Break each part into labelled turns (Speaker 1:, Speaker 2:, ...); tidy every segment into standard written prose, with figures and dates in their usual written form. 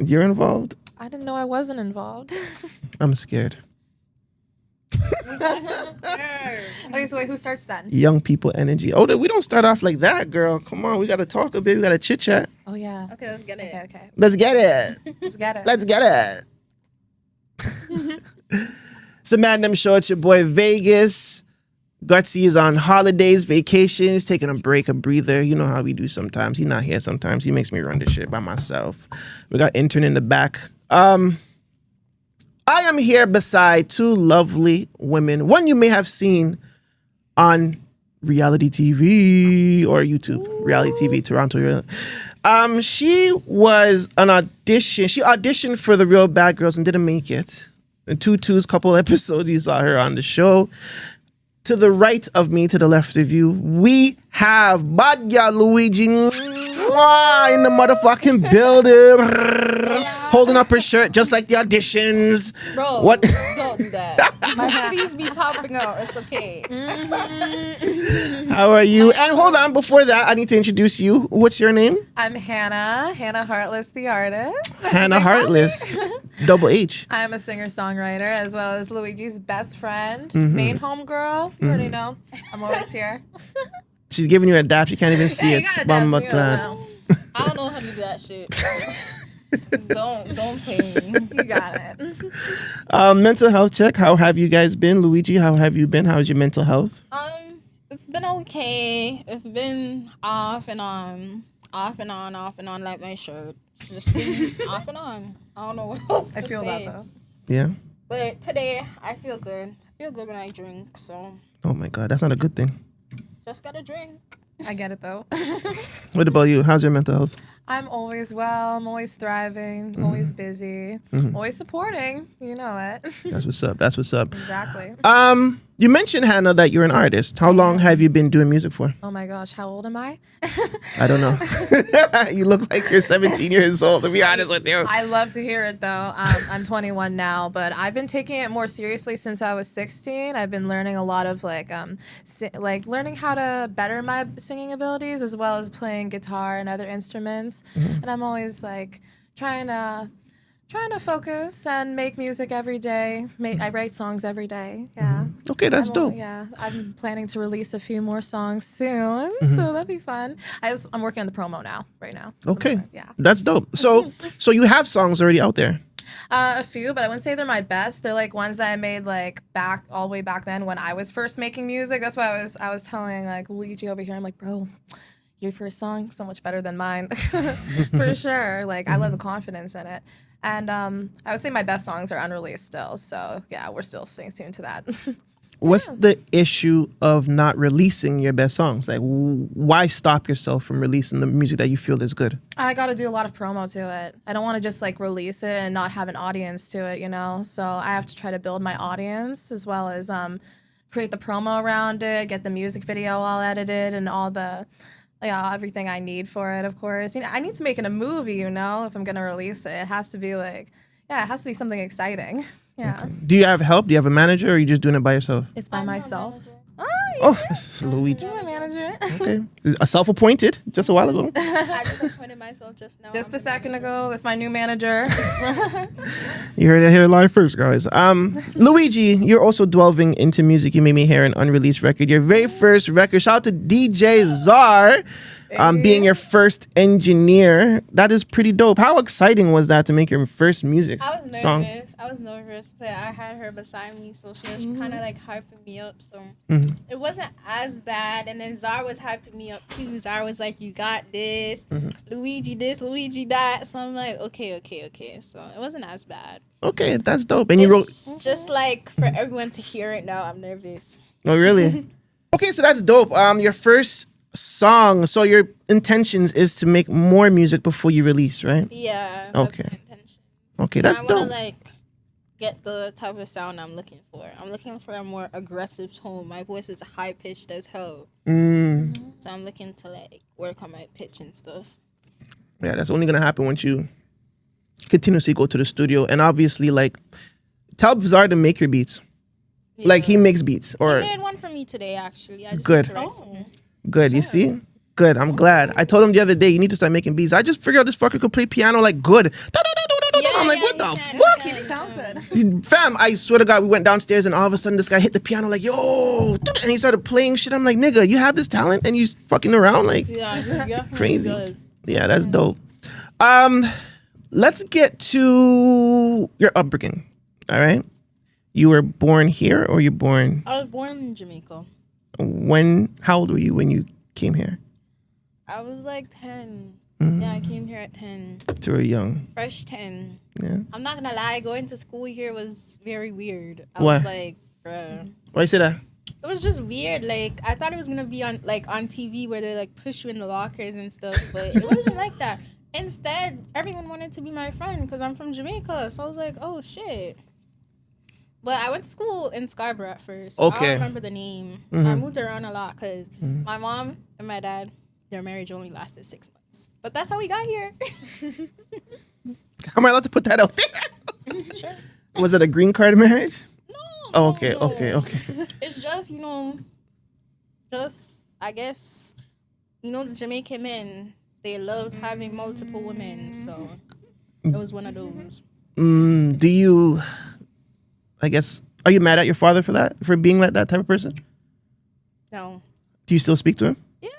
Speaker 1: You're involved?
Speaker 2: I didn't know I wasn't involved.
Speaker 1: I'm scared.
Speaker 2: Okay, so wait, who starts then?
Speaker 1: Young people energy. Oh, we don't start off like that, girl. Come on, we got to talk a bit. We got to chit chat.
Speaker 2: Oh, yeah.
Speaker 3: Okay, let's get it.
Speaker 2: Okay.
Speaker 1: Let's get it.
Speaker 2: Let's get it.
Speaker 1: Let's get it. It's the Man Them Show. It's your boy Vegas. Gutsy is on holidays, vacations, taking a break, a breather. You know how we do sometimes. He's not here sometimes. He makes me run this shit by myself. We got intern in the back. I am here beside two lovely women. One you may have seen on reality TV or YouTube. Reality TV, Toronto. She was an audition. She auditioned for The Real Bad Girls and didn't make it. In Tutu's couple episodes, you saw her on the show. To the right of me, to the left of you, we have Badya Luigi in the motherfucking building. Holding up her shirt just like the auditions.
Speaker 3: Bro,
Speaker 1: what?
Speaker 3: Don't do that. My titties be popping out. It's okay.
Speaker 1: How are you? And hold on, before that, I need to introduce you. What's your name?
Speaker 2: I'm Hannah. Hannah Heartless, the artist.
Speaker 1: Hannah Heartless. Double H.
Speaker 2: I'm a singer-songwriter as well as Luigi's best friend, main homegirl. You already know. I'm always here.
Speaker 1: She's giving you a dap. You can't even see
Speaker 2: Yeah,
Speaker 1: it.
Speaker 2: you gotta
Speaker 1: But I'm
Speaker 2: dance me
Speaker 1: glad.
Speaker 2: up
Speaker 3: I don't know how to do that shit. Don't play me.
Speaker 2: now. You got it.
Speaker 1: Mental health check. How have you guys been? Luigi, how have you been? How's your mental health?
Speaker 3: It's been okay. It's been off and on, like my shirt. It's just been off and on. I don't know what else to
Speaker 2: I feel
Speaker 3: say.
Speaker 2: that though.
Speaker 1: Yeah?
Speaker 3: But today, I feel good. I feel good when I drink, so
Speaker 1: Oh my God, that's not a good thing.
Speaker 3: just gotta drink.
Speaker 2: I get it though.
Speaker 1: What about you? How's your mental health?
Speaker 2: I'm always well. I'm always thriving. I'm always busy. Always supporting. You know it.
Speaker 1: That's what's up. That's what's up.
Speaker 2: Exactly.
Speaker 1: You mentioned, Hannah, that you're an artist. How long have you been doing music for?
Speaker 2: Oh my gosh, how old am I?
Speaker 1: I don't know. You look like you're 17 years old, to be honest with you.
Speaker 2: I love to hear it though. I'm 21 now, but I've been taking it more seriously since I was 16. I've been learning a lot of like learning how to better my singing abilities as well as playing guitar and other instruments. And I'm always like trying to focus and make music every day. I write songs every day. Yeah.
Speaker 1: Okay, that's dope.
Speaker 2: Yeah, I'm planning to release a few more songs soon, so that'd be fun. I'm working on the promo right now.
Speaker 1: Okay,
Speaker 2: Yeah.
Speaker 1: that's dope. So you have songs already out there.
Speaker 2: A few, but I wouldn't say they're my best. They're like ones that I made like all the way back then when I was first making music. That's why I was telling like Luigi over here. I'm like, bro, your first song so much better than mine, for sure. Like I love the confidence in it. And I would say my best songs are unreleased still. So, yeah, we're still staying tuned to that.
Speaker 1: What's the issue of not releasing your best songs? Like, why stop yourself from releasing the music that you feel is good?
Speaker 2: I got to do a lot of promo to it. I don't want to just, like, release it and not have an audience to it, you know? So I have to try to build my audience as well as create the promo around it, get the music video all edited and all the... everything I need for it, of course. You know, I need to make it a movie, you know, if I'm going to release it. It has to be it has to be something exciting. Yeah.
Speaker 1: Okay. Do you have help? Do you have a manager or are you just doing it by yourself?
Speaker 2: It's by myself.
Speaker 1: Oh, it's Luigi.
Speaker 2: You're my manager.
Speaker 1: Okay. A self-appointed just a while ago.
Speaker 3: I just appointed myself just now.
Speaker 2: Just a second ago. That's my new manager.
Speaker 1: You heard it here live first, guys. Luigi, you're also delving into music. You made me hear an unreleased record. Your very first record. Shout out to DJ Czar. Being your first engineer. That is pretty dope. How exciting was that to make your first music song?
Speaker 3: I was nervous, but I had her beside me, so she was kind of like hyping me up. So it wasn't as bad. And then Zara was hyping me up too. Zara was like, "You got this, Luigi this, Luigi that." So I'm like, okay. So it wasn't as bad.
Speaker 1: Okay, that's dope. And you wrote
Speaker 3: just like for everyone to hear it now. I'm nervous.
Speaker 1: Oh, really? Okay, so that's dope. Your first song. So your intentions is to make more music before you release, right?
Speaker 3: Yeah. That's
Speaker 1: Okay.
Speaker 3: my intention.
Speaker 1: Okay, that's
Speaker 3: I
Speaker 1: dope.
Speaker 3: want to like get the type of sound I'm looking for. I'm looking for a more aggressive tone. My voice is high pitched as hell. So I'm looking to like work on my pitch and stuff.
Speaker 1: Yeah, that's only gonna happen once you continuously go to the studio and obviously like tell Bizarre to make your beats.
Speaker 3: Yeah.
Speaker 1: Like he makes beats or
Speaker 3: He made one for me today actually. I just
Speaker 1: Good.
Speaker 3: need to write something.
Speaker 1: good. You see? Good. I'm glad. I told him the other day you need to start making beats. I just figured out this fucker could play piano like good. I'm like, what the fuck?
Speaker 2: He's talented.
Speaker 1: Fam, I swear to God, we went downstairs and all of a sudden this guy hit the piano like, yo, and he started playing shit. I'm like, nigga, you have this talent and you fucking around like crazy. Yeah, that's dope. Let's get to your upbringing. All right. You were born here or you born?
Speaker 3: I was born in Jamaica.
Speaker 1: How old were you when you came here?
Speaker 3: I was like 10.
Speaker 1: Mm-hmm.
Speaker 3: Yeah, I came here at 10.
Speaker 1: So you young.
Speaker 3: Fresh 10.
Speaker 1: Yeah.
Speaker 3: I'm not gonna lie, going to school here was very weird. I
Speaker 1: Why?
Speaker 3: was like, bruh.
Speaker 1: Why you say that?
Speaker 3: It was just weird. Like, I thought it was gonna be on TV where they like push you in the lockers and stuff, but it wasn't like that. Instead, everyone wanted to be my friend because I'm from Jamaica. So I was like, oh shit. But I went to school in Scarborough at first. So I don't remember the name.
Speaker 1: Mm-hmm.
Speaker 3: I moved around a lot because my mom and my dad, their marriage only lasted 6 months. But that's how we got here.
Speaker 1: How am I allowed to put that out there?
Speaker 3: Sure.
Speaker 1: Was it a green card marriage?
Speaker 3: No.
Speaker 1: Oh, okay,
Speaker 3: no.
Speaker 1: okay.
Speaker 3: It's just, I guess, the Jamaican men, they love having multiple women. So it was one of those.
Speaker 1: Do you, I guess, are you mad at your father for that? For being like that type of person?
Speaker 3: No.
Speaker 1: Do you still speak to him?
Speaker 3: Yeah.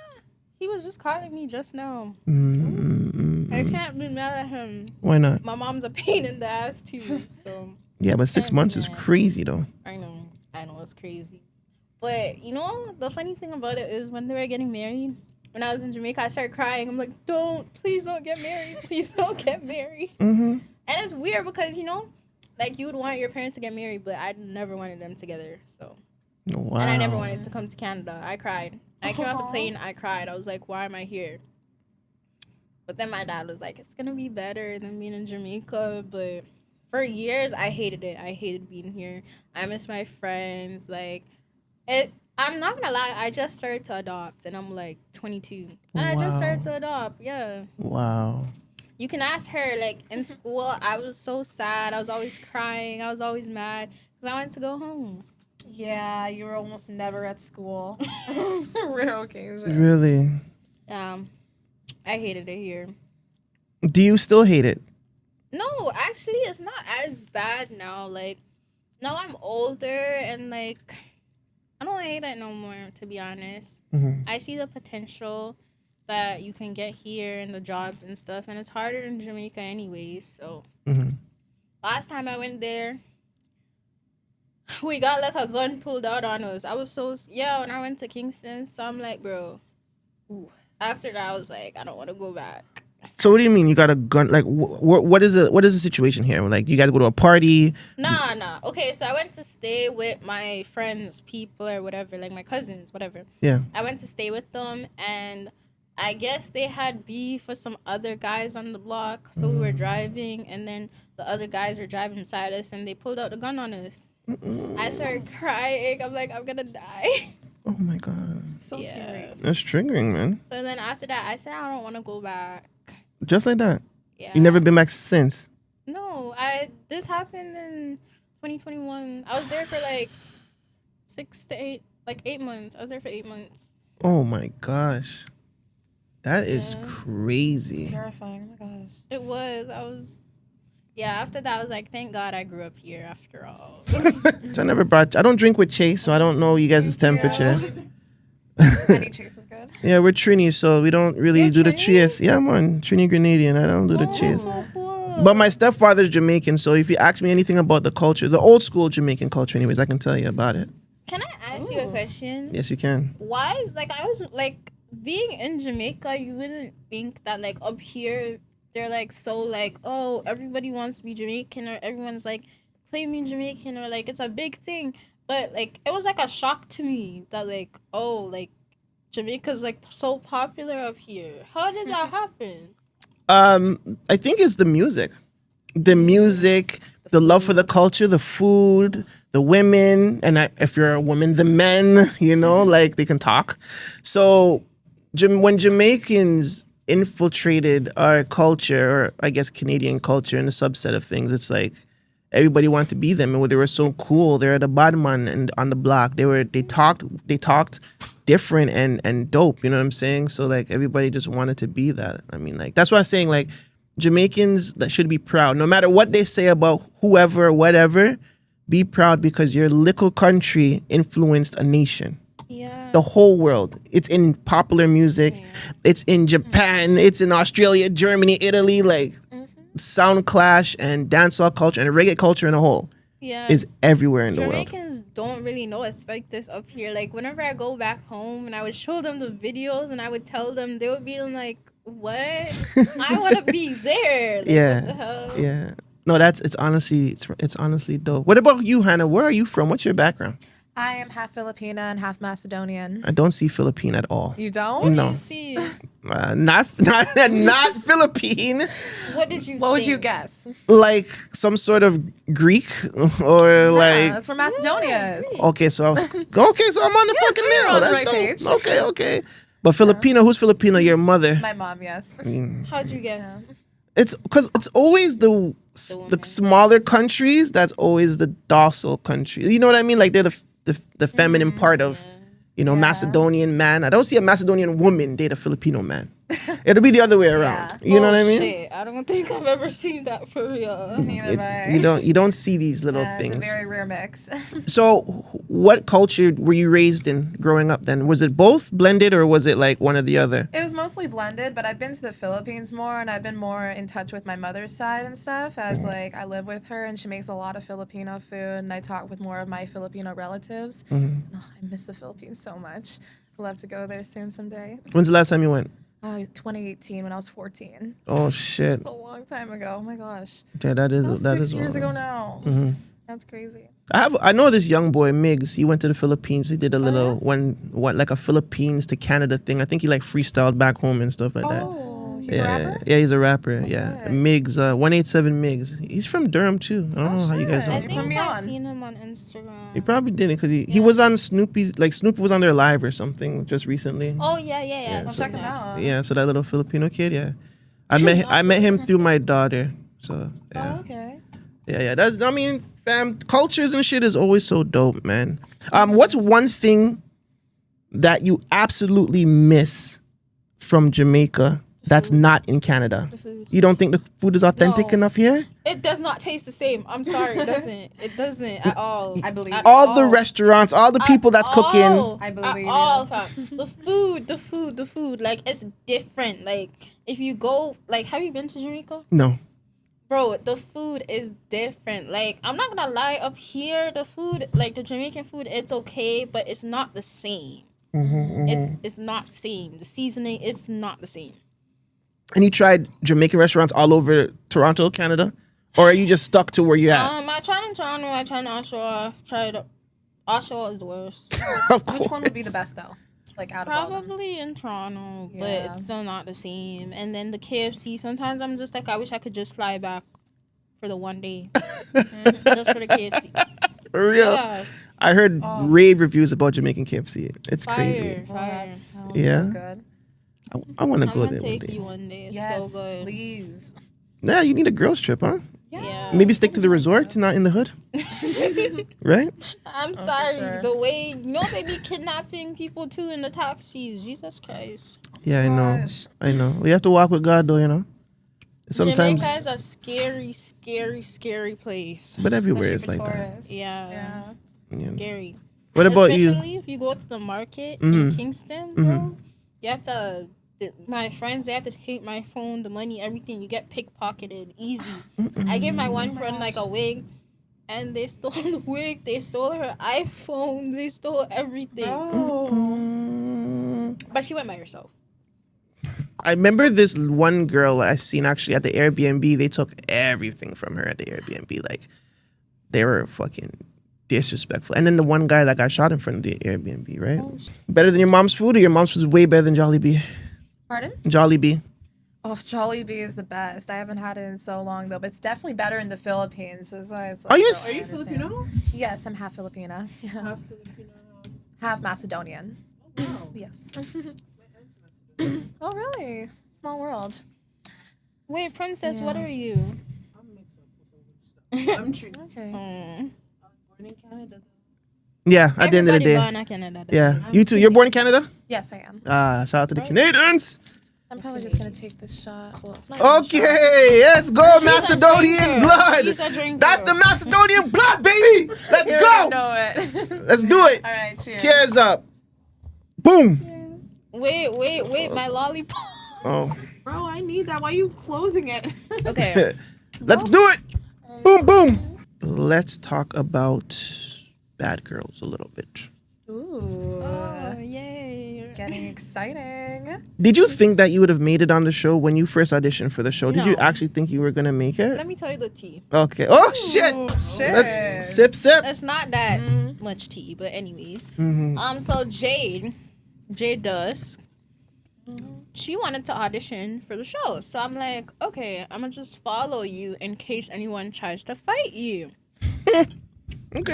Speaker 3: He was just calling me just now.
Speaker 1: Mm-hmm.
Speaker 3: I can't be mad at him.
Speaker 1: Why not?
Speaker 3: My mom's a pain in the ass too, so.
Speaker 1: Yeah, but 6 months is crazy though.
Speaker 3: I know it's crazy. But the funny thing about it is when they were getting married, when I was in Jamaica, I started crying. I'm like, please don't get married. Please don't get married.
Speaker 1: Mm-hmm.
Speaker 3: And it's weird because, you would want your parents to get married, but I never wanted them together, so.
Speaker 1: Wow.
Speaker 3: And I never wanted to come to Canada. I cried. I came off the plane, I cried. I was like, why am I here? But then my dad was like, it's going to be better than being in Jamaica. But for years, I hated it. I hated being here. I miss my friends. I'm not going to lie. I just started to adopt, and I'm like 22. And I just started to adopt, yeah.
Speaker 1: Wow.
Speaker 3: You can ask her, in school, I was so sad. I was always crying. I was always mad because I wanted to go home.
Speaker 2: Yeah, you were almost never at school. It's a rare occasion.
Speaker 1: Really?
Speaker 3: I hated it here.
Speaker 1: Do you still hate it?
Speaker 3: No, actually, it's not as bad now. Now I'm older and, I don't hate it no more, to be honest.
Speaker 1: Mm-hmm.
Speaker 3: I see the potential that you can get here and the jobs and stuff, and it's harder in Jamaica anyways, so.
Speaker 1: Mm-hmm. Last
Speaker 3: time I went there, we got, a gun pulled out on us. I was so, when I went to Kingston, so I'm like, bro. Ooh. After that, I was like, I don't want to go back.
Speaker 1: So what do you mean you got a gun? What is the situation here? You guys go to a party?
Speaker 3: Nah. Okay, so I went to stay with my friends, people or whatever, my cousins, whatever.
Speaker 1: Yeah.
Speaker 3: I went to stay with them, and I guess they had beef with some other guys on the block. So we were driving, and then the other guys were driving beside us, and they pulled out the gun on us. I started crying. I'm like, I'm gonna die.
Speaker 1: Oh my God.
Speaker 2: So scary.
Speaker 1: That's triggering, man.
Speaker 3: So then after that, I said I don't want to go back.
Speaker 1: Just like that?
Speaker 3: Yeah.
Speaker 1: You never been back since?
Speaker 3: No, this happened in 2021. I was there for 6 to 8, 8 months. I was there for 8 months.
Speaker 1: Oh my gosh. That is crazy.
Speaker 2: It's terrifying. Oh my gosh.
Speaker 3: It was. After that, I was like, thank God I grew up here after all.
Speaker 1: So I don't drink with Chase, so I don't know you guys' temperature.
Speaker 2: Any Chase is good.
Speaker 1: Yeah, we're Trini, so we don't really do the
Speaker 3: Trini?
Speaker 1: Chase. Yeah, I'm on Trini Grenadian. I don't do the Chase.
Speaker 3: So cool.
Speaker 1: But my stepfather's Jamaican, so if you ask me anything about the culture, the old school Jamaican culture anyways, I can tell you about it.
Speaker 3: Can I ask you a question?
Speaker 1: Yes, you can.
Speaker 3: Why, I was, being in Jamaica, you wouldn't think that, up here, they're, so, oh, everybody wants to be Jamaican, or everyone's, claiming Jamaican, or, it's a big thing. But, it was, a shock to me that, Jamaica's, so popular up here. How did that happen?
Speaker 1: I think it's the music. The music, the love for the culture, the food, the women, and if you're a woman, the men, they can talk. So when Jamaicans infiltrated our culture, or I guess Canadian culture, in a subset of things, it's everybody wanted to be them, and they were so cool. They were the bad man and on the block. They talked different and dope. You know what I'm saying? So everybody just wanted to be that. I mean, that's why I'm saying Jamaicans that should be proud. No matter what they say about whoever, whatever, be proud because your little country influenced a nation.
Speaker 3: Yeah.
Speaker 1: The whole world. It's in popular music.
Speaker 3: Yeah.
Speaker 1: It's in Japan. It's in Australia, Germany, Italy. Like sound clash and dancehall culture and reggae culture in a whole
Speaker 3: Yeah.
Speaker 1: is everywhere in the world.
Speaker 3: Jamaicans don't really know it's like this up here. Like whenever I go back home and I would show them the videos and I would tell them, they would be like, "What? I want to be there." Like,
Speaker 1: Yeah.
Speaker 3: What the hell?
Speaker 1: Yeah. No, it's honestly dope. What about you, Hannah? Where are you from? What's your background?
Speaker 2: I am half Filipina and half Macedonian.
Speaker 1: I don't see Philippine at all.
Speaker 2: You don't?
Speaker 1: No.
Speaker 3: See,
Speaker 1: Not Philippine.
Speaker 3: what did you?
Speaker 2: What would you
Speaker 3: think?
Speaker 2: guess?
Speaker 1: Like some sort of Greek or
Speaker 2: Yeah,
Speaker 1: like.
Speaker 2: that's where Macedonia is.
Speaker 1: Okay, so I'm on the fucking
Speaker 2: so you're
Speaker 1: nail.
Speaker 2: on the
Speaker 1: That's
Speaker 2: right
Speaker 1: dope.
Speaker 2: page.
Speaker 1: Okay. But Filipino, who's Filipino? Your mother.
Speaker 2: My mom, yes.
Speaker 3: How'd you guess?
Speaker 1: It's because it's always the smaller countries that's always the docile country. You know what I mean? Like they're the feminine part of, Macedonian man. I don't see a Macedonian woman date a Filipino man. It'll be the other way around. You know what I mean?
Speaker 3: Shit. I don't think I've ever seen that for real.
Speaker 2: Neither have I.
Speaker 1: You don't see these little
Speaker 2: It's
Speaker 1: things.
Speaker 2: a very rare mix.
Speaker 1: So, what culture were you raised in growing up then? Was it both blended or was it like one or the other?
Speaker 2: It was mostly blended, but I've been to the Philippines more, and I've been more in touch with my mother's side and stuff, as like I live with her and she makes a lot of Filipino food, and I talk with more of my Filipino relatives. Oh, I miss the Philippines so much. I'd love to go there soon someday.
Speaker 1: When's the last time you went?
Speaker 2: 2018 when I was 14.
Speaker 1: Oh shit!
Speaker 2: It's a long time ago. Oh my gosh.
Speaker 1: Yeah,
Speaker 2: That was
Speaker 1: that
Speaker 2: 6
Speaker 1: is
Speaker 2: years
Speaker 1: long.
Speaker 2: ago now. That's crazy.
Speaker 1: I know this young boy Miggs. He went to the Philippines. He did a little like a Philippines to Canada thing. I think he like freestyled back home and stuff like that.
Speaker 2: Oh, he's a rapper?
Speaker 1: Yeah, he's a rapper. Yeah,
Speaker 2: sick.
Speaker 1: Miggs, 187 Miggs. He's from Durham too. I don't know how you guys
Speaker 2: shit.
Speaker 1: know.
Speaker 3: I
Speaker 2: Put
Speaker 3: think
Speaker 2: me
Speaker 3: I've
Speaker 2: on.
Speaker 3: seen him on Instagram.
Speaker 1: He probably didn't because he was on Snoopy. Like Snoopy was on their live or something just recently.
Speaker 3: Oh yeah.
Speaker 2: I'll check him out.
Speaker 1: Yeah, so that little Filipino kid. Yeah, I met him through my daughter. So yeah.
Speaker 2: Oh, okay.
Speaker 1: Yeah. Fam, cultures and shit is always so dope, man. What's one thing that you absolutely miss from Jamaica that's not in Canada?
Speaker 3: The food.
Speaker 1: You don't think the food is authentic
Speaker 3: No.
Speaker 1: enough here?
Speaker 3: It does not taste the same. I'm sorry, it doesn't. It doesn't at all.
Speaker 2: I believe
Speaker 3: At
Speaker 2: you.
Speaker 1: All the
Speaker 3: all.
Speaker 1: restaurants, all the people that's cooking.
Speaker 2: I
Speaker 3: At
Speaker 2: believe
Speaker 3: all,
Speaker 2: you.
Speaker 3: fam. The food. Like it's different. Like if you go, like, have you been to Jamaica?
Speaker 1: No.
Speaker 3: Bro, the food is different. Like, I'm not gonna lie, up here, the food, like the Jamaican food, it's okay, but it's not the same. It's not the same. The seasoning is not the same.
Speaker 1: And you tried Jamaican restaurants all over Toronto, Canada? Or are you just stuck to where you're at?
Speaker 3: I tried in Toronto, I tried in Oshawa, Oshawa is the worst.
Speaker 1: Of
Speaker 2: Which
Speaker 1: course.
Speaker 2: one would be the best though? Like out of all of them?
Speaker 3: Probably in Toronto, but
Speaker 2: Yeah.
Speaker 3: it's still not the same. And then the KFC, sometimes I'm just like, I wish I could just fly back for the one day. Just for the KFC.
Speaker 1: For real.
Speaker 3: Yes.
Speaker 1: I heard rave reviews about Jamaican KFC. It's
Speaker 3: Fire.
Speaker 1: crazy.
Speaker 2: Oh,
Speaker 3: Fire.
Speaker 2: that sounds
Speaker 1: Yeah.
Speaker 2: so good.
Speaker 1: I want to
Speaker 3: I'm
Speaker 1: go
Speaker 3: gonna
Speaker 1: there one
Speaker 3: take
Speaker 1: day.
Speaker 3: you one day. It's
Speaker 2: Yes,
Speaker 3: so good.
Speaker 2: please.
Speaker 1: Nah, you need a girls trip, huh?
Speaker 3: Yeah.
Speaker 1: Maybe stick to the resort, not in the hood. Right?
Speaker 3: I'm sorry.
Speaker 2: sure.
Speaker 3: The way, they be kidnapping people too in the taxis. Jesus Christ.
Speaker 1: Yeah,
Speaker 2: Gosh.
Speaker 1: I know. We have to walk with God, though. Sometimes,
Speaker 3: Jamaica is a scary, scary, scary place.
Speaker 1: but everywhere
Speaker 2: Especially
Speaker 1: is
Speaker 2: for
Speaker 1: like
Speaker 2: tourists.
Speaker 3: Yeah.
Speaker 1: that. Yeah.
Speaker 3: Scary.
Speaker 1: What about you?
Speaker 3: Especially if you go to the market in Kingston, bro. You have to. My friends, they have to take my phone, the money, everything. You get pickpocketed easy. I gave my one friend like a wig, and they stole the wig. They stole her iPhone. They stole everything. But she went by herself.
Speaker 1: I remember this one girl I seen actually at the Airbnb. They took everything from her at the Airbnb. Like, they were fucking disrespectful. And then the one guy that got shot in front of the Airbnb, right? Better than your mom's food, or your mom's food is way better than Jollibee?
Speaker 2: Pardon?
Speaker 1: Jollibee.
Speaker 2: Oh, Jollibee is the best. I haven't had it in so long though, but it's definitely better in the Philippines. That's why it's like,
Speaker 1: Are you
Speaker 2: I
Speaker 1: s-
Speaker 2: don't
Speaker 4: Are you
Speaker 2: understand.
Speaker 4: Filipino?
Speaker 2: Yes, I'm half Filipina. Yeah.
Speaker 4: Half Filipino.
Speaker 2: Half Macedonian.
Speaker 4: Wow.
Speaker 2: Yes. Oh, really? Small world.
Speaker 3: Wait, Princess, what
Speaker 2: Yeah.
Speaker 3: are you?
Speaker 4: I'm mixed up with some stuff. I'm Trinidad.
Speaker 2: Okay.
Speaker 3: Mm.
Speaker 4: I was born in Canada.
Speaker 1: Yeah, at the end of the
Speaker 3: Everybody
Speaker 1: day.
Speaker 3: born in Canada.
Speaker 1: Yeah. You too. You're born in Canada?
Speaker 2: Yes, I am.
Speaker 1: Shout out to the Canadians.
Speaker 2: I'm probably just gonna take this shot. Well, it's not.
Speaker 1: Okay, let's go, Macedonian blood.
Speaker 3: She's a drinker.
Speaker 1: That's the Macedonian blood, baby. Let's
Speaker 2: You
Speaker 1: go.
Speaker 2: already know it.
Speaker 1: Let's do it.
Speaker 2: All right, cheers.
Speaker 1: Cheers up. Boom.
Speaker 3: Wait, my lollipop.
Speaker 1: Oh,
Speaker 4: Bro, I need that. Why are you closing it?
Speaker 3: Okay.
Speaker 1: let's do it. Boom, boom. Let's talk about bad girls a little bit.
Speaker 2: Ooh,
Speaker 3: Oh, yay.
Speaker 2: getting exciting.
Speaker 1: Did you think that you would have made it on the show when you first auditioned for the show? Did you
Speaker 3: No.
Speaker 1: actually think you were gonna make it?
Speaker 3: Let me tell you the tea.
Speaker 1: Okay. Oh shit.
Speaker 2: Shit.
Speaker 1: Let's sip, sip.
Speaker 3: It's not that much tea, but anyways. So Jade Dusk, she wanted to audition for the show. So I'm like, okay, I'm gonna just follow you in case anyone tries to fight you.
Speaker 1: Okay.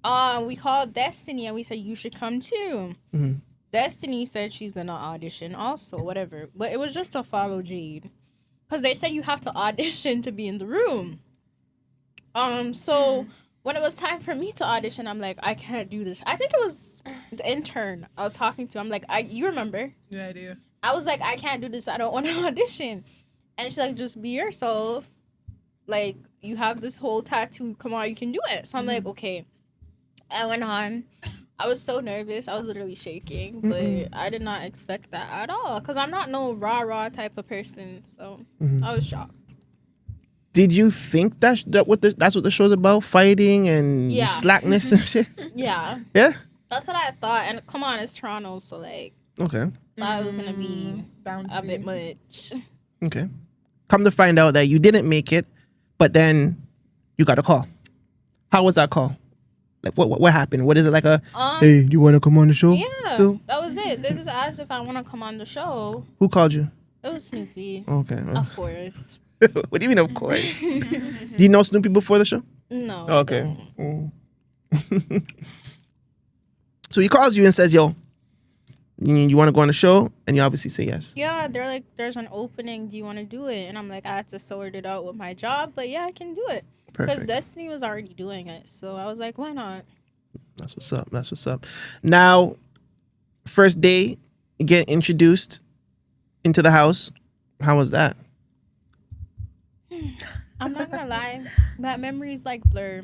Speaker 3: Then we called Destiny and we said you should come too. Destiny said she's gonna audition also, whatever. But it was just to follow Jade. Because they said you have to audition to be in the room. So when it was time for me to audition, I'm like, I can't do this. I think it was the intern I was talking to. I'm like, you remember?
Speaker 4: Yeah, I do.
Speaker 3: I was like, I can't do this. I don't want to audition. And she's like, just be yourself. Like, you have this whole tattoo. Come on, you can do it. So I'm like, okay. I went on. I was so nervous. I was literally shaking. But I did not expect that at all. Because I'm not no rah-rah type of person. So I was shocked.
Speaker 1: Did you think that's what the show's about? Fighting and
Speaker 3: Yeah.
Speaker 1: slackness and shit?
Speaker 3: Yeah.
Speaker 1: Yeah?
Speaker 3: That's what I thought. And come on, it's Toronto. So, like,
Speaker 1: Okay.
Speaker 3: thought it was going to be
Speaker 2: Bound to
Speaker 3: a
Speaker 2: be.
Speaker 3: bit much.
Speaker 1: Okay. Come to find out that you didn't make it, but then you got a call. How was that call? Like, what happened? What is it like hey, you want to come on the show?
Speaker 3: Yeah.
Speaker 1: Still?
Speaker 3: That was it. They just asked if I want to come on the show.
Speaker 1: Who called you?
Speaker 3: It was Snoopy.
Speaker 1: Okay.
Speaker 3: Of course.
Speaker 1: What do you mean, of course? Do you know Snoopy before the show?
Speaker 3: No.
Speaker 1: Okay. So he calls you and says, yo, you want to go on the show? And you obviously say yes.
Speaker 3: Yeah, they're like, there's an opening. Do you want to do it? And I'm like, I had to sort it out with my job, but yeah, I can do it. Because
Speaker 1: Perfect.
Speaker 3: Destiny was already doing it. So I was like, why not?
Speaker 1: That's what's up. That's what's up. Now, first day, you get introduced into the house. How was that?
Speaker 3: I'm not going to lie. That memory is like blur.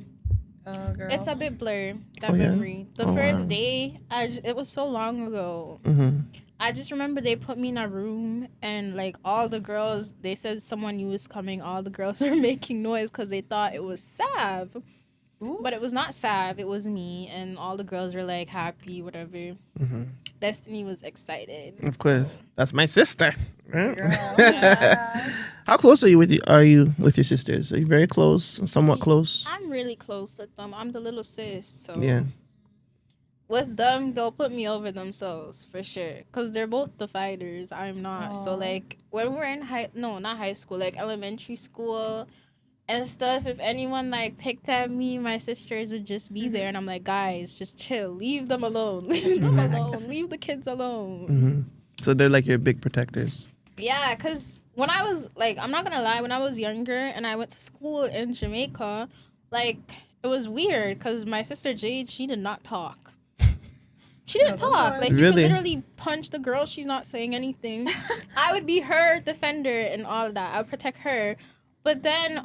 Speaker 2: Oh, girl.
Speaker 3: It's a bit blur, that
Speaker 1: Oh, yeah?
Speaker 3: memory. The
Speaker 1: Oh,
Speaker 3: first
Speaker 1: wow.
Speaker 3: day, it was so long ago.
Speaker 1: Mm-hmm.
Speaker 3: I just remember they put me in a room and like all the girls, they said someone new was coming. All the girls were making noise because they thought it was Sav.
Speaker 2: Ooh.
Speaker 3: But it was not Sav, it was me. And all the girls were like happy, whatever. Destiny was excited.
Speaker 1: Of course. That's my sister. Right?
Speaker 2: Girl. Yeah.
Speaker 1: How close are you with your sisters? Are you very close? Somewhat close?
Speaker 3: I'm really close with them. I'm the little sis. So
Speaker 1: Yeah.
Speaker 3: with them, they'll put me over themselves for sure. Because they're both the fighters. I'm not. So,
Speaker 2: Aw.
Speaker 3: like, when we're in not high school, like elementary school and stuff, if anyone, like, picked at me, my sisters would just be there. And I'm like, guys, just chill. Leave them alone. Leave them alone. Leave the kids alone.
Speaker 1: Mm-hmm. So they're like your big protectors.
Speaker 3: Yeah, because when I was, like, I'm not going to lie, when I was younger and I went to school in Jamaica, like, it was weird because my sister Jade, she did not talk. She didn't
Speaker 2: those
Speaker 3: talk.
Speaker 2: are-
Speaker 3: Like, you
Speaker 1: Really?
Speaker 3: could literally punch the girl. She's not saying anything. I would be her defender and all of that. I would protect her. But then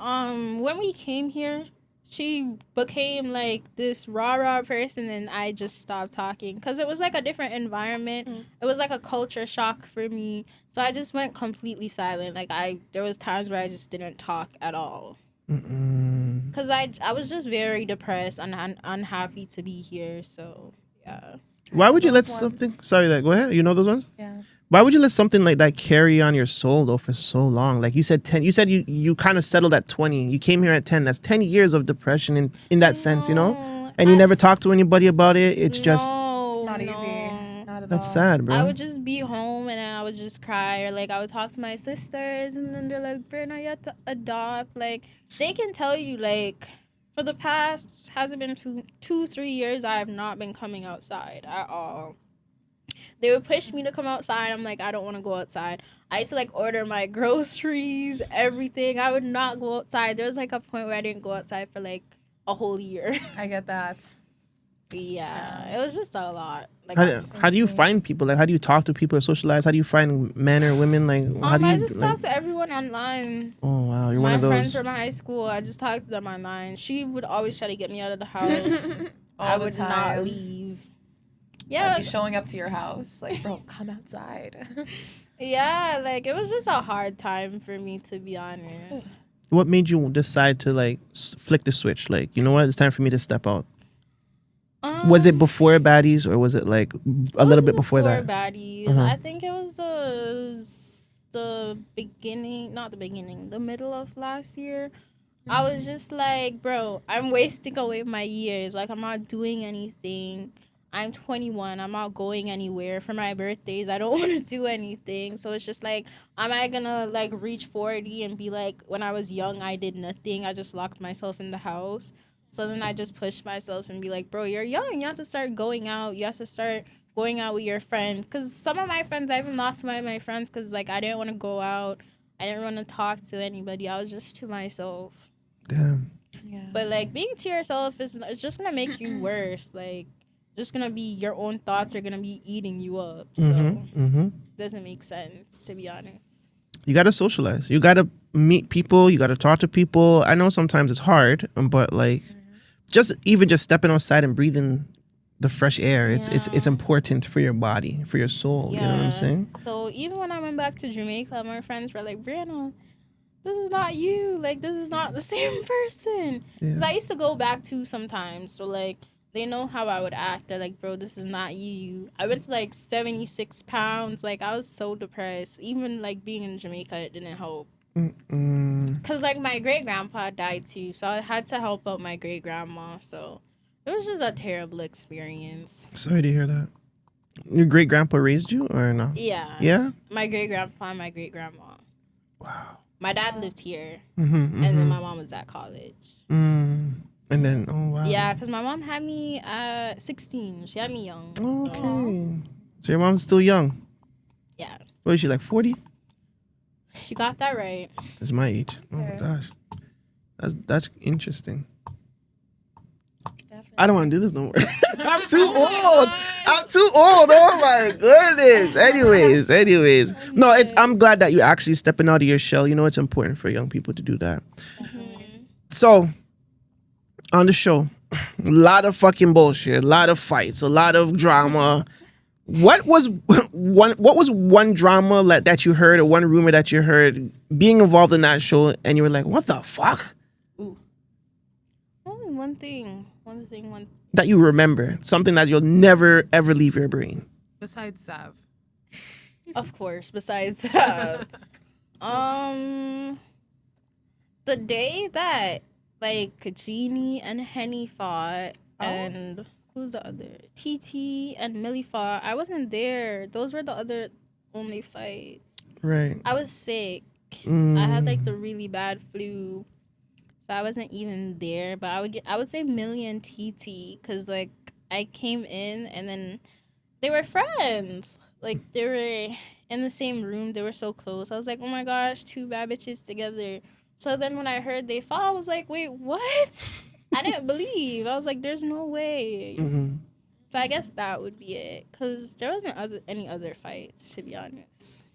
Speaker 3: when we came here, she became, like, this rah-rah person, and I just stopped talking. Because it was, like, a different environment. It was, like, a culture shock for me. So I just went completely silent. Like, there was times where I just didn't talk at all. Because I was just very depressed and unhappy to be here. So, yeah.
Speaker 1: Why would you let
Speaker 2: Those
Speaker 1: something...
Speaker 2: ones.
Speaker 1: Sorry, like, go ahead. You know those ones?
Speaker 2: Yeah.
Speaker 1: Why would you let something like that carry on your soul, though, for so long? Like you said, 10. You said you kind of settled at 20. You came here at 10. That's 10 years of depression in that sense, you know? And you never talk to anybody about it. It's just...
Speaker 3: No,
Speaker 2: It's not
Speaker 3: no.
Speaker 2: easy. Not at
Speaker 1: That's
Speaker 2: all.
Speaker 1: sad, bro.
Speaker 3: I would just be home and I would just cry, or like I would talk to my sisters and then they're like, Brenna, you have to adopt. Like, they can tell you, like, for the past, hasn't been 3 years, I have not been coming outside at all. They would push me to come outside. I'm like, I don't want to go outside. I used to like order my groceries, everything. I would not go outside. There was like a point where I didn't go outside for like a whole year.
Speaker 2: I get that.
Speaker 3: Yeah, it was just a lot. Like,
Speaker 1: How do you find people? Like, how do you talk to people or socialize? How do you find men or women? Like, how do you?
Speaker 3: I just
Speaker 1: like,
Speaker 3: talk to everyone online.
Speaker 1: oh wow, you're
Speaker 3: My
Speaker 1: one of those.
Speaker 3: friends from high school, I just talked to them online. She would always try to get me out of the house. I would not leave. Yeah,
Speaker 2: I'd be showing up to your house, like, bro, come outside.
Speaker 3: yeah, like it was just a hard time for me, to be honest.
Speaker 1: What made you decide to like flick the switch? Like, you know what? It's time for me to step out. Was it before Baddies or was it like a little bit before that?
Speaker 3: Baddies. I think it was the beginning, not the beginning, the middle of last year. I was just like, bro, I'm wasting away my years. Like, I'm not doing anything. I'm 21. I'm not going anywhere for my birthdays. I don't want to do anything. So it's just like, am I going to like reach 40 and be like, when I was young, I did nothing. I just locked myself in the house. So then I just pushed myself and be like, bro, you're young. You have to start going out. You have to start going out with your friends. Because some of my friends, I even lost my friends because, like, I didn't want to go out. I didn't want to talk to anybody. I was just to myself.
Speaker 1: Damn.
Speaker 2: Yeah.
Speaker 3: But, like, being to yourself it's just going to make you worse. Like, just going to be your own thoughts are going to be eating you up. So it doesn't make sense, to be honest.
Speaker 1: You got to socialize. You got to meet people. You got to talk to people. I know sometimes it's hard, but, like, just stepping outside and breathing the fresh air, it's important for your body, for your soul. You know what I'm saying?
Speaker 3: So even when I went back to Jamaica, my friends were like, Brianna, this is not you. Like, this is not the same person. Because I used to go back to sometimes. So, like, they know how I would act. They're like, bro, this is not you. I went to, like, 76 pounds. Like, I was so depressed. Even, like, being in Jamaica, it didn't help. Because, like, my great-grandpa died, too. So I had to help out my great-grandma. So it was just a terrible experience.
Speaker 1: Sorry to hear that. Your great-grandpa raised you or no?
Speaker 3: Yeah.
Speaker 1: Yeah?
Speaker 3: My great-grandpa and my great-grandma.
Speaker 1: Wow.
Speaker 3: My dad lived here. And then my mom was at college.
Speaker 1: And then, oh, wow.
Speaker 3: Yeah, because my mom had me at 16. She had me young.
Speaker 1: Okay. So your mom's still young?
Speaker 3: Yeah.
Speaker 1: What is she, like 40?
Speaker 3: You got that right.
Speaker 1: That's my age. Oh my gosh. That's interesting.
Speaker 2: Definitely.
Speaker 1: I don't want to do this no more. I'm too old. I'm too old. Oh my goodness. Anyways. No, I'm glad that you're actually stepping out of your shell. You know, it's important for young people to do that. So, on the show, a lot of fucking bullshit, a lot of fights, a lot of drama. What was one drama that you heard or one rumor that you heard being involved in that show and you were like, what the fuck?
Speaker 3: Only one thing.
Speaker 1: That you remember. Something that you'll never, ever leave your brain.
Speaker 4: Besides Sav.
Speaker 3: Of course, besides that. The day that, like, Cuisine and Henny fought and... Who's the other? TT and Millie fought. I wasn't there. Those were the other only fights.
Speaker 1: Right.
Speaker 3: I was sick. I had like the really bad flu, so I wasn't even there. But I would say Millie and TT because like I came in and then they were friends. Like they were in the same room. They were so close. I was like, oh my gosh, two bad bitches together. So then when I heard they fought, I was like, wait, what? I didn't believe. I was like, there's no way. So I guess that would be it. Because there wasn't any other fights, to be honest.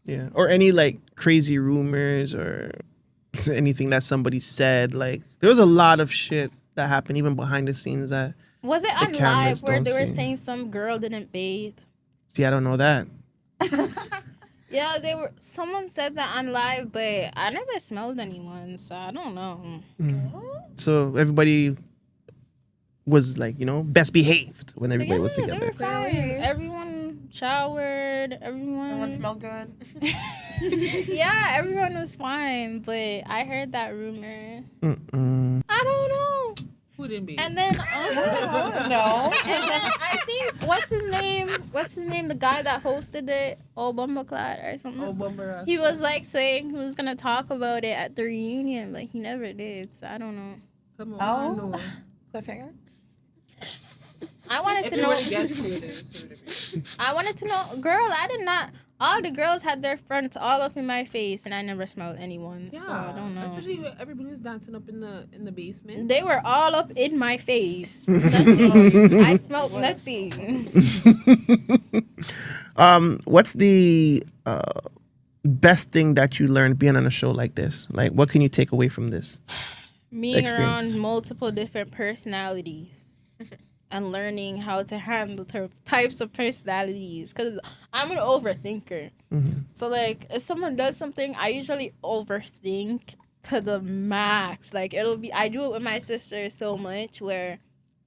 Speaker 1: Yeah. Or any, like, crazy rumors or anything that somebody said. Like, there was a lot of shit that happened even behind the scenes that
Speaker 3: was it on live where they were saying some girl didn't bathe?
Speaker 1: See, I don't know that.
Speaker 3: Yeah, someone said that on live, but I never smelled anyone, so I don't know.
Speaker 1: So everybody was like, you know, best behaved when everybody was together.
Speaker 3: They were fine. Everyone showered.
Speaker 2: Everyone smelled good.
Speaker 3: Yeah, everyone was fine, but I heard that rumor. I don't know.
Speaker 4: Who didn't be?
Speaker 3: And then
Speaker 2: No.
Speaker 3: And then I think what's his name? The guy that hosted it, Bumbleclad or something. He was like saying he was gonna talk about it at the reunion, but he never did. So I don't know.
Speaker 4: Come on.
Speaker 2: Oh. Cliffhanger?
Speaker 3: I wanted to know. I wanted to know, girl. I did not. all the girls had their fronts all up in my face, and I never smelled anyone.
Speaker 4: Yeah,
Speaker 3: so I don't know.
Speaker 4: Especially when everybody was dancing up in the basement.
Speaker 3: They were all up in my face. Nothing. I smelled nothing.
Speaker 1: What's the best thing that you learned being on a show like this? Like, what can you take away from this?
Speaker 3: Being
Speaker 1: Experience.
Speaker 3: around multiple different personalities and learning how to handle types of personalities. Because I'm an overthinker. So, like, if someone does something, I usually overthink to the max. Like, I do it with my sister so much where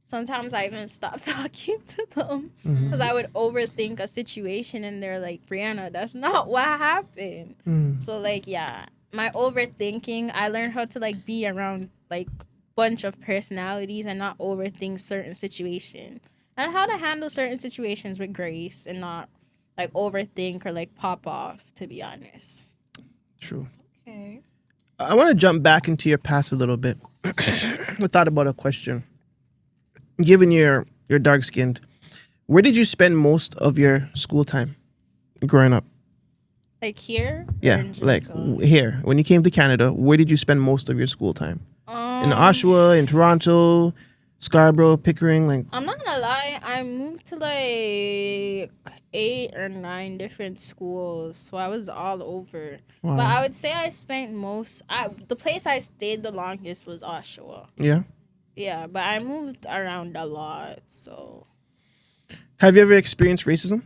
Speaker 3: sometimes I even stop talking to them because I would overthink a situation and they're like, Brianna, that's not what happened. So, like, yeah, my overthinking, I learned how to, like, be around, like, bunch of personalities and not overthink certain situations. And how to handle certain situations with grace and not, like, overthink or, like, pop off, to be honest.
Speaker 1: True.
Speaker 2: Okay.
Speaker 1: I want to jump back into your past a little bit. I thought about a question. Given you're dark skinned, where did you spend most of your school time growing up?
Speaker 3: Like here? Or
Speaker 1: Yeah,
Speaker 3: in
Speaker 1: like
Speaker 3: Jamaica?
Speaker 1: here. When you came to Canada, where did you spend most of your school time? In Oshawa, in Toronto, Scarborough, Pickering, like.
Speaker 3: I'm not gonna lie, I moved to like 8 or 9 different schools, so I was all over.
Speaker 1: Wow.
Speaker 3: But I would say I spent the place I stayed the longest was Oshawa.
Speaker 1: Yeah.
Speaker 3: Yeah, but I moved around a lot, so
Speaker 1: Have you ever experienced racism,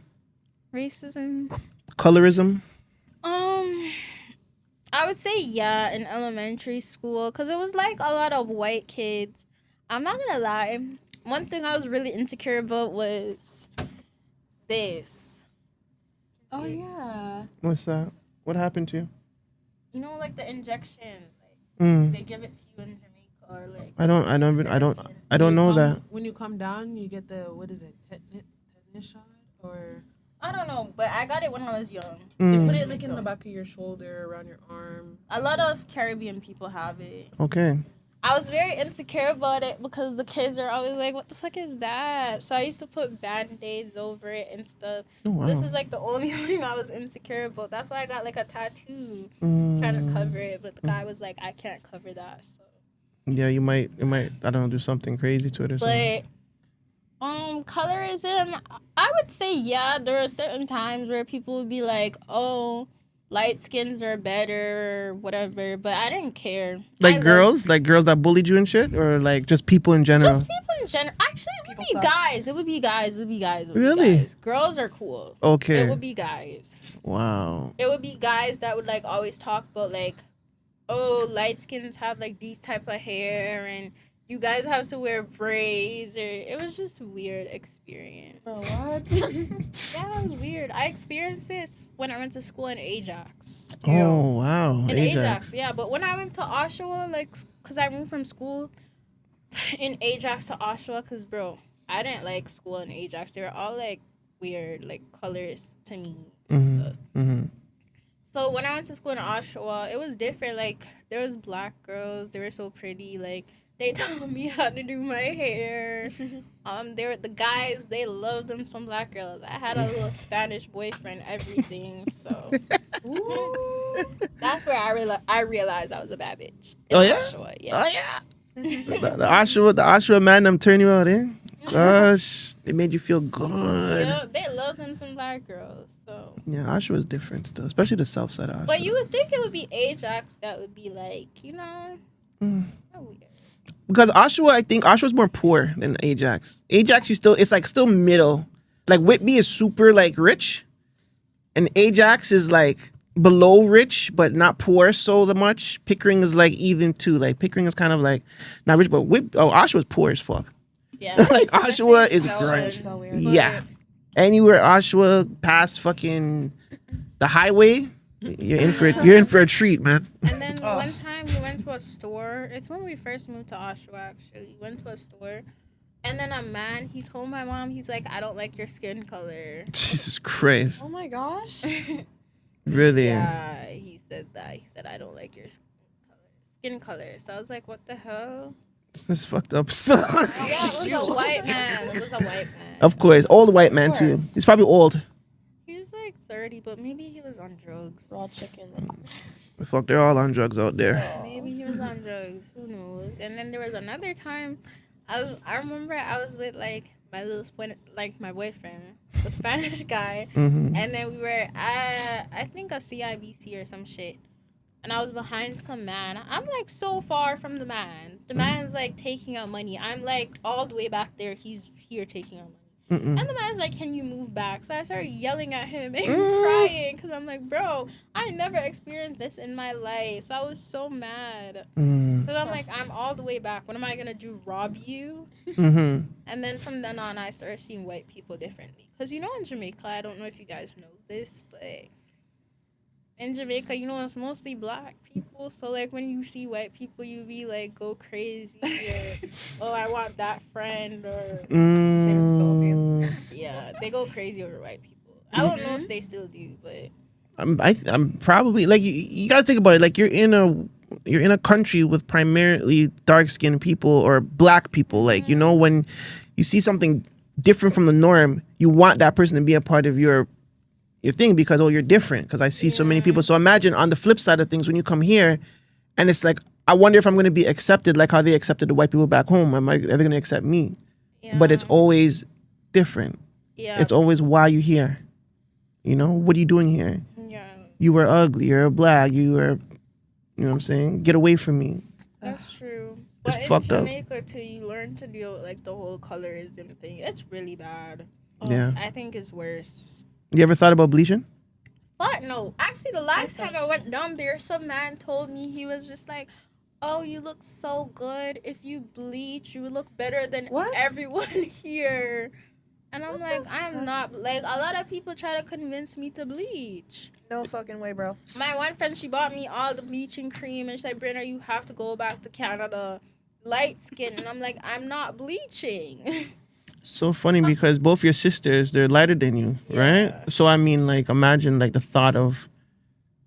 Speaker 3: racism.
Speaker 1: colorism?
Speaker 3: I would say yeah, in elementary school, because it was like a lot of white kids. I'm not gonna lie. One thing I was really insecure about was this.
Speaker 2: Oh yeah.
Speaker 1: What's that? What happened to you?
Speaker 3: You know, like the injection. They give it to you in Jamaica or like.
Speaker 1: I don't know that.
Speaker 4: When you come down, you get the, what is it, tetanus shot? Or
Speaker 3: I don't know, but I got it when I was young.
Speaker 4: they put it like in the back of your shoulder, around your arm.
Speaker 3: A lot of Caribbean people have it.
Speaker 1: Okay.
Speaker 3: I was very insecure about it because the kids are always like, what the fuck is that? So I used to put Band-Aids over it and stuff.
Speaker 1: Oh, wow.
Speaker 3: This is like the only thing I was insecure about. That's why I got like a tattoo trying to cover it. But the guy was like, I can't cover that. So.
Speaker 1: Yeah, you might, I don't know, do something crazy to it or something.
Speaker 3: But colorism, I would say yeah, there are certain times where people would be like, oh, light skins are better or whatever, but I didn't care.
Speaker 1: Like girls that bullied you and shit, or like just people in general?
Speaker 3: Just people in general. Actually, it would be
Speaker 2: suck.
Speaker 3: guys. It would be guys. It would be guys. It would
Speaker 1: Really?
Speaker 3: Be guys. Girls are cool.
Speaker 1: Okay.
Speaker 3: It would be guys.
Speaker 1: Wow.
Speaker 3: It would be guys that would like always talk about like, oh, light skins have like these type of hair and you guys have to wear braids, or it was just a weird experience.
Speaker 2: Bro, what?
Speaker 3: Yeah, it was weird. I experienced this when I went to school in Ajax.
Speaker 1: Oh wow.
Speaker 3: In Ajax, yeah. But when I went to Oshawa, like, because I moved from school in Ajax to Oshawa, because, bro, I didn't like school in Ajax. They were all, like, weird, like, colors to me and stuff. So when I went to school in Oshawa, it was different. Like, there was black girls. They were so pretty. Like, they taught me how to do my hair. They were the guys. They loved them some black girls. I had a little Spanish boyfriend. Everything. So that's where I realized I was a bad bitch.
Speaker 1: Oh yeah.
Speaker 3: Oshawa, yeah.
Speaker 1: Oh yeah. the Oshawa man, them turn you out, eh? Gosh, they made you feel good.
Speaker 3: Yeah, they loved them some black girls. So.
Speaker 1: Yeah, Oshawa is different still, especially the south side of Oshawa.
Speaker 3: But you would think it would be Ajax that would be like, you know, how weird.
Speaker 1: Because Oshawa, I think Oshawa's more poor than Ajax. Ajax, it's like still middle. Like Whitby is super like rich, and Ajax is like below rich but not poor so much. Pickering is like even too. Like Pickering is kind of like not rich, but Oshawa's poor as fuck.
Speaker 3: Yeah,
Speaker 1: Like Oshawa is
Speaker 3: so
Speaker 1: great.
Speaker 2: So weird.
Speaker 1: Yeah, anywhere Oshawa past fucking the highway, you're in for a treat, man.
Speaker 3: And then one time we went to a store. It's when we first moved to Oshawa, actually. We went to a store. And then a man, he told my mom, he's like, I don't like your skin color.
Speaker 1: Jesus Christ,
Speaker 2: Oh my gosh.
Speaker 1: really?
Speaker 3: Yeah, he said that. He said, I don't like your skin color. So I was like, what the hell?
Speaker 1: That's fucked up.
Speaker 3: Yeah, it was a white man. It was a white man.
Speaker 1: Of course, old white man too.
Speaker 2: course.
Speaker 1: He's probably old.
Speaker 3: He was like 30, but maybe he was on drugs.
Speaker 2: Raw chicken.
Speaker 1: Fuck, they're all on drugs out there.
Speaker 3: Maybe he was on drugs. Who knows? And then there was another time, I remember I was with like my little like my boyfriend, the Spanish guy,
Speaker 1: Mm-hmm.
Speaker 3: and then we were at I think a CIBC or some shit. And I was behind some man. I'm like so far from the man. The man's like taking out money. I'm like all the way back there. He's here taking out money.
Speaker 1: Mm-mm.
Speaker 3: And the man's like, "Can you move back?" So I started yelling at him and crying because I'm like, bro, I never experienced this in my life. So I was so mad. Because I'm like, I'm all the way back. What am I going to do? Rob you?
Speaker 1: Mm-hmm.
Speaker 3: And then from then on, I started seeing white people differently. Because, you know, in Jamaica, I don't know if you guys know this, but in Jamaica, you know, it's mostly black people. So, like, when you see white people, you be like, go crazy. Or, oh, I want that friend. Or,
Speaker 2: Same with Philippines.
Speaker 3: yeah, they go crazy over white people. I don't know if they still do, but
Speaker 1: I'm probably like you got to think about it. Like you're in a country with primarily dark skinned people or black people. Like you know when you see something different from the norm, you want that person to be a part of your thing because you're different. Because I see so many people. So imagine on the flip side of things when you come here, and it's like I wonder if I'm going to be accepted like how they accepted the white people back home. Are they going to accept me?
Speaker 3: yeah.
Speaker 1: But it's always different.
Speaker 3: yeah,
Speaker 1: It's always why you here. You know what are you doing here?
Speaker 3: yeah,
Speaker 1: You were ugly, you're black, you were, you know what I'm saying? Get away from me.
Speaker 3: that's true.
Speaker 1: It's
Speaker 3: But in
Speaker 1: fucked up.
Speaker 3: Jamaica, too, you learn to deal with like the whole colorism thing. It's really bad.
Speaker 1: Yeah.
Speaker 3: I think it's worse.
Speaker 1: You ever thought about bleaching?
Speaker 3: But no, actually, the last time I went down there, some man told me he was just like, "Oh, you look so good. If you bleach, you would look better than
Speaker 2: What?
Speaker 3: everyone here." And I'm like, I'm not like a lot of people try to convince me to bleach.
Speaker 2: No fucking way, bro.
Speaker 3: My one friend, she bought me all the bleaching cream, and she's like, "Brenner, you have to go back to Canada, light skin." And I'm like, I'm not bleaching.
Speaker 1: So funny because both your sisters, they're lighter than you, right? So I mean, like, imagine like the thought of,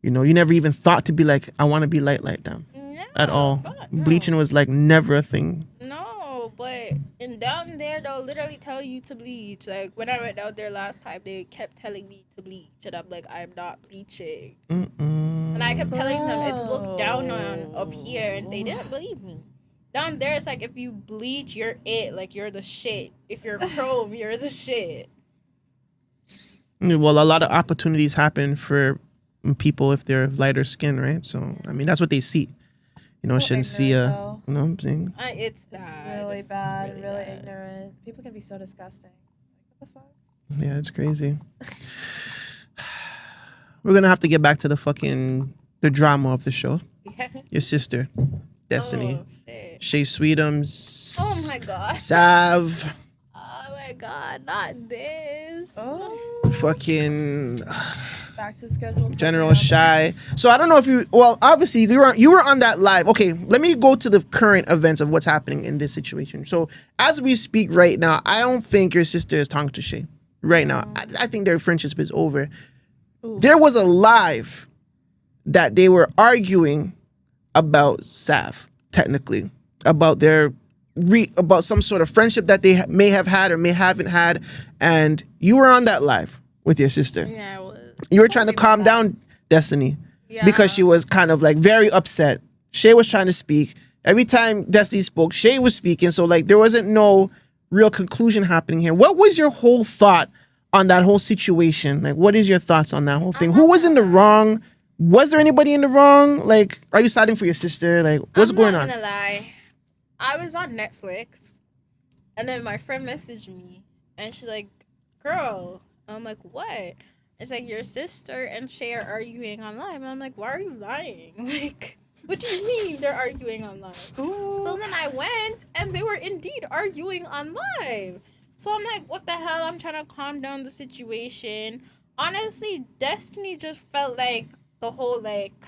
Speaker 1: you know, you never even thought to be like, I want to be light like them
Speaker 3: No,
Speaker 1: at all.
Speaker 3: fuck no.
Speaker 1: Bleaching was like never a thing.
Speaker 3: No, but in down there, they'll literally tell you to bleach. Like, when I went out there last time, they kept telling me to bleach. And I'm like, I'm not bleaching. And I kept telling them it's looked down on up here, and they didn't believe me. Down there, it's like, if you bleach, you're it. Like, you're the shit. If you're chrome, you're the shit.
Speaker 1: Well, a lot of opportunities happen for people if they're lighter skin, right? So, I mean, that's what they see. You know,
Speaker 2: So
Speaker 1: shouldn't see
Speaker 2: ignorant,
Speaker 1: a,
Speaker 2: though.
Speaker 1: you know what I'm saying?
Speaker 3: It's bad.
Speaker 2: Really
Speaker 3: It's
Speaker 2: bad,
Speaker 3: really
Speaker 2: really
Speaker 3: bad.
Speaker 2: ignorant. People can be so disgusting. Like, what the fuck?
Speaker 1: Yeah, it's crazy. We're going to have to get back to the drama of the show.
Speaker 3: Yeah.
Speaker 1: Your sister, Destiny.
Speaker 3: Oh, shit.
Speaker 1: Shay Sweetums.
Speaker 3: Oh, my God.
Speaker 1: Sav.
Speaker 3: Oh, my God. Not this.
Speaker 2: Oh,
Speaker 1: Fucking
Speaker 2: back to schedule.
Speaker 1: General Shy. So I don't know if obviously you were on that live. Okay, let me go to the current events of what's happening in this situation. So as we speak right now, I don't think your sister is talking to Shay right now. I think their friendship is over.
Speaker 2: Ooh.
Speaker 1: There was a live that they were arguing about Sav, technically, about their about some sort of friendship that they may have had or may haven't had, and you were on that live with your sister.
Speaker 3: Yeah, I was.
Speaker 1: You were trying to
Speaker 2: me about
Speaker 1: calm
Speaker 2: that.
Speaker 1: down Destiny
Speaker 3: Yeah.
Speaker 1: because she was kind of like very upset. Shay was trying to speak. Every time Destiny spoke, Shay was speaking. So like there wasn't no real conclusion happening here. What was your whole thought on that whole situation? Like, what is your thoughts on that whole thing? Who was in the wrong? Was there anybody in the wrong? Like, are you siding for your sister? Like, what's going on?
Speaker 3: I'm not gonna lie. I was on Netflix, and then my friend messaged me, and she's like, "Girl," I'm like, "What?" It's like, your sister and Shay are arguing online. And I'm like, why are you lying? Like, what do you mean they're arguing online? So then I went, and they were indeed arguing on live. So I'm like, what the hell? I'm trying to calm down the situation. Honestly, Destiny just felt like the whole, like,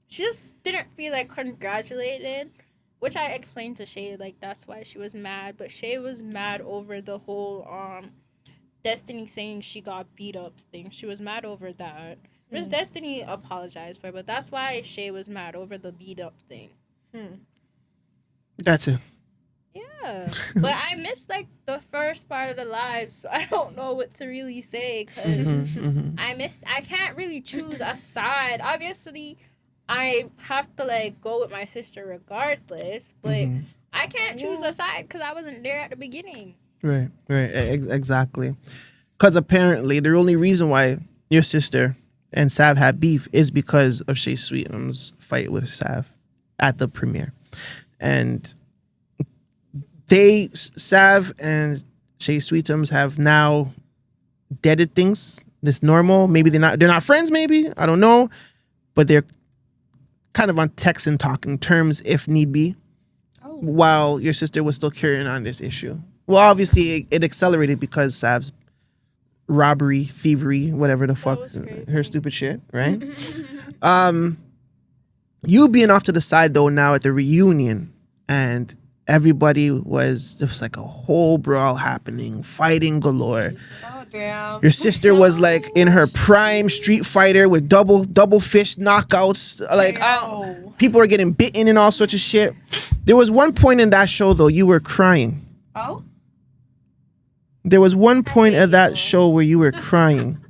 Speaker 3: she just didn't feel, like, congratulated. Which I explained to Shay, like, that's why she was mad. But Shay was mad over the whole, Destiny saying she got beat up thing. She was mad over that. Which Destiny apologized for, but that's why Shay was mad over the beat up thing.
Speaker 1: That's it.
Speaker 3: Yeah, Yeah, but I missed like the first part of the live, so I don't know what to really say because I can't really choose a side. Obviously, I have to like go with my sister regardless, but I can't choose a side because I wasn't there at the beginning.
Speaker 1: Right. Exactly. Because apparently the only reason why your sister and Sav had beef is because of Shea Sweetum's fight with Sav at the premiere. And Sav and Shea Sweetums have now deaded things. It's normal. Maybe they're not friends, maybe. I don't know. But they're kind of on text and talking terms if need be. Oh. While your sister was still carrying on this issue. Well, obviously it accelerated because Sav's robbery, thievery, whatever the fuck, her stupid shit, right? You being off to the side though now at the reunion, and everybody was, there was like a whole brawl happening, fighting galore.
Speaker 4: Oh damn!
Speaker 1: Your sister was like in her prime Street Fighter with double fist knockouts. Like people are getting bitten and all sorts of shit. There was one point in that show though you were crying.
Speaker 4: Oh.
Speaker 1: There was one point of that show where you were crying.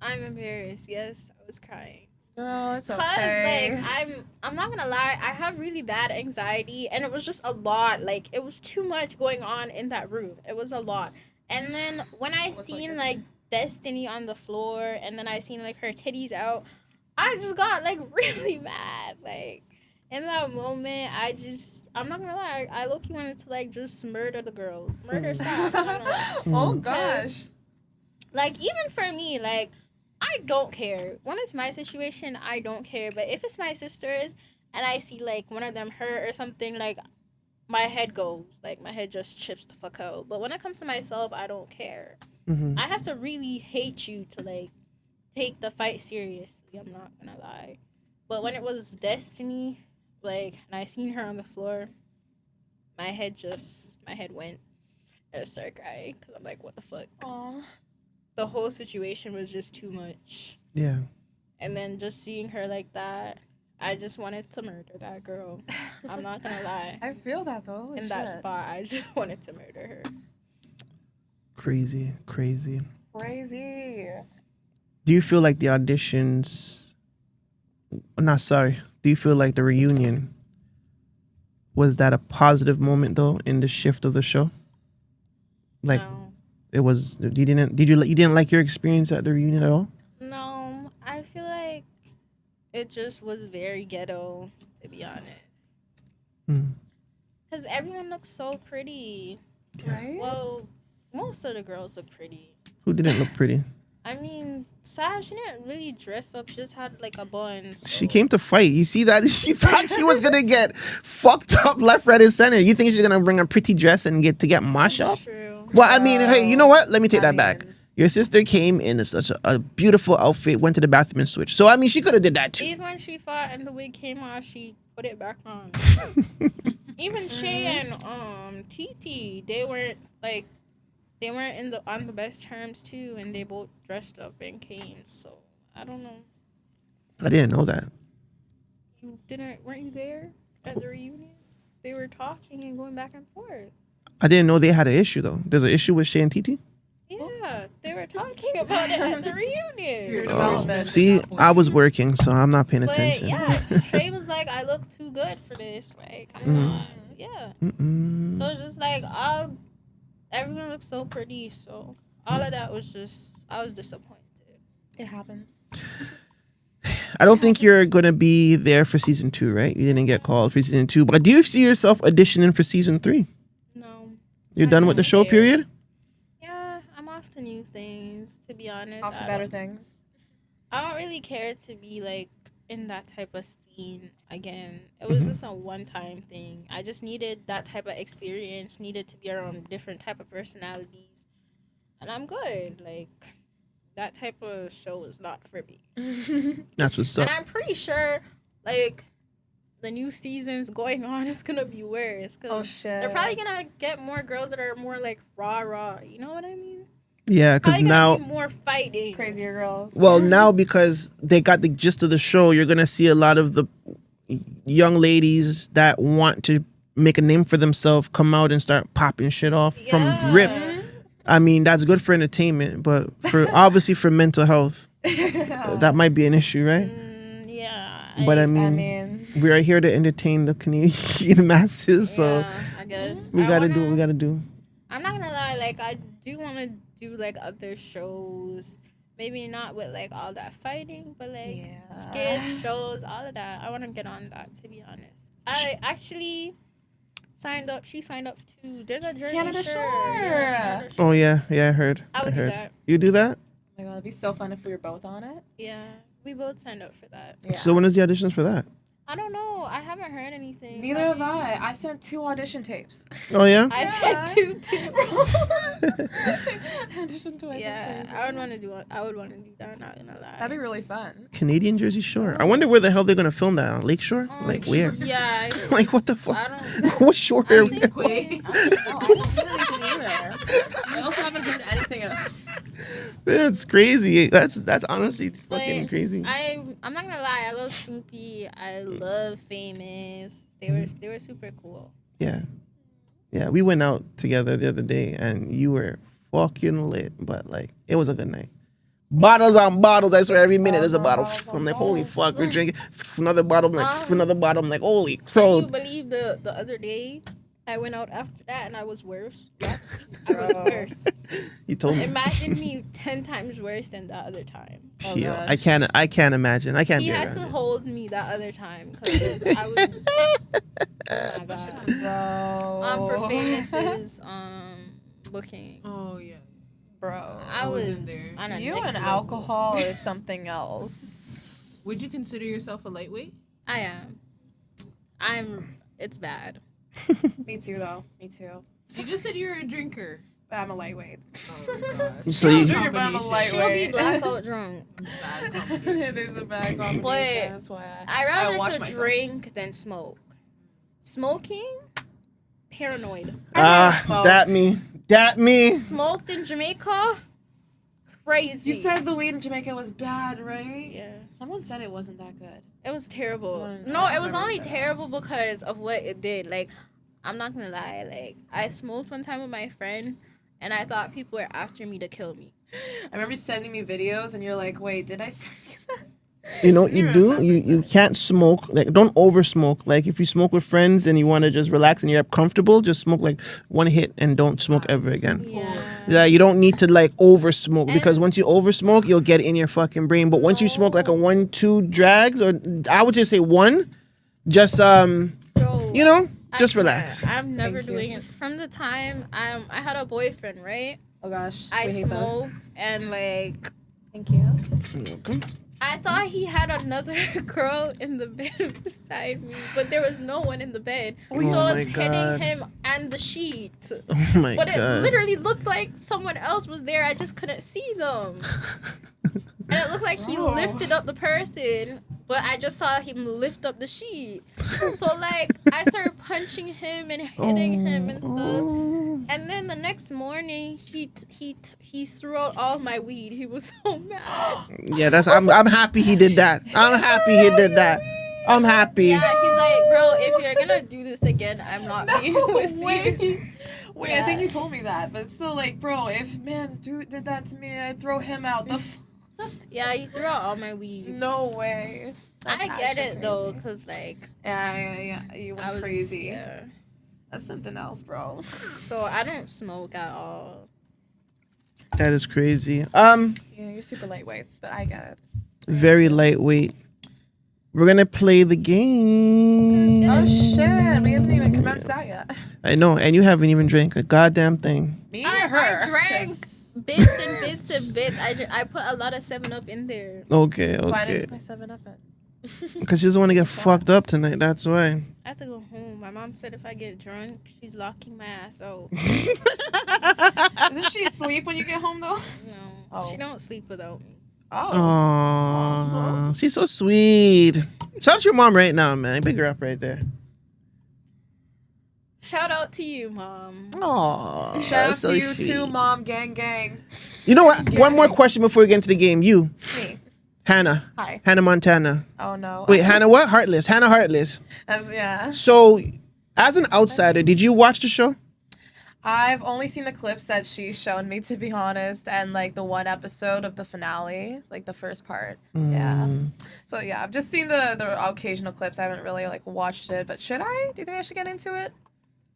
Speaker 3: I'm embarrassed. Yes, I was crying.
Speaker 2: Girl, it's okay.
Speaker 3: Like I'm not gonna lie, I have really bad anxiety, and it was just a lot. Like it was too much going on in that room. It was a lot. And then when I seen like Destiny on the floor, and then I seen like her titties out, I just got like really mad. Like in that moment, I'm not gonna lie, I low-key wanted to like just murder the girl, murder Sam.
Speaker 4: Oh gosh.
Speaker 3: Like even for me, like I don't care. When it's my situation, I don't care. But if it's my sister's and I see like one of them hurt or something, like my head goes, like my head just chips the fuck out. But when it comes to myself, I don't care. I have to really hate you to like take the fight seriously. I'm not gonna lie. But when it was Destiny, like, and I seen her on the floor, my head went. I just started crying because I'm like, what the fuck?
Speaker 2: Aww.
Speaker 3: The whole situation was just too much.
Speaker 1: Yeah.
Speaker 3: And then just seeing her like that, I just wanted to murder that girl. I'm not gonna lie.
Speaker 4: I feel that though. Holy
Speaker 3: in
Speaker 4: shit.
Speaker 3: that spot, I just wanted to murder her.
Speaker 1: Crazy.
Speaker 4: Crazy.
Speaker 1: Do you feel like the auditions... Do you feel like the reunion, was that a positive moment though in the shift of the show? Like
Speaker 3: No.
Speaker 1: It was, you didn't like your experience at the reunion at all?
Speaker 3: No, I feel like it just was very ghetto, to be honest. Because everyone looks so pretty.
Speaker 2: Right?
Speaker 3: Well, most of the girls look pretty.
Speaker 1: Who didn't look pretty?
Speaker 3: I mean, Sav, she didn't really dress up. She just had like a bun. So.
Speaker 1: She came to fight. You see that? She thought she was gonna get fucked up left, right, and center. You think she's gonna bring a pretty dress and get mashed up?
Speaker 3: True.
Speaker 1: Well, I mean, hey, you know what? Let me take that back. Your sister came in such a beautiful outfit, went to the bathroom and switched. So I mean, she could have did that too.
Speaker 3: Even when she fought and the wig came off, she put it back on. Even Shay and Titi, they weren't on the best terms too, and they both dressed up and came. So I don't know.
Speaker 1: I didn't know that.
Speaker 3: Weren't you there at the reunion? They were talking and going back and forth.
Speaker 1: I didn't know they had an issue though. There's an issue with Shay and Titi?
Speaker 3: Yeah, they were talking about it at the reunion.
Speaker 1: Oh, see, I was working, so I'm not paying attention.
Speaker 3: Yeah, Trey was like, I look too good for this. Like, I'm not. Yeah. So it's just like, everyone looks so pretty. So all of that was just, I was disappointed.
Speaker 2: It happens.
Speaker 1: I don't think you're going to be there for season 2, right? You didn't get called for season 2. But do you see yourself auditioning for season 3?
Speaker 3: No.
Speaker 1: You're done with the show, period?
Speaker 3: Yeah, I'm off to new things, to be honest.
Speaker 2: Off to better things.
Speaker 3: I don't really care to be, like, in that type of scene again. It was just a one-time thing. I just needed that type of experience, needed to be around different type of personalities. And I'm good. Like, that type of show is not for me.
Speaker 1: That's what's up.
Speaker 3: And I'm pretty sure, like, the new season's going on is gonna be worse.
Speaker 2: Oh, shit.
Speaker 3: They're probably gonna get more girls that are more, like, rah-rah. You know what I mean?
Speaker 1: Yeah, because now...
Speaker 3: be more fighting.
Speaker 2: Crazier girls.
Speaker 1: Well, now because they got the gist of the show, you're going to see a lot of the young ladies that want to make a name for themselves, come out and start popping shit off from rip. I mean, that's good for entertainment, but for obviously for mental health, that might be an issue, right?
Speaker 3: Yeah.
Speaker 1: But I mean, we are here to entertain the Canadian masses, so
Speaker 3: I guess
Speaker 1: we gotta do what we gotta do.
Speaker 3: I'm not gonna lie, like I do want to do like other shows. Maybe not with like all that fighting, but like skits, shows, all of that. I want to get on that, to be honest. I actually signed up. She signed up too. There's a Jersey
Speaker 2: Canada
Speaker 3: Shore.
Speaker 2: Shore.
Speaker 3: Yeah, Canada Shore.
Speaker 1: Oh yeah, I heard.
Speaker 3: I would do
Speaker 1: heard.
Speaker 3: that.
Speaker 1: You do that?
Speaker 2: Oh my god, it'd be so fun if we were both on it.
Speaker 3: Yeah, we both signed up for that.
Speaker 2: Yeah.
Speaker 1: So when is the auditions for that?
Speaker 3: I don't know. I haven't heard anything.
Speaker 2: Neither have I. I sent 2 audition tapes.
Speaker 1: Oh yeah.
Speaker 3: I said two.
Speaker 2: Audition twice.
Speaker 3: Yeah, I would want to do it. I would want to do that. Not gonna lie.
Speaker 2: That'd be really fun.
Speaker 1: Canadian Jersey Shore. I wonder where the hell they're gonna film that on Lakeshore. Like where?
Speaker 3: Yeah.
Speaker 1: Like what the fuck?
Speaker 3: I don't.
Speaker 1: What shore are we?
Speaker 4: Quay.
Speaker 2: I haven't seen anything either. I also haven't heard anything else.
Speaker 1: That's crazy. That's honestly fucking
Speaker 3: Like,
Speaker 1: crazy.
Speaker 3: I'm not gonna lie. I love Snoopy. I love Famous. They were super cool.
Speaker 1: Yeah. We went out together the other day, and you were fucking lit. But like, it was a good night. Bottles on bottles. I swear, every minute there's a bottle. I'm like, holy fuck, we're drinking another bottle. I'm like, another bottle. I'm like, holy
Speaker 3: Can
Speaker 1: crow.
Speaker 3: you believe the other day I went out after that and I was worse? Last week, I was worse.
Speaker 1: You told me.
Speaker 3: Imagine me 10 times worse than that other time.
Speaker 2: Oh,
Speaker 1: Yo,
Speaker 2: gosh.
Speaker 1: I can't imagine. I can't
Speaker 3: He
Speaker 1: be
Speaker 3: had
Speaker 1: around
Speaker 3: to
Speaker 1: it.
Speaker 3: hold me that other time because I was. Oh my god.
Speaker 2: Bro.
Speaker 3: For Famous's booking.
Speaker 4: Oh yeah.
Speaker 2: Bro.
Speaker 3: I
Speaker 4: wasn't
Speaker 3: was
Speaker 4: there.
Speaker 3: on a
Speaker 2: You
Speaker 3: next
Speaker 2: and
Speaker 3: level.
Speaker 2: alcohol is something else.
Speaker 4: Would you consider yourself a lightweight?
Speaker 3: I am. It's bad.
Speaker 2: Me too, though. Me too.
Speaker 4: You just said you're a drinker.
Speaker 2: But I'm a lightweight.
Speaker 4: Oh gosh.
Speaker 1: So you,
Speaker 2: Drinker, but I'm a
Speaker 3: She'll be
Speaker 2: lightweight.
Speaker 3: blackout drunk.
Speaker 4: Bad combination.
Speaker 2: It is a bad combination.
Speaker 3: But
Speaker 2: That's why
Speaker 3: I
Speaker 2: I
Speaker 3: rather
Speaker 2: watch
Speaker 3: to
Speaker 2: myself.
Speaker 3: drink than smoke. Smoking, paranoid.
Speaker 1: that me.
Speaker 3: Smoked in Jamaica, crazy.
Speaker 2: You said the weed in Jamaica was bad, right?
Speaker 3: Yeah.
Speaker 2: Someone said it wasn't that good.
Speaker 3: It was terrible.
Speaker 2: Someone-
Speaker 3: No,
Speaker 2: I
Speaker 3: it was
Speaker 2: remember
Speaker 3: only
Speaker 2: saying that.
Speaker 3: terrible because of what it did. Like, I'm not gonna lie. Like, I smoked one time with my friend, and I thought people were after me to kill me.
Speaker 2: I remember you sending me videos, and you're like, "Wait, did I send you that?"
Speaker 1: You know what you do? You can't smoke. Like, don't over smoke. Like, if you smoke with friends and you want to just relax and you're comfortable, just smoke like one hit and don't smoke ever again. Yeah, you don't need to like over smoke because once you over smoke, you'll get it in your fucking brain. But once you smoke like a 1-2 drags, or I would just say one, just
Speaker 3: Bro,
Speaker 1: you know, just
Speaker 3: I
Speaker 1: relax.
Speaker 3: swear, I'm never
Speaker 2: Thank you.
Speaker 3: doing it. From the time I had a boyfriend, right?
Speaker 2: Oh gosh,
Speaker 3: I
Speaker 2: we hate those.
Speaker 3: smoked and like
Speaker 2: Thank you.
Speaker 3: I thought he had another girl in the bed beside me, but there was no one in the bed.
Speaker 1: Oh
Speaker 3: So I
Speaker 1: my
Speaker 3: was
Speaker 1: God.
Speaker 3: hitting him and the sheet.
Speaker 1: Oh my
Speaker 3: But it
Speaker 1: god.
Speaker 3: literally looked like someone else was there. I just couldn't see them. And it looked like he
Speaker 2: Bro.
Speaker 3: lifted up the person, but I just saw him lift up the sheet. So like I started punching him and hitting him and stuff. And then the next morning, he threw out all my weed. He was so mad.
Speaker 1: Yeah, that's. I'm happy he did that. I'm happy he did that. I'm happy.
Speaker 3: Yeah, he's like, bro, if you're gonna do this again, I'm not being with you.
Speaker 2: Wait, I think you told me that, but still, like, bro, if man dude did that to me, I'd throw him out.
Speaker 3: Yeah, he threw out all my weed.
Speaker 2: No way. That's
Speaker 3: I get
Speaker 2: actually
Speaker 3: it though,
Speaker 2: crazy.
Speaker 3: cause like
Speaker 2: Yeah, you went
Speaker 3: I was
Speaker 2: crazy.
Speaker 3: Yeah.
Speaker 2: That's something else, bro.
Speaker 3: So I don't smoke at all.
Speaker 1: That is crazy.
Speaker 2: Yeah, you're super lightweight, but I get it.
Speaker 1: Very lightweight. We're gonna play the game.
Speaker 2: Oh shit, we haven't even commenced that yet.
Speaker 1: I know, and you haven't even drank a goddamn thing.
Speaker 2: Me
Speaker 3: I
Speaker 2: or her?
Speaker 3: drank
Speaker 2: 'Cause
Speaker 3: bits and bits and bits. I put a lot of 7-Up in there.
Speaker 1: Okay,
Speaker 2: that's why I didn't
Speaker 1: okay.
Speaker 2: get my 7-Up in.
Speaker 1: Because she doesn't want to get fucked up tonight. That's why.
Speaker 3: I have to go home. My mom said if I get drunk, she's locking my ass out.
Speaker 2: Isn't she asleep when you get home though?
Speaker 3: No,
Speaker 2: Oh.
Speaker 3: she don't sleep without me.
Speaker 2: Oh.
Speaker 1: Aww, she's so sweet. Shout out to your mom right now, man. Pick her up right there.
Speaker 3: Shout out to you, mom.
Speaker 1: Aww,
Speaker 2: Shout out
Speaker 1: so
Speaker 2: to you
Speaker 1: sweet.
Speaker 2: too, mom. Gang, gang.
Speaker 1: You know what? One more question before we get into the game. You,
Speaker 2: Me.
Speaker 1: Hannah.
Speaker 2: Hi.
Speaker 1: Hannah Montana.
Speaker 2: Oh no.
Speaker 1: Wait, Hannah what? Heartless. Hannah Heartless.
Speaker 2: Yeah.
Speaker 1: So, As an outsider, did you watch the show?
Speaker 2: I've only seen the clips that she's shown me, to be honest, and like the one episode of the finale, like the first part. Yeah. So yeah, I've just seen the occasional clips. I haven't really like watched it, but should I? Do you think I should get into it?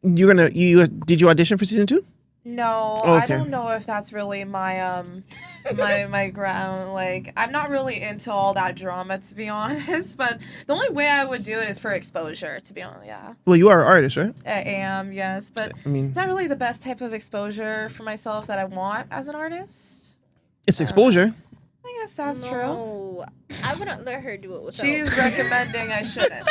Speaker 1: Did you audition for season 2?
Speaker 2: No,
Speaker 1: Okay.
Speaker 2: I don't know if that's really my my ground. Like, I'm not really into all that drama, to be honest. But the only way I would do it is for exposure, to be honest. Yeah,
Speaker 1: Well, you are an artist, right?
Speaker 2: I am. Yes, but
Speaker 1: I mean,
Speaker 2: it's not really the best type of exposure for myself that I want as an artist.
Speaker 1: it's exposure.
Speaker 2: I guess that's true.
Speaker 3: No, I wouldn't let her do it without.
Speaker 2: She's recommending I shouldn't.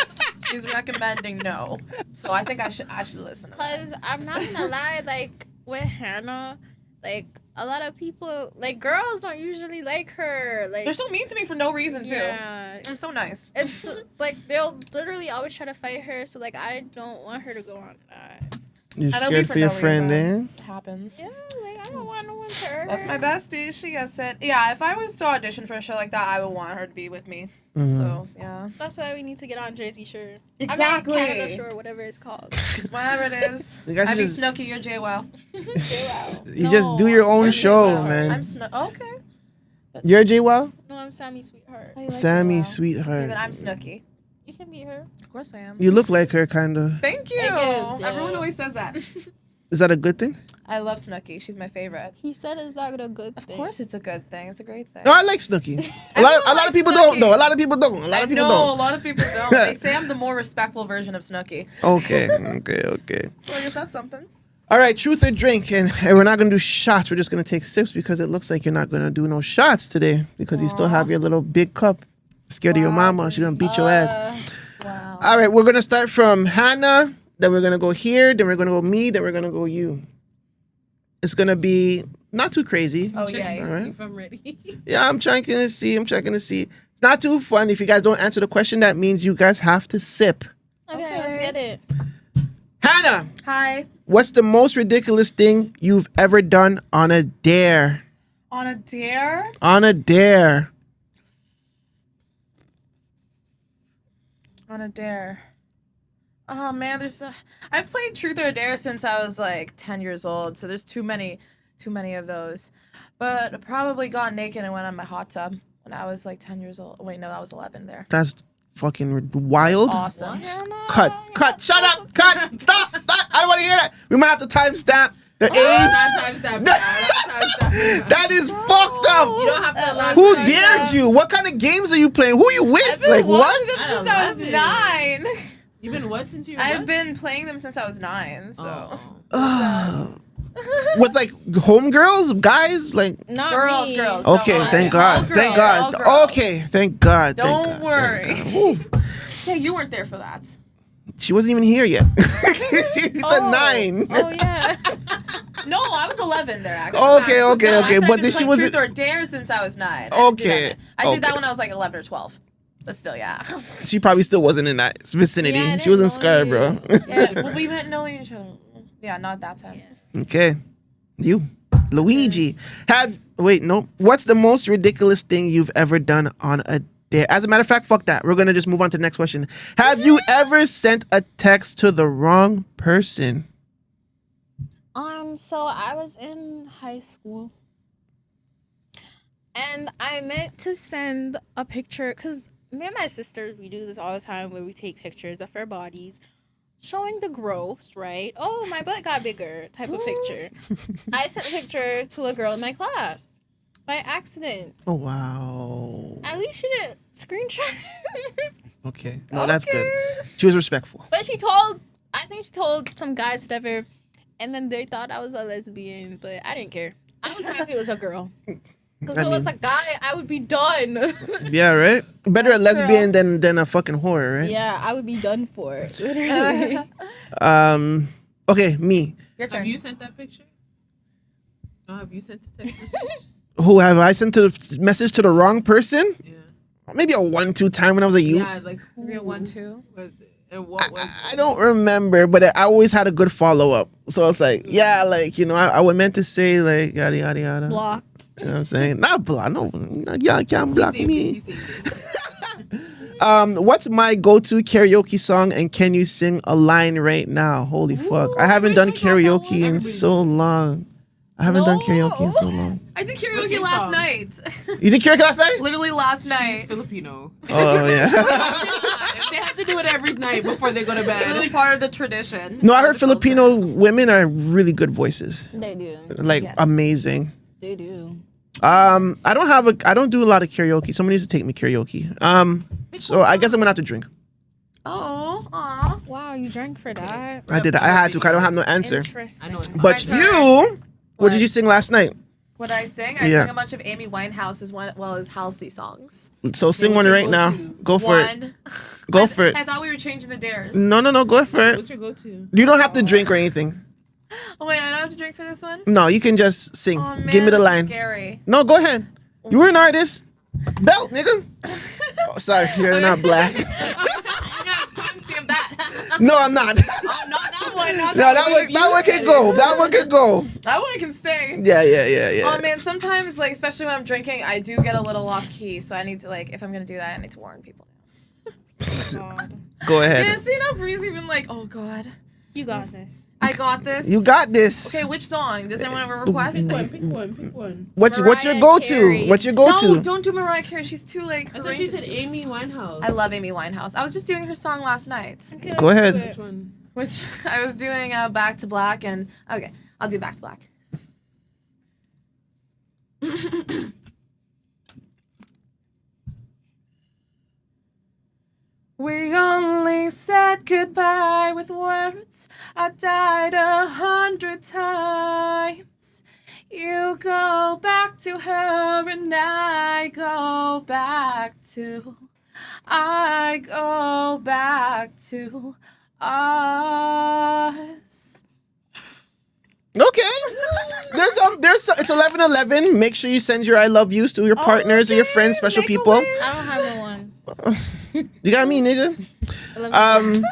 Speaker 2: She's recommending no. So I think I should listen to that.
Speaker 3: Cause I'm not gonna lie, like with Hannah, like a lot of people, like girls don't usually like her. Like
Speaker 2: They're so mean to me for no reason too.
Speaker 3: yeah,
Speaker 2: I'm so nice.
Speaker 3: it's like they'll literally always try to fight her. So like I don't want her to go on that.
Speaker 1: You're
Speaker 2: I don't
Speaker 1: scared
Speaker 2: leave
Speaker 1: for your
Speaker 2: no
Speaker 1: friend,
Speaker 2: reason.
Speaker 1: eh?
Speaker 2: It happens.
Speaker 3: Yeah, like I don't want no one to hurt
Speaker 2: That's
Speaker 3: her.
Speaker 2: my bestie. She gets it. Yeah, if I was to audition for a show like that, I would want her to be with me.
Speaker 1: Mhm.
Speaker 2: So, yeah.
Speaker 3: That's why we need to get on Jersey Shore.
Speaker 2: Exactly.
Speaker 3: I mean, Canada Shore, whatever it's called.
Speaker 2: Whatever it is.
Speaker 1: You guys
Speaker 2: I be
Speaker 1: just-
Speaker 2: Snooki, you're JWoww.
Speaker 1: You just do your own
Speaker 3: I'm
Speaker 1: show,
Speaker 3: Sammy
Speaker 1: man.
Speaker 2: I'm Okay.
Speaker 1: You're JWoww?
Speaker 3: No, I'm Sammy Sweetheart.
Speaker 2: I like
Speaker 1: Sammy,
Speaker 2: JWoww. Okay,
Speaker 1: sweetheart.
Speaker 2: then I'm Snooki.
Speaker 3: You can be her.
Speaker 2: Of course I am.
Speaker 1: You look like her, kind of.
Speaker 2: Thank you.
Speaker 3: It gives, yeah.
Speaker 2: Everyone always says that.
Speaker 1: Is that a good thing?
Speaker 2: I love Snooki. She's my favorite.
Speaker 3: He said it's not a good
Speaker 2: Of
Speaker 3: thing.
Speaker 2: course it's a good thing. It's a great thing.
Speaker 1: No, I like Snooki. A
Speaker 2: Everyone
Speaker 1: lot of
Speaker 2: likes
Speaker 1: people
Speaker 2: Snooki.
Speaker 1: don't, though. A lot of people don't. A lot of people
Speaker 2: I know,
Speaker 1: don't.
Speaker 2: a lot of people don't. They say I'm the more respectful version of Snooki.
Speaker 1: Okay, okay.
Speaker 2: So I guess that's something.
Speaker 1: All right, truth or drink, and we're not gonna do shots. We're just gonna take sips because it looks like you're not gonna do no shots today because you still have your little big cup. Scared of your mama, she's gonna beat your ass.
Speaker 2: Wow.
Speaker 1: All right, we're gonna start from Hannah, then we're gonna go here, then we're gonna go me, then we're gonna go you. It's gonna be not too crazy.
Speaker 2: Oh,
Speaker 4: Checking
Speaker 2: yeah.
Speaker 4: to
Speaker 1: Alright.
Speaker 4: see if I'm ready.
Speaker 1: Yeah, I'm checking to see. It's not too fun. If you guys don't answer the question, that means you guys have to sip.
Speaker 3: Okay,
Speaker 2: Okay.
Speaker 3: let's get it.
Speaker 1: Hannah,
Speaker 2: Hi.
Speaker 1: what's the most ridiculous thing you've ever done on a dare?
Speaker 2: On a dare?
Speaker 1: On a dare.
Speaker 2: On a dare. Oh man, I've played Truth or Dare since I was like 10 years old, so there's too many of those. But I probably got naked and went on my hot tub when I was like 10 years old. Wait, no, that was 11 there.
Speaker 1: That's fucking wild.
Speaker 2: Awesome.
Speaker 1: Cut. Shut up. Cut. Stop. I don't want to hear that. We might have to timestamp the age. That is fucked up.
Speaker 4: You don't have to allow
Speaker 1: Who
Speaker 4: time
Speaker 1: dared
Speaker 4: to-
Speaker 1: you? What kind of games are you playing? Who are you with?
Speaker 2: I've been
Speaker 1: Like
Speaker 2: watching
Speaker 1: what?
Speaker 2: them
Speaker 4: I
Speaker 2: since
Speaker 4: don't
Speaker 2: I was
Speaker 4: love it.
Speaker 2: 9.
Speaker 4: You've been what since you were
Speaker 2: I've
Speaker 4: what?
Speaker 2: been playing them since I was 9, so.
Speaker 4: Oh.
Speaker 1: With like homegirls, guys, like.
Speaker 3: Not
Speaker 2: Girls,
Speaker 3: me.
Speaker 2: girls.
Speaker 1: Okay,
Speaker 2: Don't
Speaker 1: thank
Speaker 2: worry.
Speaker 1: God.
Speaker 2: All
Speaker 1: Thank
Speaker 2: girls, all
Speaker 1: God.
Speaker 2: girls.
Speaker 1: Okay, thank God. thank
Speaker 2: Don't
Speaker 1: God,
Speaker 2: worry.
Speaker 1: thank God. Whew.
Speaker 2: Yeah, you weren't there for that.
Speaker 1: She wasn't even here yet. She said 9.
Speaker 3: Oh yeah.
Speaker 2: No, I was 11 there, actually.
Speaker 1: Okay.
Speaker 2: No, I said
Speaker 1: But
Speaker 2: I've been
Speaker 1: she
Speaker 2: playing
Speaker 1: wasn't.
Speaker 2: Truth or Dare since I was 9. I didn't do
Speaker 1: Okay,
Speaker 2: that. I did that
Speaker 1: okay.
Speaker 2: when I was like 11 or 12. But still, yeah.
Speaker 1: She probably still wasn't in that vicinity.
Speaker 3: Yeah, I
Speaker 1: She was in
Speaker 3: didn't know
Speaker 1: Scarborough.
Speaker 2: Yeah, well, we met knowing each other. Yeah, not that time.
Speaker 1: Okay. You. Luigi. What's the most ridiculous thing you've ever done on a dare? As a matter of fact, fuck that. We're going to just move on to the next question. Have you ever sent a text to the wrong person?
Speaker 3: So I was in high school, and I meant to send a picture because me and my sisters, we do this all the time where we take pictures of our bodies showing the growth, right? Oh, my butt got bigger type of picture. I sent a picture to a girl in my class by accident.
Speaker 1: Oh, wow.
Speaker 3: At least she didn't screenshot it.
Speaker 1: Okay. No, that's good. She was respectful.
Speaker 3: But I think she told some guys, whatever, and then they thought I was a lesbian, but I didn't care. I was happy it was a girl. Because if it was a guy, I would be done.
Speaker 1: Yeah, right? Better a
Speaker 2: That's
Speaker 1: lesbian than a fucking whore, right?
Speaker 3: Yeah, I would be done for it. Literally.
Speaker 1: Okay, me.
Speaker 2: Your turn.
Speaker 4: Have you sent that picture? Oh, have you sent the text message?
Speaker 1: Who have I sent a message to the wrong person?
Speaker 4: Yeah.
Speaker 1: Maybe a 1-2 time when I was a youth.
Speaker 4: Yeah, like who
Speaker 2: Maybe a 1-2.
Speaker 4: was it? And what was it?
Speaker 1: I don't remember, but I always had a good follow up. So it's like, yeah, like, you know, I was meant to say, like, yada, yada, yada.
Speaker 3: Blocked.
Speaker 1: You know what I'm saying? Not block. No, y'all can't block
Speaker 4: He
Speaker 1: me.
Speaker 4: saved it.
Speaker 1: What's my go-to karaoke song, and can you sing a line right now? Holy fuck. I haven't done karaoke in so long. I haven't done karaoke in so long.
Speaker 2: I did
Speaker 4: What's
Speaker 2: karaoke
Speaker 4: your
Speaker 2: last
Speaker 4: song?
Speaker 2: night.
Speaker 1: You did karaoke last night?
Speaker 2: Literally last
Speaker 4: She's
Speaker 2: night.
Speaker 4: Filipino.
Speaker 1: Oh, yeah.
Speaker 4: They have to do it every night before they go to
Speaker 2: It's really
Speaker 4: bed.
Speaker 2: part of the tradition.
Speaker 1: No, I heard
Speaker 2: of the culture.
Speaker 1: Filipino women are really good voices.
Speaker 3: They do.
Speaker 1: Like,
Speaker 2: Yes.
Speaker 1: amazing.
Speaker 3: They do.
Speaker 1: I don't do a lot of karaoke. Someone needs to take me karaoke. So I guess I'm gonna have to drink.
Speaker 2: Oh, aw.
Speaker 3: Wow, you drank for that?
Speaker 1: I did. I had to. 'Cause I don't have no answer.
Speaker 3: Interesting.
Speaker 4: I know it's
Speaker 1: But
Speaker 2: My turn.
Speaker 1: you, what did
Speaker 2: What?
Speaker 1: you sing last night?
Speaker 2: What I sing? I
Speaker 1: Yeah.
Speaker 2: sang a bunch of Amy Winehouse as well as Halsey songs.
Speaker 1: So sing
Speaker 4: what's
Speaker 1: one
Speaker 4: your
Speaker 1: right now.
Speaker 4: go-to?
Speaker 1: Go for it.
Speaker 2: One.
Speaker 1: Go for it.
Speaker 2: I thought we were changing the dares.
Speaker 1: No, go for it.
Speaker 4: What's your go-to?
Speaker 1: You don't have to drink or anything.
Speaker 2: Oh wait, I don't have to drink for this one.
Speaker 1: No, you can just sing.
Speaker 2: Oh man,
Speaker 1: Give me the
Speaker 2: this is
Speaker 1: line.
Speaker 2: Scary.
Speaker 1: No, go ahead. You were an artist. Belt, nigga. Oh, sorry, you're not black.
Speaker 2: I got timestamp that.
Speaker 1: No, I'm not.
Speaker 2: Oh, not that one. Not
Speaker 1: No,
Speaker 2: that
Speaker 1: that
Speaker 2: one.
Speaker 1: one can go. That one can go.
Speaker 2: That one can stay.
Speaker 1: Yeah.
Speaker 2: Oh man, sometimes like especially when I'm drinking, I do get a little off key. So I need to like if I'm gonna do that, I need to warn people.
Speaker 3: God.
Speaker 1: Go
Speaker 2: Yeah,
Speaker 1: ahead.
Speaker 2: see now Bree's even like, oh god,
Speaker 3: You got this.
Speaker 2: I got this.
Speaker 1: You got this.
Speaker 2: Okay, which song? Does anyone have a request?
Speaker 4: Pick one.
Speaker 1: What's your
Speaker 3: Mariah
Speaker 1: go-to?
Speaker 3: Carey.
Speaker 1: What's your
Speaker 2: No,
Speaker 1: go-to?
Speaker 2: don't do Mariah Carey. She's too like.
Speaker 4: I thought she
Speaker 2: courageous
Speaker 4: said
Speaker 2: to-
Speaker 4: Amy Winehouse.
Speaker 2: I love Amy Winehouse. I was just doing her song last night,
Speaker 1: Go ahead.
Speaker 4: Which one?
Speaker 2: which I was doing Back to Black, and okay, I'll do Back to Black. We only said goodbye with words. I died 100 times. You go back to her and I go back to us.
Speaker 1: Okay. It's 11:11. Make sure you send your I love yous to your partners or your friends, special
Speaker 2: Make a
Speaker 1: people.
Speaker 2: wish.
Speaker 3: I don't have no one.
Speaker 1: You got me, nigga.
Speaker 3: I love you.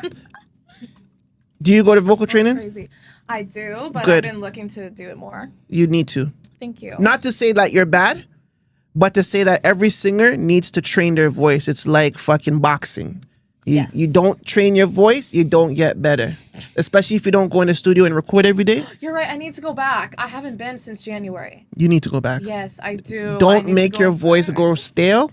Speaker 1: Do you go to vocal
Speaker 2: That's
Speaker 1: training?
Speaker 2: crazy. I do, but
Speaker 1: Good.
Speaker 2: I've been looking to do it more.
Speaker 1: You need to.
Speaker 2: Thank you.
Speaker 1: Not to say that you're bad, but to say that every singer needs to train their voice. It's like fucking boxing.
Speaker 2: Yes.
Speaker 1: You don't train your voice, you don't get better. Especially if you don't go in the studio and record every day.
Speaker 2: You're right. I need to go back. I haven't been since January.
Speaker 1: You need to go back.
Speaker 2: Yes, I do. I
Speaker 1: Don't
Speaker 2: need to
Speaker 1: make
Speaker 2: go
Speaker 1: your voice
Speaker 2: back.
Speaker 1: go stale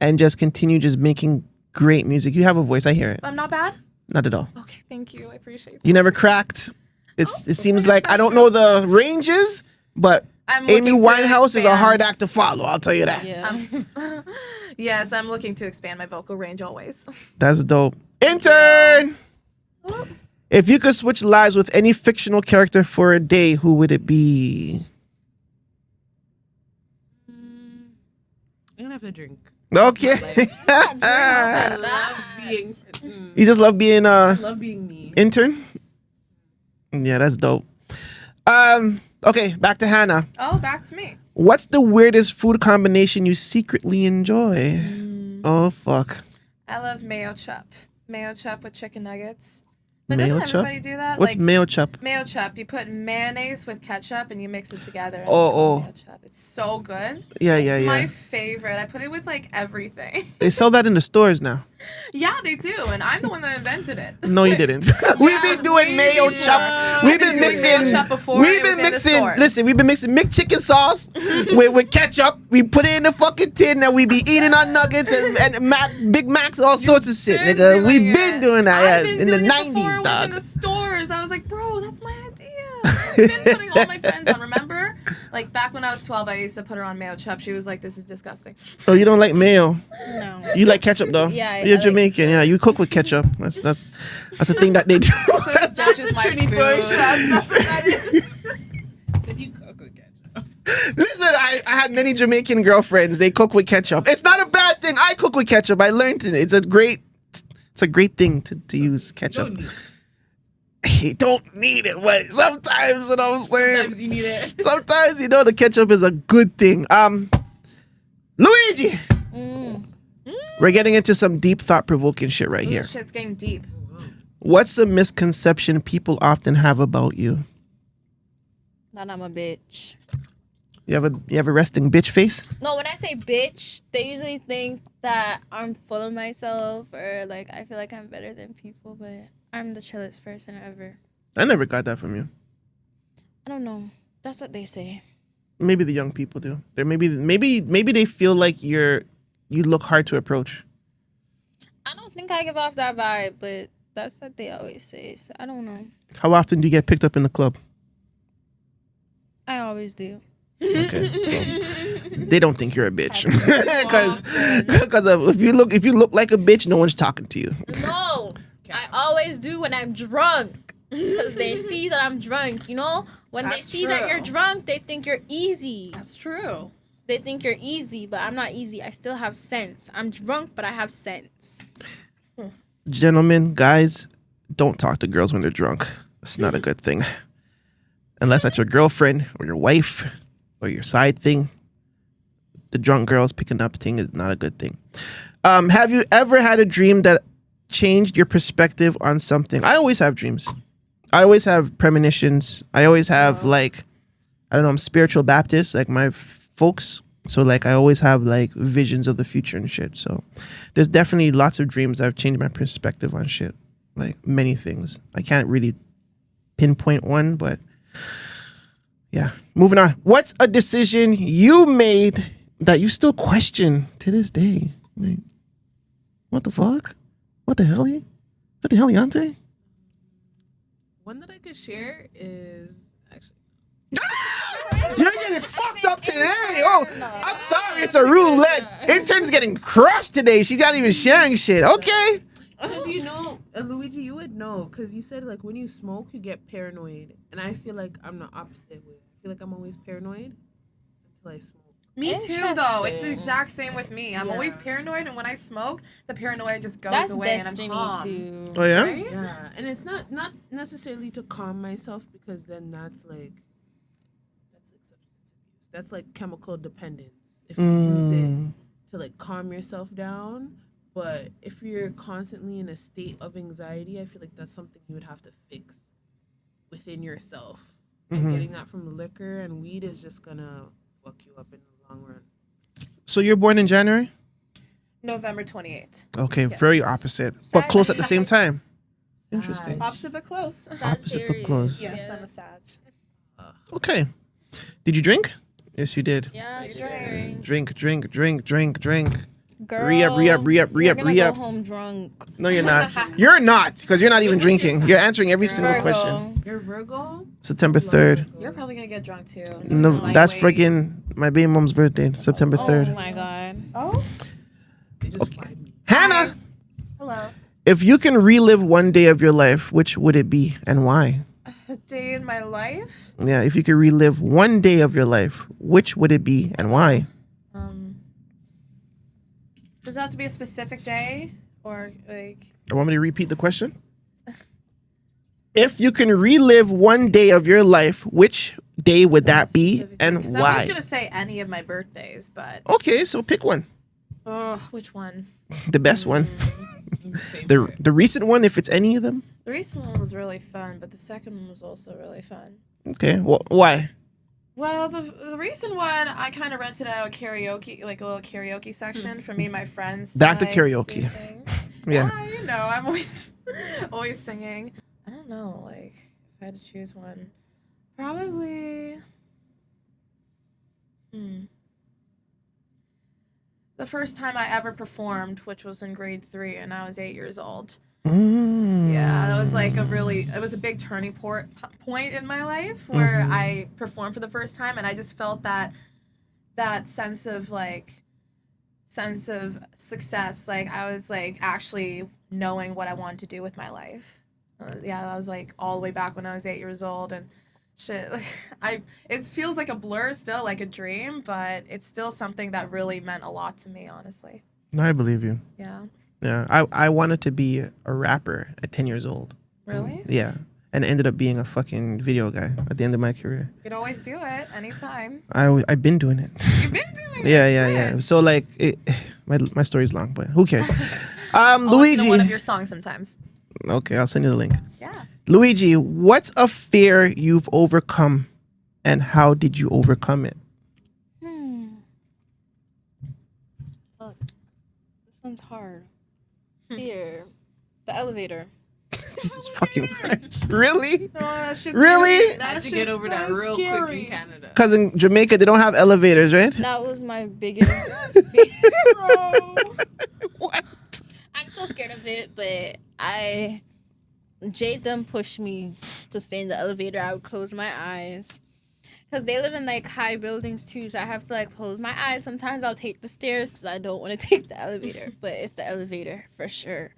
Speaker 1: and just continue just making great music. You have a voice, I hear it.
Speaker 2: I'm not bad.
Speaker 1: Not at all.
Speaker 2: Okay, thank you. I appreciate that.
Speaker 1: You never cracked. It seems
Speaker 2: yes,
Speaker 1: like I
Speaker 2: that's
Speaker 1: don't
Speaker 2: true.
Speaker 1: know the ranges, but
Speaker 2: I'm
Speaker 1: Amy
Speaker 2: looking to
Speaker 1: Winehouse is a
Speaker 2: expand.
Speaker 1: hard act to follow. I'll tell you that.
Speaker 3: Yeah.
Speaker 2: Yes, I'm looking to expand my vocal range always.
Speaker 1: That's dope. Intern. If you could switch lives with any fictional character for a day, who would it be?
Speaker 4: I'm gonna have to drink.
Speaker 1: Okay.
Speaker 4: I love being.
Speaker 1: You just love being
Speaker 4: Love being me.
Speaker 1: intern. Yeah, that's dope. Okay, back to Hannah.
Speaker 2: Oh, back to me.
Speaker 1: What's the weirdest food combination you secretly enjoy? Oh fuck.
Speaker 2: I love mayo chup. Mayo chup with chicken nuggets. But
Speaker 1: Mayo
Speaker 2: doesn't
Speaker 1: chup?
Speaker 2: everybody do that?
Speaker 1: What's
Speaker 2: like
Speaker 1: mayo chup?
Speaker 2: mayo chup? You put mayonnaise with ketchup and you mix it together. And
Speaker 1: Oh,
Speaker 2: it's called
Speaker 1: oh.
Speaker 2: mayo chup. It's so good.
Speaker 1: Yeah,
Speaker 2: It's
Speaker 1: yeah, yeah.
Speaker 2: my favorite. I put it with like everything.
Speaker 1: They sell that in the stores now.
Speaker 2: Yeah, they do, and I'm the one that invented it.
Speaker 1: No, you didn't. We've been doing
Speaker 2: we
Speaker 1: mayo
Speaker 2: did.
Speaker 1: chop. We've been
Speaker 2: doing
Speaker 1: mixing.
Speaker 2: mayo chup before
Speaker 1: We've
Speaker 2: it
Speaker 1: been
Speaker 2: was in the
Speaker 1: mixing.
Speaker 2: stores.
Speaker 1: Listen, we've been mixing McChicken sauce with ketchup. We put it in the fucking tin, and we be eating our nuggets and Big Macs, all sorts of shit,
Speaker 2: Been
Speaker 1: nigga.
Speaker 2: doing
Speaker 1: We've been
Speaker 2: it.
Speaker 1: doing that
Speaker 2: I've
Speaker 1: yeah,
Speaker 2: been
Speaker 1: in the
Speaker 2: doing it before
Speaker 1: '90s,
Speaker 2: it was in
Speaker 1: dog.
Speaker 2: the stores. I was like, bro, that's my idea. I've been putting all my friends on. Remember, like back when I was 12, I used to put her on mayo chup. She was like, "This is disgusting."
Speaker 1: Oh, you don't like mayo?
Speaker 3: No.
Speaker 1: You like ketchup though?
Speaker 3: Yeah, I
Speaker 1: You're
Speaker 3: like
Speaker 1: Jamaican. Yeah, you cook with ketchup. That's a thing that they do.
Speaker 2: So this judges my food.
Speaker 1: Listen, I had many Jamaican girlfriends. They cook with ketchup. It's not a bad thing. I cook with ketchup. I learned it. It's a great thing to use ketchup.
Speaker 4: Don't need-
Speaker 1: You don't need it, but sometimes, you know what I'm saying?
Speaker 4: Sometimes you need it.
Speaker 1: Sometimes, you know, the ketchup is a good thing. Luigi! We're getting into some deep thought-provoking shit right here.
Speaker 2: Shit's getting deep.
Speaker 1: What's a misconception people often have about you?
Speaker 3: That I'm a bitch.
Speaker 1: You have a resting bitch face?
Speaker 3: No, when I say bitch, they usually think that I'm full of myself or like I feel like I'm better than people, but I'm the chillest person ever.
Speaker 1: I never got that from you.
Speaker 3: I don't know. That's what they say.
Speaker 1: Maybe the young people do. There maybe they feel like you look hard to approach.
Speaker 3: I don't think I give off that vibe, but that's what they always say. So I don't know.
Speaker 1: How often do you get picked up in the club?
Speaker 3: I always do.
Speaker 1: Okay, so they don't think you're a bitch because if you look like a bitch, no one's talking to you.
Speaker 3: No, I always do when I'm drunk because they see that I'm drunk. You know, when they see that you're drunk, they think you're easy.
Speaker 2: That's true.
Speaker 3: They think you're easy, but I'm not easy. I still have sense. I'm drunk, but I have sense.
Speaker 1: Gentlemen, guys, don't talk to girls when they're drunk. It's not a good thing, unless that's your girlfriend or your wife. Or your side thing. The drunk girls picking up thing is not a good thing. Have you ever had a dream that changed your perspective on something? I always have dreams. I always have premonitions. I always have I'm spiritual Baptist, like my folks. So like I always have like visions of the future and shit. So there's definitely lots of dreams that have changed my perspective on shit. Like many things. I can't really pinpoint one, but yeah. Moving on. What's a decision you made that you still question to this day? Like, what the fuck? What the hell? What the hell, Yante?
Speaker 4: One that I could share is actually.
Speaker 1: You're getting fucked up today. Oh, I'm sorry. It's a roulette. Intern's getting crushed today. She's not even sharing shit. Okay.
Speaker 4: Because Luigi, you would know. Because you said like when you smoke, you get paranoid, and I feel like I'm the opposite way. I feel like I'm always paranoid until I smoke.
Speaker 2: Me too, though. It's the exact same with me. I'm always paranoid, and when I smoke, the paranoia just goes away, and I'm calm.
Speaker 3: Too.
Speaker 1: Oh yeah.
Speaker 2: Right?
Speaker 4: Yeah, and it's not necessarily to calm myself because then that's like substance abuse. That's like chemical dependence. If you use it to like calm yourself down. But if you're constantly in a state of anxiety, I feel like that's something you would have to fix within yourself. And getting that from liquor and weed is just gonna fuck you up in the long run.
Speaker 1: So you're born in January?
Speaker 2: November 28th.
Speaker 1: Okay, very opposite, but close at the same time. Interesting.
Speaker 2: Opposite but close.
Speaker 1: Opposite but close.
Speaker 2: Yes, I'm a Sag.
Speaker 1: Okay. Did you drink? Yes, you did.
Speaker 3: Yeah,
Speaker 1: Drink.
Speaker 3: Girl,
Speaker 1: Re-up.
Speaker 3: Go home drunk.
Speaker 1: No, you're not. You're not, because you're not even drinking. You're answering every single question.
Speaker 4: You're Virgo?
Speaker 1: September 3rd.
Speaker 2: You're probably going to get drunk, too.
Speaker 1: No, that's freaking my baby mom's birthday, September 3rd.
Speaker 3: Oh, my God.
Speaker 2: Oh?
Speaker 4: They just find me.
Speaker 1: Hannah!
Speaker 2: Hello.
Speaker 1: If you can relive one day of your life, which would it be and why?
Speaker 2: A day in my life?
Speaker 1: Yeah, if you could relive one day of your life, which would it be and why?
Speaker 2: Does it have to be a specific day? Or, like...
Speaker 1: I want me to repeat the question? If you can relive one day of your life, which day would that be and
Speaker 2: I
Speaker 1: why?
Speaker 2: was going to say any of my birthdays, but...
Speaker 1: Okay, so pick one.
Speaker 2: Oh, which one?
Speaker 1: The best one. The recent one, if it's any of them.
Speaker 2: The recent one was really fun, but the second one was also really fun.
Speaker 1: Okay, well, why?
Speaker 2: Well, the recent one, I kind of rented out karaoke, like a little karaoke section for me and my friends.
Speaker 1: Back to
Speaker 2: like,
Speaker 1: karaoke.
Speaker 2: do things.
Speaker 1: Yeah.
Speaker 2: I'm always singing. I don't know, like, if I had to choose one. Probably... The first time I ever performed, which was in grade 3, and I was 8 years old. Yeah, that was like it was a big turning point in my life where I performed for the first time, and I just felt that sense of success. Like I was like actually knowing what I wanted to do with my life. That was like all the way back when I was 8 years old, and shit, like it feels like a blur still, like a dream, but it's still something that really meant a lot to me, honestly.
Speaker 1: I believe you.
Speaker 2: Yeah.
Speaker 1: Yeah, I wanted to be a rapper at 10 years old.
Speaker 2: Really?
Speaker 1: Yeah, and ended up being a fucking video guy at the end of my career.
Speaker 2: You could always do it anytime.
Speaker 1: I've been doing it.
Speaker 2: You've been doing it.
Speaker 1: Yeah. So like, my story's long, but who cares?
Speaker 2: I'll listen
Speaker 1: Luigi.
Speaker 2: to one of your songs sometimes.
Speaker 1: Okay, I'll send you the link.
Speaker 2: Yeah.
Speaker 1: Luigi, what's a fear you've overcome, and how did you overcome it?
Speaker 3: one's hard. Here, the elevator.
Speaker 1: Jesus fucking Christ. Really?
Speaker 2: Oh, that shit's
Speaker 1: Really?
Speaker 2: scary.
Speaker 4: I
Speaker 2: That
Speaker 4: had to get
Speaker 2: shit's
Speaker 4: over that
Speaker 2: so
Speaker 4: real quick
Speaker 2: scary.
Speaker 4: in Canada.
Speaker 1: Because in Jamaica, they don't have elevators, right?
Speaker 3: That was my biggest.
Speaker 1: What?
Speaker 3: I'm so scared of it, but Jade them pushed me to stay in the elevator. I would close my eyes. Because they live in like high buildings too, so I have to like close my eyes. Sometimes I'll take the stairs because I don't want to take the elevator, but it's the elevator for sure.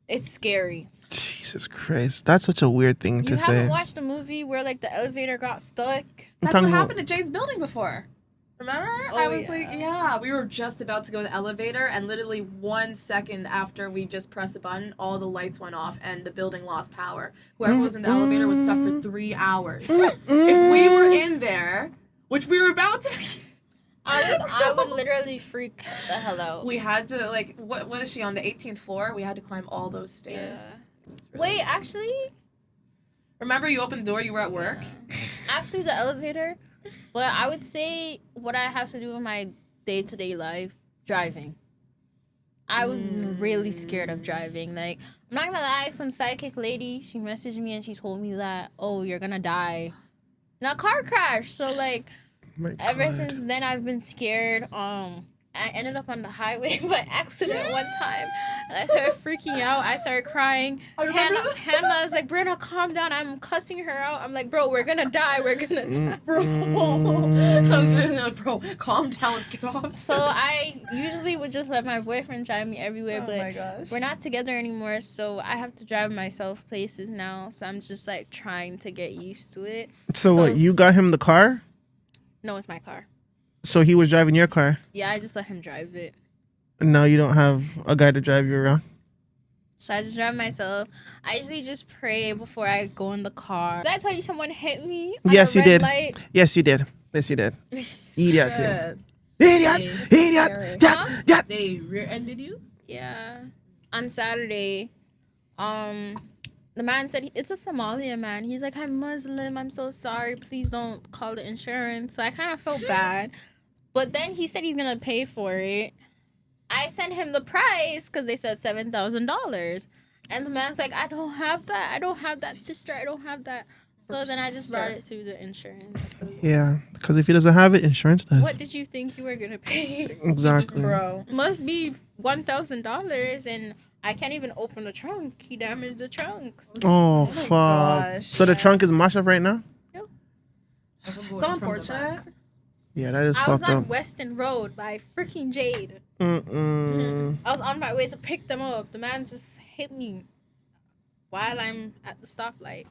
Speaker 3: It's scary.
Speaker 1: Jesus Christ. That's such a weird thing to
Speaker 3: You
Speaker 1: say.
Speaker 3: haven't watched the movie where like the elevator got stuck?
Speaker 2: That's
Speaker 1: talking
Speaker 2: what
Speaker 1: about-
Speaker 2: happened to Jade's building before. Remember?
Speaker 3: Oh,
Speaker 2: I was
Speaker 3: yeah.
Speaker 2: like, yeah, we were just about to go to the elevator, and literally 1 second after we just pressed the button, all the lights went off and the building lost power. Whoever was in the elevator was stuck for 3 hours. If we were in there, which we were about to be,
Speaker 3: I would literally freak the hell out.
Speaker 2: we had to, like, what is she, on the 18th floor? We had to climb all those stairs.
Speaker 3: Yeah.
Speaker 2: It was really
Speaker 3: Wait, actually,
Speaker 2: Remember you opened the door, you were at work?
Speaker 3: actually the elevator. But I would say what I have to do in my day-to-day life, driving. I was really scared of driving. Like, I'm not gonna lie, some psychic lady, she messaged me and she told me that, oh, you're gonna die in a car crash. So like,
Speaker 1: My
Speaker 3: ever
Speaker 1: God.
Speaker 3: since then I've been scared. I ended up on the highway by accident one time, and I started freaking out. I started crying.
Speaker 2: I remember that.
Speaker 3: Hannah was like, "Brenna, calm down." I'm cussing her out. I'm like, "Bro, we're gonna die. We're gonna die."
Speaker 2: Bro, I was like, bro, calm down, let's get off.
Speaker 3: So I usually would just let my boyfriend drive me everywhere,
Speaker 2: Oh
Speaker 3: but
Speaker 2: my gosh.
Speaker 3: we're not together anymore, so I have to drive myself places now. So I'm just like trying to get used to it.
Speaker 1: So
Speaker 3: So-
Speaker 1: what, you got him the car?
Speaker 3: No, it's my car.
Speaker 1: So he was driving your car?
Speaker 3: Yeah, I just let him drive it.
Speaker 1: And now you don't have a guy to drive you around?
Speaker 3: So I just drive myself. I usually just pray before I go in the car. Did I tell you someone hit me? On
Speaker 1: Yes,
Speaker 3: a
Speaker 1: you
Speaker 3: red
Speaker 1: did.
Speaker 3: Light?
Speaker 1: Yes, you did. Yes, you did. Idiot.
Speaker 4: Yeah.
Speaker 1: Idiot. Idiot.
Speaker 2: scary.
Speaker 1: Idiot.
Speaker 4: They rear-ended you?
Speaker 3: Yeah. On Saturday, the man said, it's a Somalian man. He's like, I'm Muslim. I'm so sorry. Please don't call the insurance. So I kind of felt bad. But then he said he's going to pay for it. I sent him the price because they said $7,000. And the man's like, I don't have that. I don't have that, sister. I don't have that. So then I just brought it to the insurance.
Speaker 1: Yeah, because if he doesn't have it, insurance does.
Speaker 3: What did you think you were going to pay?
Speaker 1: Exactly.
Speaker 2: Bro.
Speaker 3: Must be $1,000, and I can't even open the trunk. He damaged the trunks.
Speaker 1: Oh,
Speaker 2: my
Speaker 1: fuck.
Speaker 2: gosh.
Speaker 1: So the trunk is mashed up right now?
Speaker 2: So unfortunate.
Speaker 1: Yeah, that is
Speaker 3: I was
Speaker 1: fucked
Speaker 3: on
Speaker 1: up.
Speaker 3: Weston Road by freaking Jade.
Speaker 1: Mm-mm.
Speaker 3: I was on my way to pick them up. The man just hit me while I'm at the stoplight.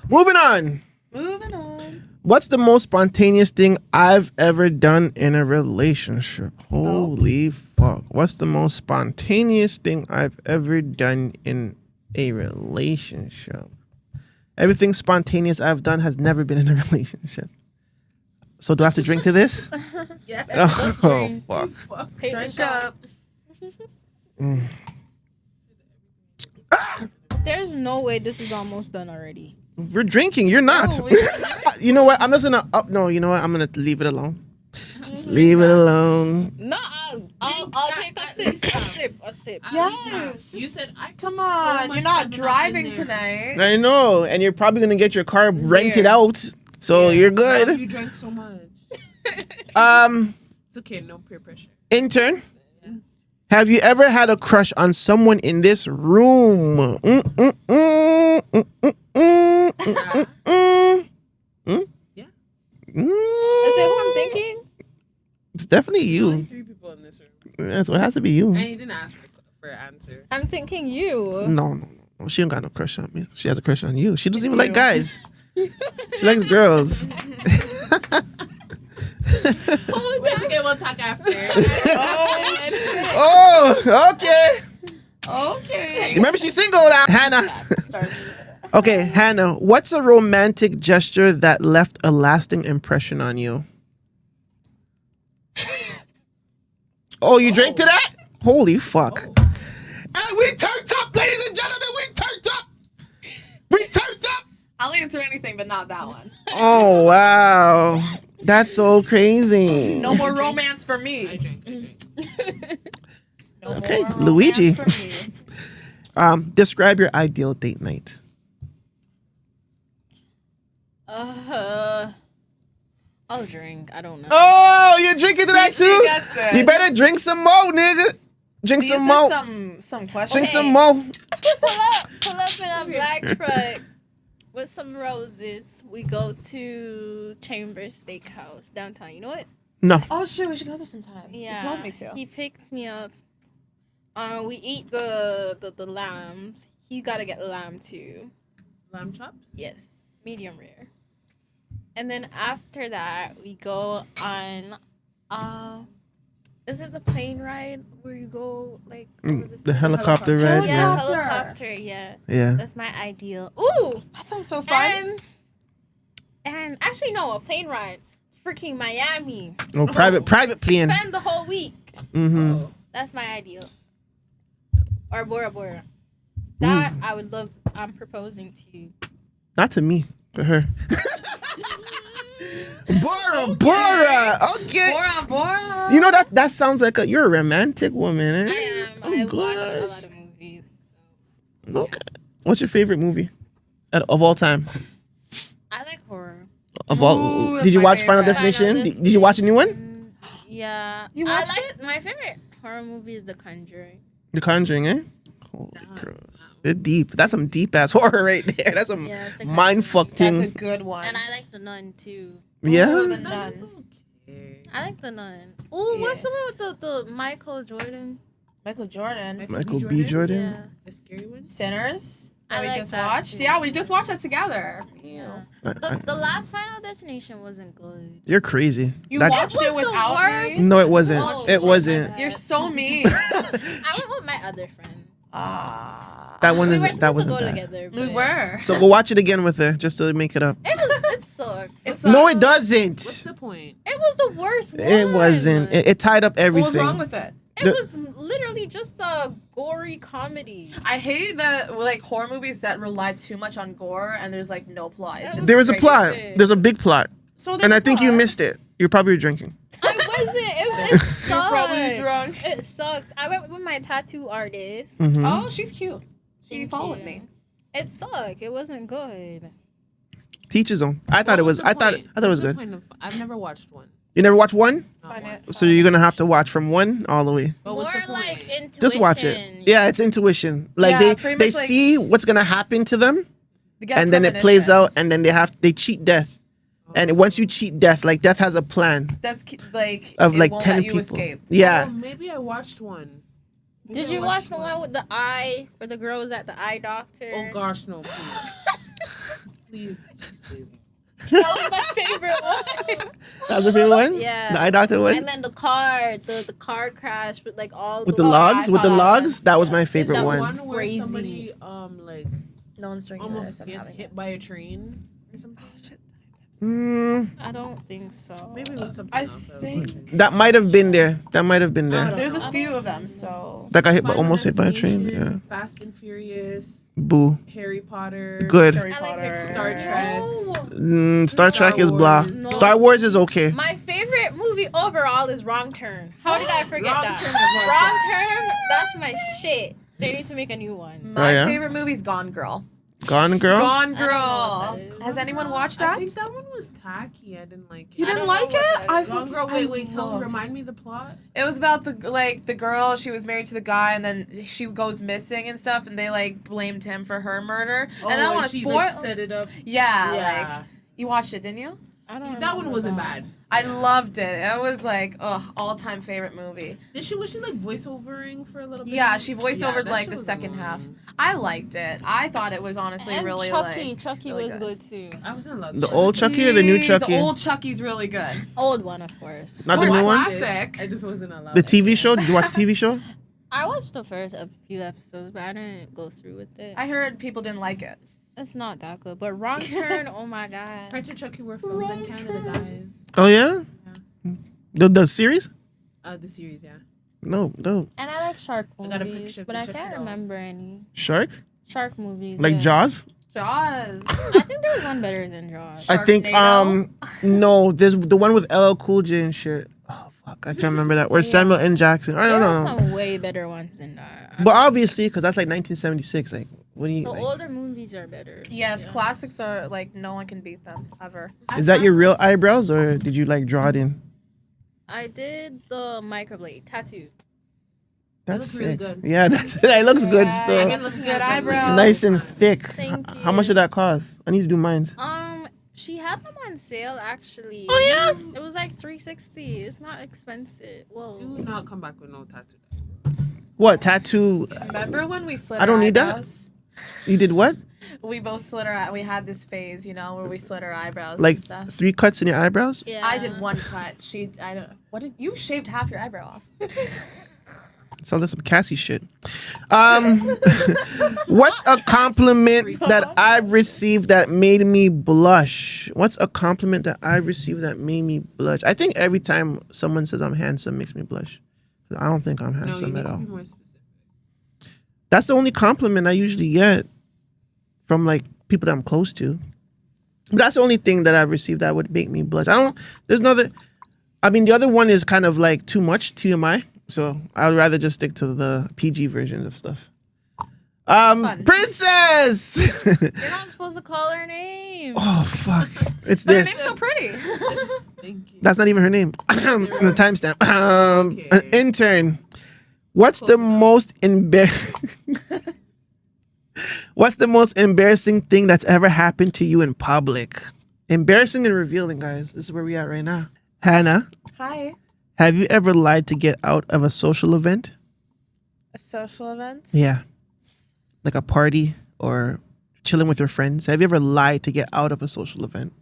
Speaker 1: Moving on.
Speaker 2: Moving on.
Speaker 1: What's the most spontaneous thing I've ever done in a relationship? Holy fuck. What's the most spontaneous thing I've ever done in a relationship? Everything spontaneous I've done has never been in a relationship. So do I have to drink to this?
Speaker 2: Yeah.
Speaker 1: Oh,
Speaker 3: drink.
Speaker 1: fuck.
Speaker 3: Take the
Speaker 2: Drink
Speaker 3: shot.
Speaker 2: up.
Speaker 3: There's no way this is almost done already.
Speaker 1: We're drinking. You're not.
Speaker 2: No,
Speaker 1: You know what? I'm just gonna no, you know what? I'm gonna leave it alone. Leave it alone.
Speaker 3: No, I'll take a sip.
Speaker 2: Yes.
Speaker 4: You said I
Speaker 2: Come
Speaker 4: so
Speaker 2: on,
Speaker 4: much
Speaker 2: you're not
Speaker 4: stuff
Speaker 2: driving
Speaker 4: in there.
Speaker 2: tonight.
Speaker 1: I know, and you're probably gonna get your car rented
Speaker 3: There.
Speaker 1: out, so you're
Speaker 4: Why
Speaker 1: good.
Speaker 4: You drank so much. It's okay, no peer pressure.
Speaker 1: Intern, have you ever had a crush on someone in this room?
Speaker 4: Yeah.
Speaker 3: Is it who I'm thinking?
Speaker 1: It's definitely
Speaker 4: Only
Speaker 1: you.
Speaker 4: 3 people in this room.
Speaker 1: Yeah, so it has to be you.
Speaker 4: And you didn't ask for an answer.
Speaker 3: I'm thinking you.
Speaker 1: No. She don't got no crush on me. She has a crush on you. She doesn't
Speaker 2: It's
Speaker 1: even like
Speaker 2: you.
Speaker 1: guys. She likes girls.
Speaker 4: Wait, okay, we'll talk after.
Speaker 1: Oh, okay.
Speaker 2: Okay.
Speaker 1: Remember, she's single now. Hannah. Okay, Hannah, what's a romantic gesture that left a lasting impression on you? Oh, you drank to that? Holy fuck. And we turned up, ladies and gentlemen. We turned up. We turned up.
Speaker 2: I'll answer anything, but not that one.
Speaker 1: Oh, wow. That's so crazy.
Speaker 2: No more romance for
Speaker 4: I
Speaker 2: me.
Speaker 4: drink.
Speaker 2: No
Speaker 1: Okay,
Speaker 2: more
Speaker 1: Luigi.
Speaker 2: romance for me.
Speaker 1: Describe your ideal date night.
Speaker 3: I'll drink. I don't know.
Speaker 1: Oh, you're drinking to that
Speaker 2: She
Speaker 1: too?
Speaker 2: gets it.
Speaker 1: You better drink some more, nigga. Drink
Speaker 2: These
Speaker 1: some
Speaker 2: are
Speaker 1: more.
Speaker 2: some questions.
Speaker 1: Drink some
Speaker 3: Okay.
Speaker 1: more.
Speaker 3: Pull up in a black truck with some roses. We go to Chambers Steakhouse downtown. You know what?
Speaker 1: No.
Speaker 2: Oh shit, we should go there sometime.
Speaker 3: Yeah.
Speaker 2: You told me to.
Speaker 3: He picks me up. We eat the lambs. He gotta get lamb too.
Speaker 4: Lamb chops?
Speaker 3: Yes, medium rare. And then after that, we go on. Is it the plane ride where you go like over
Speaker 1: The helicopter ride.
Speaker 3: Yeah,
Speaker 1: Yeah.
Speaker 3: helicopter. Yeah,
Speaker 1: Yeah.
Speaker 3: that's my ideal. Ooh,
Speaker 2: That sounds so fun.
Speaker 3: and actually no, a plane ride. Freaking Miami.
Speaker 1: Oh, private plane.
Speaker 3: Spend the whole week.
Speaker 1: Mm-hmm.
Speaker 3: That's my ideal. Or Bora Bora. That I would love. I'm proposing to you.
Speaker 1: Not to me, to her. Bora. Okay.
Speaker 2: Bora.
Speaker 1: You know that sounds like you're a romantic woman. Eh?
Speaker 3: I am.
Speaker 1: Oh,
Speaker 3: I watch a
Speaker 1: gosh.
Speaker 3: lot of movies.
Speaker 1: Okay. What's your favorite movie of all time?
Speaker 3: I like horror.
Speaker 1: Of all,
Speaker 2: Ooh,
Speaker 1: did you
Speaker 2: that's
Speaker 1: watch
Speaker 2: my
Speaker 1: Final
Speaker 2: favorite.
Speaker 1: Destination?
Speaker 3: Final
Speaker 1: Did you watch a new one?
Speaker 3: Yeah.
Speaker 2: You
Speaker 3: I
Speaker 2: watched
Speaker 3: like my favorite horror movie is The Conjuring.
Speaker 1: The Conjuring, eh? Holy crap. They're deep. That's some deep ass horror right there. That's some
Speaker 3: Yeah, it's a
Speaker 1: mind fuck
Speaker 2: That's a
Speaker 1: thing.
Speaker 2: good one.
Speaker 3: And I like The Nun too.
Speaker 1: Yeah.
Speaker 2: The
Speaker 4: That's
Speaker 2: Nun.
Speaker 4: okay.
Speaker 3: I like The Nun. Ooh, what's
Speaker 2: Yeah.
Speaker 3: the one with the Michael Jordan?
Speaker 2: Michael Jordan.
Speaker 1: Michael B. Jordan.
Speaker 3: Yeah.
Speaker 4: The scary one?
Speaker 2: Sinners.
Speaker 3: I
Speaker 2: That we
Speaker 3: like
Speaker 2: just
Speaker 3: that
Speaker 2: watched.
Speaker 3: too.
Speaker 2: Yeah, we just watched that together.
Speaker 3: Yeah.
Speaker 1: I-
Speaker 3: The last Final Destination wasn't good.
Speaker 1: You're crazy.
Speaker 2: You
Speaker 1: That-
Speaker 2: watched
Speaker 3: It
Speaker 2: it
Speaker 3: was the
Speaker 2: without
Speaker 3: worst.
Speaker 2: me.
Speaker 1: No, it wasn't.
Speaker 3: Oh,
Speaker 1: It
Speaker 3: shit,
Speaker 1: wasn't.
Speaker 3: my bad.
Speaker 2: You're so mean.
Speaker 3: I went with my other friend.
Speaker 1: That one
Speaker 3: We
Speaker 1: is
Speaker 3: were
Speaker 1: that
Speaker 3: supposed to
Speaker 1: wasn't
Speaker 3: go
Speaker 1: bad.
Speaker 3: together.
Speaker 2: We
Speaker 3: but
Speaker 2: were.
Speaker 1: So go watch it again with her just to make it up.
Speaker 3: It sucks.
Speaker 2: It's
Speaker 1: No, it
Speaker 4: What's
Speaker 1: doesn't.
Speaker 4: the point?
Speaker 3: It was the worst one.
Speaker 1: It wasn't. It tied up
Speaker 2: What
Speaker 1: everything.
Speaker 2: was wrong with it?
Speaker 3: It was literally just a gory comedy.
Speaker 2: I hate that like horror movies that rely too much on gore and there's like no plot. It's just
Speaker 1: There was a
Speaker 2: straight-
Speaker 1: plot. There's a big plot,
Speaker 2: So there's
Speaker 1: and
Speaker 2: a
Speaker 1: I think you
Speaker 2: plot.
Speaker 1: missed it. You're probably drinking.
Speaker 3: I wasn't. It sucked.
Speaker 2: probably drunk.
Speaker 3: It sucked. I went with my tattoo artist.
Speaker 1: Mhm.
Speaker 2: Oh, she's cute. She
Speaker 3: Thank
Speaker 2: followed
Speaker 3: you.
Speaker 2: me.
Speaker 3: It sucked. It wasn't good.
Speaker 1: Teach his own. I thought it was. I thought it was good.
Speaker 4: I've never watched one.
Speaker 1: You never watched one,
Speaker 4: Not
Speaker 2: Fine
Speaker 4: one.
Speaker 2: it.
Speaker 1: so you're gonna have to watch from one all the way.
Speaker 4: But
Speaker 3: More
Speaker 4: what's the point?
Speaker 3: like intuition.
Speaker 1: Just watch it. Yeah, it's intuition. Like
Speaker 2: Yeah,
Speaker 1: they
Speaker 2: pretty
Speaker 1: they
Speaker 2: much like-
Speaker 1: see what's gonna happen to them,
Speaker 2: They get
Speaker 1: and then it plays
Speaker 2: premonition.
Speaker 1: out, and then they cheat death. And once you cheat death, like death has a plan
Speaker 2: That's like
Speaker 1: of
Speaker 2: it
Speaker 1: like
Speaker 2: won't
Speaker 1: 10
Speaker 2: let you
Speaker 1: people.
Speaker 2: escape.
Speaker 1: Yeah.
Speaker 4: Oh, maybe I watched one. Maybe
Speaker 3: Did
Speaker 4: I
Speaker 3: you watch
Speaker 4: watched
Speaker 3: the one with the eye, where the girl was at the eye doctor?
Speaker 4: Oh gosh, no, please. Please, just please.
Speaker 3: That was my favorite one.
Speaker 1: That was the favorite one.
Speaker 3: Yeah.
Speaker 1: The eye doctor one
Speaker 3: And then the car crash with like all
Speaker 1: with the
Speaker 3: the
Speaker 1: logs.
Speaker 2: I
Speaker 1: With
Speaker 2: saw
Speaker 1: the
Speaker 2: that
Speaker 1: logs, that was my
Speaker 3: Yeah.
Speaker 1: favorite
Speaker 3: That
Speaker 1: one.
Speaker 3: was-
Speaker 4: One where
Speaker 3: Crazy.
Speaker 4: somebody like
Speaker 2: No one's drinking
Speaker 4: almost
Speaker 2: this. I'm
Speaker 4: gets
Speaker 2: having
Speaker 4: hit
Speaker 2: this.
Speaker 4: by a train or something.
Speaker 3: I don't think so.
Speaker 4: Maybe it was something
Speaker 2: I
Speaker 4: else. I was
Speaker 2: think-
Speaker 4: watching.
Speaker 1: That might have been there. That might have been
Speaker 4: I
Speaker 1: there.
Speaker 4: don't
Speaker 2: There's
Speaker 4: know.
Speaker 2: a few of them, so
Speaker 1: That got hit, by,
Speaker 4: Final
Speaker 1: almost hit by a train. Yeah.
Speaker 4: Destination, Fast and Furious,
Speaker 1: Boo.
Speaker 4: Harry Potter,
Speaker 1: Good.
Speaker 2: Harry
Speaker 3: I like
Speaker 2: Potter,
Speaker 3: Harry
Speaker 4: Star Trek.
Speaker 1: Star Trek is blah.
Speaker 4: Wars.
Speaker 3: No.
Speaker 1: Star Wars is okay.
Speaker 3: My favorite movie overall is Wrong Turn. How did I forget
Speaker 4: Wrong
Speaker 3: that?
Speaker 4: Turn is my
Speaker 3: Wrong Turn, that's my shit. They need to make a new one.
Speaker 2: My
Speaker 1: Oh, yeah?
Speaker 2: favorite movie's Gone Girl.
Speaker 1: Gone Girl.
Speaker 2: Gone
Speaker 3: I don't know
Speaker 2: Girl.
Speaker 3: what that is.
Speaker 2: Has anyone watched
Speaker 4: I
Speaker 2: that?
Speaker 4: think that one was tacky. I didn't like it.
Speaker 2: You
Speaker 3: I
Speaker 2: didn't
Speaker 3: don't
Speaker 2: like
Speaker 3: know what
Speaker 2: it?
Speaker 3: that
Speaker 2: I
Speaker 3: is.
Speaker 4: Long
Speaker 2: fucking-
Speaker 4: Girl, wait,
Speaker 2: love-
Speaker 4: remind me the plot.
Speaker 2: It was about the girl. She was married to the guy, and then she goes missing and stuff, and they like blamed him for her murder. and I don't want to
Speaker 4: she,
Speaker 2: spoil.
Speaker 4: like, set it up.
Speaker 2: Yeah,
Speaker 4: Yeah.
Speaker 2: like you watched it, didn't you?
Speaker 3: I don't
Speaker 4: That one
Speaker 3: remember
Speaker 4: wasn't
Speaker 3: that.
Speaker 4: bad.
Speaker 2: I loved it. It was like all-time favorite movie.
Speaker 4: Was she like voiceovering for a little bit?
Speaker 2: Yeah, she voiceovered
Speaker 4: that
Speaker 2: like
Speaker 4: shit
Speaker 2: the
Speaker 4: was
Speaker 2: second
Speaker 4: annoying.
Speaker 2: half. I liked it. I thought it was honestly
Speaker 3: And
Speaker 2: really
Speaker 3: Chucky
Speaker 2: really
Speaker 3: was good too.
Speaker 4: I was in love.
Speaker 1: The old Chucky or the new Chucky?
Speaker 2: The old Chucky's really good.
Speaker 3: Old one, of course.
Speaker 1: Not the
Speaker 2: Of
Speaker 1: new
Speaker 2: course,
Speaker 1: one.
Speaker 2: classic.
Speaker 4: I just wasn't allowed.
Speaker 1: The TV show. Did you watch the TV show?
Speaker 3: I watched the first few episodes, but I didn't go through with it.
Speaker 2: I heard people didn't like it.
Speaker 3: It's not that good. But Wrong Turn, oh my god.
Speaker 4: Prince and Chucky were filmed in Canada, guys.
Speaker 1: Oh yeah. The series?
Speaker 4: The series, yeah.
Speaker 1: No.
Speaker 3: And I like shark
Speaker 4: I got a
Speaker 3: movies,
Speaker 4: picture
Speaker 3: but
Speaker 4: to
Speaker 3: I
Speaker 4: check
Speaker 3: can't
Speaker 4: it out.
Speaker 3: remember any
Speaker 1: Shark?
Speaker 3: shark movies.
Speaker 1: Like
Speaker 3: yeah.
Speaker 1: Jaws?
Speaker 2: Jaws.
Speaker 3: I think there was one better than Jaws.
Speaker 1: I think
Speaker 2: Sharknado?
Speaker 1: no, there's the one with LL Cool J and shit. Oh fuck, I can't remember that. Or Samuel N. Jackson. I
Speaker 3: There
Speaker 1: don't
Speaker 3: are
Speaker 1: know.
Speaker 3: some way better ones than that.
Speaker 1: But obviously, because that's like 1976. Like, what do you?
Speaker 3: The
Speaker 1: Like,
Speaker 3: older movies are better.
Speaker 2: Yes,
Speaker 3: Yeah.
Speaker 2: classics are like no one can beat them ever.
Speaker 1: is that your real eyebrows or did you like draw it in?
Speaker 3: I did the microblade tattoo.
Speaker 1: That's
Speaker 4: looks really
Speaker 1: sick.
Speaker 4: good.
Speaker 1: Yeah, that looks good
Speaker 2: I
Speaker 1: still.
Speaker 2: get some good eyebrows.
Speaker 1: Nice and thick.
Speaker 3: Thank
Speaker 1: How much
Speaker 3: you.
Speaker 1: did that cost? I need to do mine.
Speaker 3: She had them on sale actually.
Speaker 1: Oh, yeah?
Speaker 3: It was like $360. It's not expensive. Whoa.
Speaker 4: Do not come back with no tattoo.
Speaker 1: What tattoo?
Speaker 2: Remember when we slit
Speaker 1: I don't
Speaker 2: our
Speaker 1: need that.
Speaker 2: eyebrows?
Speaker 1: You did what?
Speaker 2: We both slit our. We had this phase, you know, where we slit our eyebrows
Speaker 1: Like
Speaker 2: and stuff.
Speaker 1: 3 cuts in your eyebrows?
Speaker 3: Yeah.
Speaker 2: I did one cut. I don't. What did you shaved half your eyebrow off?
Speaker 1: Sounds like some Cassie shit. What's a compliment that I've received that made me blush? What's a compliment that I've received that made me blush? I think every time someone says I'm handsome makes me blush. I don't think I'm
Speaker 4: No, you
Speaker 1: handsome
Speaker 4: need
Speaker 1: at
Speaker 4: to
Speaker 1: all.
Speaker 4: be more specific.
Speaker 1: That's the only compliment I usually get from like people that I'm close to. That's the only thing that I've received that would make me blush. There's another. I mean, the other one is kind of like too much TMI. So I would rather just stick to the PG versions of stuff. Princess!
Speaker 3: You're not supposed to call her name.
Speaker 1: Oh, fuck. It's
Speaker 2: But her name's
Speaker 1: this.
Speaker 2: so pretty.
Speaker 4: Thank you.
Speaker 1: That's not even her name. The timestamp.
Speaker 4: Okay.
Speaker 1: An intern. What's the most What's the most embarrassing thing that's ever happened to you in public? Embarrassing and revealing, guys. This is where we at right now. Hannah,
Speaker 2: Hi.
Speaker 1: have you ever lied to get out of a social event?
Speaker 2: A social event.
Speaker 1: Yeah. Like a party or chilling with your friends. Have you ever lied to get out of a social event?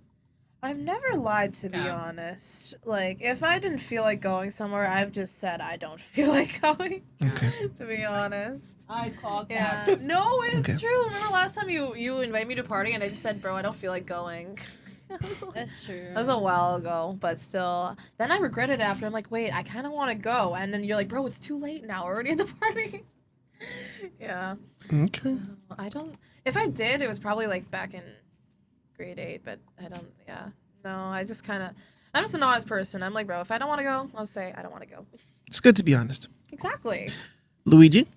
Speaker 2: I've never lied, to be
Speaker 4: Yeah.
Speaker 2: honest. Like, if I didn't feel like going somewhere, I've just said I don't feel like going.
Speaker 1: Okay.
Speaker 2: To be honest.
Speaker 4: I called
Speaker 2: Yeah.
Speaker 4: that.
Speaker 2: No, it's
Speaker 1: Okay.
Speaker 2: true. Remember last time you invited me to a party and I just said, bro, I don't feel like going.
Speaker 3: That's true.
Speaker 2: That was a while ago, but still. Then I regretted it after. I'm like, wait, I kind of want to go. And then you're like, bro, it's too late now. We're already at the party. Yeah.
Speaker 1: Okay.
Speaker 2: So I don't. If I did, it was probably like back in grade 8, but I don't. Yeah. No, I just kind of. I'm just an honest person. I'm like, bro, if I don't want to go, I'll say I don't want to go.
Speaker 1: It's good to be honest.
Speaker 2: Exactly.
Speaker 1: Luigi,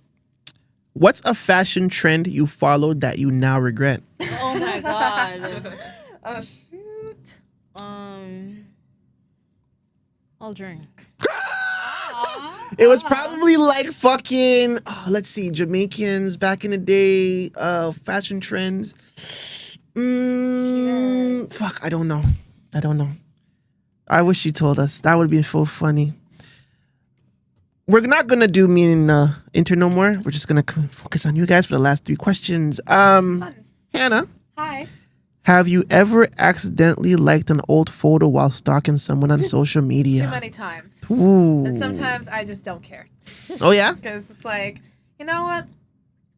Speaker 1: what's a fashion trend you followed that you now regret?
Speaker 3: Oh my god.
Speaker 2: Oh shoot.
Speaker 3: I'll drink.
Speaker 1: It was probably like fucking, let's see, Jamaicans back in the day, fashion trends. Fuck, I don't know. I wish you told us. That would be so funny. We're not gonna do me and intern no more. We're just gonna focus on you guys for the last 3 questions. Hannah,
Speaker 2: Hi.
Speaker 1: have you ever accidentally liked an old photo while stalking someone on social media?
Speaker 2: Too many times.
Speaker 1: Ooh.
Speaker 2: And sometimes I just don't care.
Speaker 1: Oh yeah?
Speaker 2: Because it's like, you know what?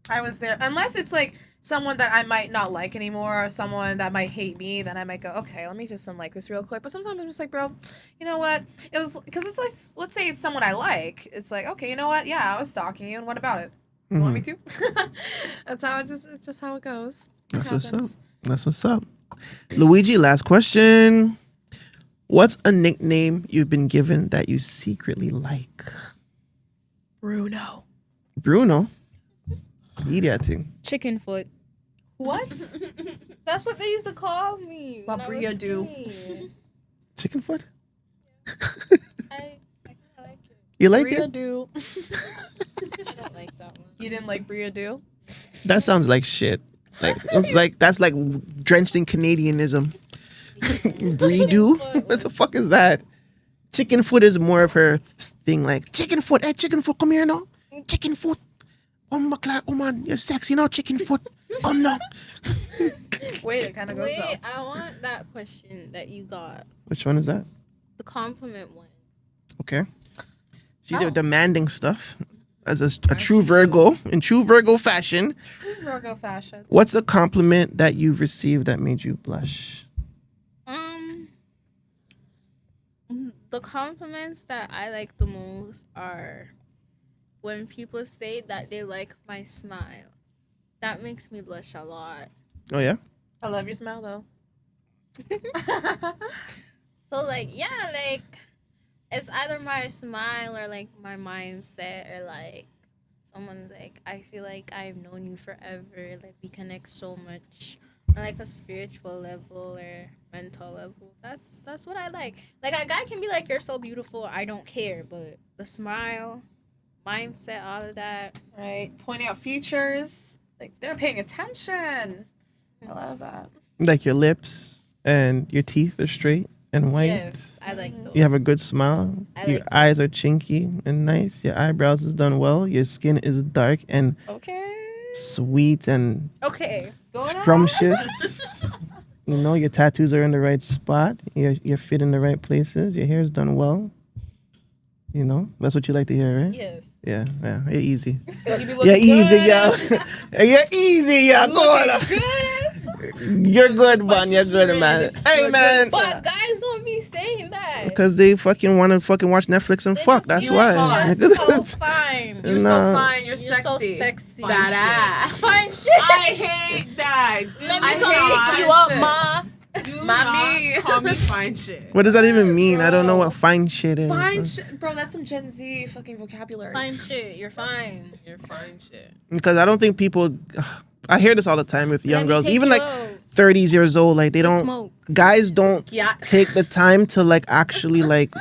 Speaker 2: I was there. Unless it's like someone that I might not like anymore or someone that might hate me, then I might go, okay, let me just unlike this real quick. But sometimes I'm just like, bro, you know what? Because it's like, let's say it's someone I like. It's like, okay, you know what? Yeah, I was stalking you, and what about it? You want me to? That's how it's just how it goes.
Speaker 1: That's what's up.
Speaker 2: Happens.
Speaker 1: That's what's up. Luigi, last question. What's a nickname you've been given that you secretly like?
Speaker 2: Bruno.
Speaker 1: Bruno? Eat that thing.
Speaker 3: Chicken foot.
Speaker 2: What?
Speaker 3: That's what they used to call me.
Speaker 2: What
Speaker 3: when I
Speaker 2: Bria
Speaker 3: was
Speaker 2: do?
Speaker 3: skinny.
Speaker 1: Chicken foot?
Speaker 3: I kinda like it.
Speaker 1: You like
Speaker 2: Bria
Speaker 1: it?
Speaker 2: do.
Speaker 3: I don't like that one.
Speaker 2: You didn't like Bria do?
Speaker 1: That sounds like shit. That's like drenched in Canadianism. Brie do? What the fuck is that? Chicken foot is more of her thing. Like chicken foot, hey chicken foot, come here now. Chicken foot. Oh my god, oh man, you're sexy now, chicken foot. Come now.
Speaker 2: Wait, it kind of goes
Speaker 3: Wait,
Speaker 2: so.
Speaker 3: I want that question that you got.
Speaker 1: Which one is that?
Speaker 3: The compliment one.
Speaker 1: Okay. She's
Speaker 2: Oh.
Speaker 1: demanding stuff as a true Virgo, in true Virgo fashion.
Speaker 2: Virgo fashion.
Speaker 1: What's a compliment that you've received that made you blush?
Speaker 3: The compliments that I like the most are when people say that they like my smile. That makes me blush a lot.
Speaker 1: Oh yeah.
Speaker 2: I love your smile though.
Speaker 3: So like yeah, like it's either my smile or like my mindset or like someone's like I feel like I've known you forever. Like we connect so much on like a spiritual level or mental level. That's what I like. Like a guy can be like you're so beautiful. I don't care, but the smile, mindset, all of that.
Speaker 2: Right. Pointing out features. Like they're paying attention. I love that.
Speaker 1: Like your lips and your teeth are straight and white.
Speaker 3: Yes, I like those.
Speaker 1: You have a good smile.
Speaker 3: I
Speaker 1: Your
Speaker 3: like
Speaker 1: eyes are chinky and nice. Your eyebrows is done well. Your skin is dark and
Speaker 2: Okay.
Speaker 1: sweet and
Speaker 3: Okay.
Speaker 1: scrumptious. You know, your tattoos are in the right spot. You're fit in the right places. Your hair's done well. You know, that's what you like to hear, right?
Speaker 3: Yes.
Speaker 1: Yeah, you're easy.
Speaker 2: You be
Speaker 1: You're easy,
Speaker 2: good.
Speaker 1: yo. You're easy, yo. Go on. You're good, man. You're good, man. Hey, man.
Speaker 3: But guys don't be saying that.
Speaker 1: Because they fucking want to fucking watch Netflix and fuck. That's
Speaker 3: You're
Speaker 1: why.
Speaker 3: so fine.
Speaker 2: You're
Speaker 1: No.
Speaker 2: so fine. You're
Speaker 3: You're
Speaker 2: sexy.
Speaker 3: so sexy.
Speaker 2: Badass.
Speaker 3: Fine shit.
Speaker 4: I hate that.
Speaker 3: Let me
Speaker 2: I
Speaker 3: come
Speaker 2: hate
Speaker 3: pick you
Speaker 2: fine
Speaker 3: up,
Speaker 2: shit.
Speaker 3: ma.
Speaker 4: Do
Speaker 2: Mommy.
Speaker 4: not call me fine shit.
Speaker 1: What does that even mean? I don't know what fine shit is.
Speaker 2: Fine shit. Bro, that's some Gen Z fucking vocabulary.
Speaker 3: Fine shit. You're fine.
Speaker 4: You're fine shit.
Speaker 1: Because I don't think people. I hear this all the time with young
Speaker 3: Let me
Speaker 1: girls,
Speaker 3: take
Speaker 1: even
Speaker 3: you
Speaker 1: like
Speaker 3: out.
Speaker 1: 30s years old. Like they don't.
Speaker 3: Smoke.
Speaker 1: Guys don't
Speaker 2: Yeah.
Speaker 1: take the time to like actually like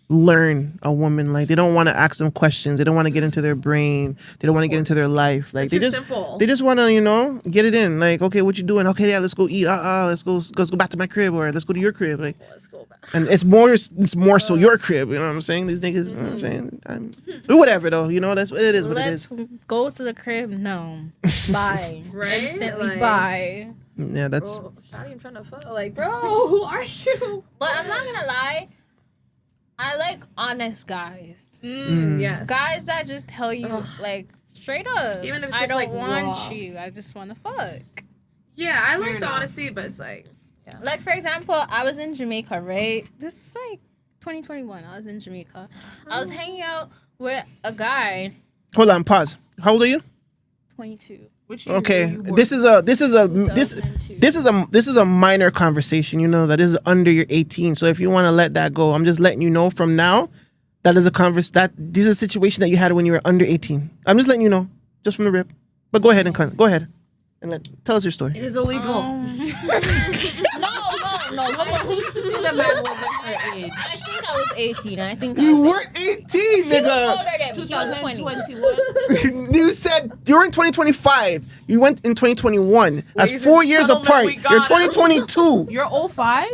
Speaker 1: learn a woman. Like they don't want to ask them questions. They don't want to get into their brain. They don't want to get into their life. Like
Speaker 2: Too
Speaker 1: they just
Speaker 2: simple.
Speaker 1: they just want to, you know, get it in. Like, okay, what you doing? Okay, yeah, let's go eat. Let's go back to my crib, or let's go to your crib. Like,
Speaker 2: Let's go back.
Speaker 1: and it's more so your crib. You know what I'm saying? These niggas, you know what I'm saying? Whatever though, you know, that's what it is. What it
Speaker 3: Let's
Speaker 1: is.
Speaker 3: go to the crib. No. Bye.
Speaker 2: Right?
Speaker 3: Instantly
Speaker 2: Like,
Speaker 3: bye.
Speaker 1: Yeah, that's.
Speaker 2: Bro, Shawty, I'm trying to fuck. Like, bro, who are you?
Speaker 3: But I'm not gonna lie. I like honest guys.
Speaker 2: Yes.
Speaker 3: Guys that just tell you
Speaker 2: Ugh.
Speaker 3: like straight up.
Speaker 2: Even if it's
Speaker 3: I
Speaker 2: just,
Speaker 3: don't
Speaker 2: like,
Speaker 3: want
Speaker 2: raw.
Speaker 3: you. I just want to fuck.
Speaker 2: Yeah, I like
Speaker 4: Fair
Speaker 2: the
Speaker 4: enough.
Speaker 2: honesty, but it's like,
Speaker 3: Like for example, I was in Jamaica, right? This is like 2021. I was in Jamaica. I was hanging out with a guy,
Speaker 1: Hold on, pause. How old are you?
Speaker 3: 22.
Speaker 4: Which year
Speaker 1: Okay,
Speaker 4: were you born?
Speaker 1: this is a
Speaker 3: 2002.
Speaker 1: this is a minor conversation. You know that is under your 18. So if you want to let that go, I'm just letting you know from now that is a this is a situation that you had when you were under 18. I'm just letting you know, just from the rip. But go ahead and go ahead and tell us your story.
Speaker 2: it is illegal.
Speaker 3: No.
Speaker 4: Who's to say that man wasn't her age?
Speaker 3: I think I was 18. I think
Speaker 1: You
Speaker 3: I was
Speaker 1: weren't 18,
Speaker 3: He was
Speaker 1: nigga.
Speaker 3: older than me. He was 20.
Speaker 4: 2021.
Speaker 1: You said you were in 2025. You went in 2021. That's
Speaker 2: Ladies
Speaker 1: 4
Speaker 2: and
Speaker 1: years
Speaker 2: gentlemen,
Speaker 1: apart.
Speaker 2: we got
Speaker 1: You're
Speaker 2: him.
Speaker 1: 2022.
Speaker 4: You're 05?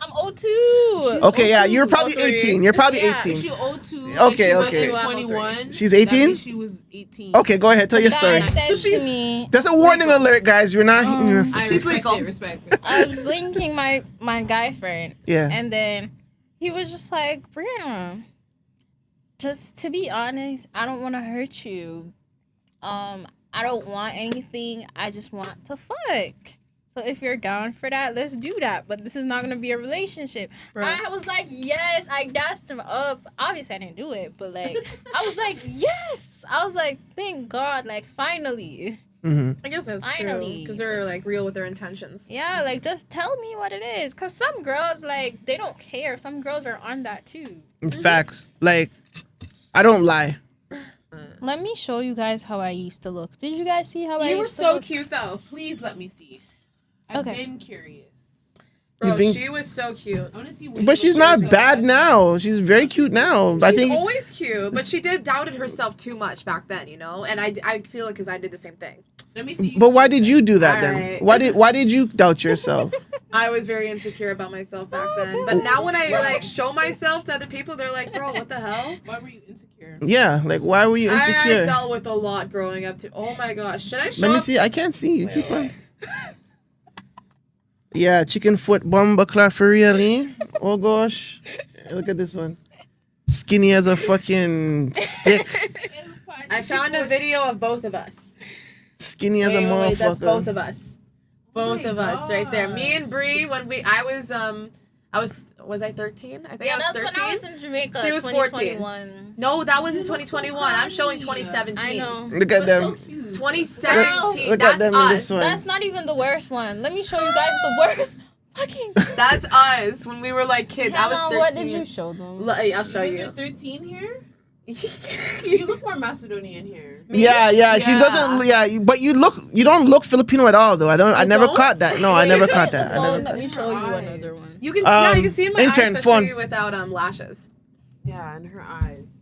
Speaker 3: I'm 02.
Speaker 1: Okay, yeah, you're probably
Speaker 2: 03.
Speaker 1: 18. You're probably
Speaker 3: Yeah.
Speaker 1: 18.
Speaker 4: She 02.
Speaker 1: Okay,
Speaker 4: and
Speaker 1: okay.
Speaker 4: She's 21.
Speaker 1: She's
Speaker 4: That
Speaker 1: 18?
Speaker 4: means she was 18.
Speaker 1: Okay, go ahead. Tell your
Speaker 3: Guy
Speaker 1: story.
Speaker 3: said
Speaker 2: So she's-
Speaker 3: to me,
Speaker 1: That's a warning alert, guys. You're not.
Speaker 4: I
Speaker 2: She's
Speaker 4: respect
Speaker 2: legal.
Speaker 4: it. Respect.
Speaker 3: I was linking my guy friend.
Speaker 1: Yeah.
Speaker 3: And then he was just like, Brianna, just to be honest, I don't want to hurt you. I don't want anything. I just want to fuck. So if you're down for that, let's do that. But this is not gonna be a relationship.
Speaker 2: Right.
Speaker 3: I was like, yes. I gassed him up. Obviously, I didn't do it, but like, I was like, yes. I was like, thank God, like finally.
Speaker 2: I guess that's true.
Speaker 3: Finally.
Speaker 2: Because they're like real with their intentions.
Speaker 3: Yeah, like just tell me what it is. Cause some girls like they don't care. Some girls are on that too.
Speaker 1: Facts. Like, I don't lie.
Speaker 3: Let me show you guys how I used to look. Did you guys see how I
Speaker 2: You were
Speaker 3: used to
Speaker 2: so
Speaker 3: look?
Speaker 2: cute though.
Speaker 4: Please let me see. I've
Speaker 3: Okay.
Speaker 4: been curious.
Speaker 2: Bro,
Speaker 1: You've been-
Speaker 2: she was so cute.
Speaker 4: I want to see what
Speaker 1: But she's not bad now. She's very cute now. I
Speaker 2: She's
Speaker 1: think.
Speaker 2: always cute, but she did doubted herself too much back then, you know? And I feel like because I did the same thing.
Speaker 4: Let me see.
Speaker 1: But why did you do that then?
Speaker 2: Alright.
Speaker 1: Why did you doubt yourself?
Speaker 2: I was very insecure about myself back then. But now when I like show myself to other people, they're like, bro, what the hell?
Speaker 4: Why were you insecure?
Speaker 1: Yeah, like why were you
Speaker 2: I
Speaker 1: insecure?
Speaker 2: dealt with a lot growing up too. Oh my gosh. Should I show
Speaker 1: Let me
Speaker 2: up?
Speaker 1: see. I can't see you. Keep on. Yeah, chicken foot bomba clock for real, eh? Oh gosh. Look at this one. Skinny as a fucking stick.
Speaker 2: I found a video of both of us.
Speaker 1: Skinny as a
Speaker 2: Wait,
Speaker 1: motherfucker.
Speaker 2: that's both of us. Both
Speaker 4: my
Speaker 2: of us right there. Me
Speaker 4: God.
Speaker 2: and Bree when I
Speaker 5: Was I 13? I think
Speaker 3: Yeah,
Speaker 5: I was
Speaker 3: that's
Speaker 5: 13.
Speaker 3: when I was in Jamaica.
Speaker 5: She was 14.
Speaker 3: 2021.
Speaker 5: No, that was in 2021. I'm showing 2017.
Speaker 3: I know.
Speaker 1: Look at them.
Speaker 5: 2017.
Speaker 1: Look
Speaker 5: That's
Speaker 1: at them in this
Speaker 5: us.
Speaker 1: one.
Speaker 3: That's not even the worst one. Let me show you guys the worst. Fucking.
Speaker 5: That's us when we were like kids. I was 13.
Speaker 3: What did you show them?
Speaker 5: I'll show
Speaker 4: You're
Speaker 5: you.
Speaker 4: 13 here? You look more Macedonian here.
Speaker 1: Yeah, she doesn't. Yeah, but you don't look Filipino at all, though. I never
Speaker 5: don't?
Speaker 1: caught that. No, I never caught that. I never.
Speaker 3: Let me show you another one.
Speaker 5: You can, you can see in my
Speaker 1: intern,
Speaker 5: eyes,
Speaker 1: phone.
Speaker 5: especially without lashes.
Speaker 4: Yeah, and her eyes.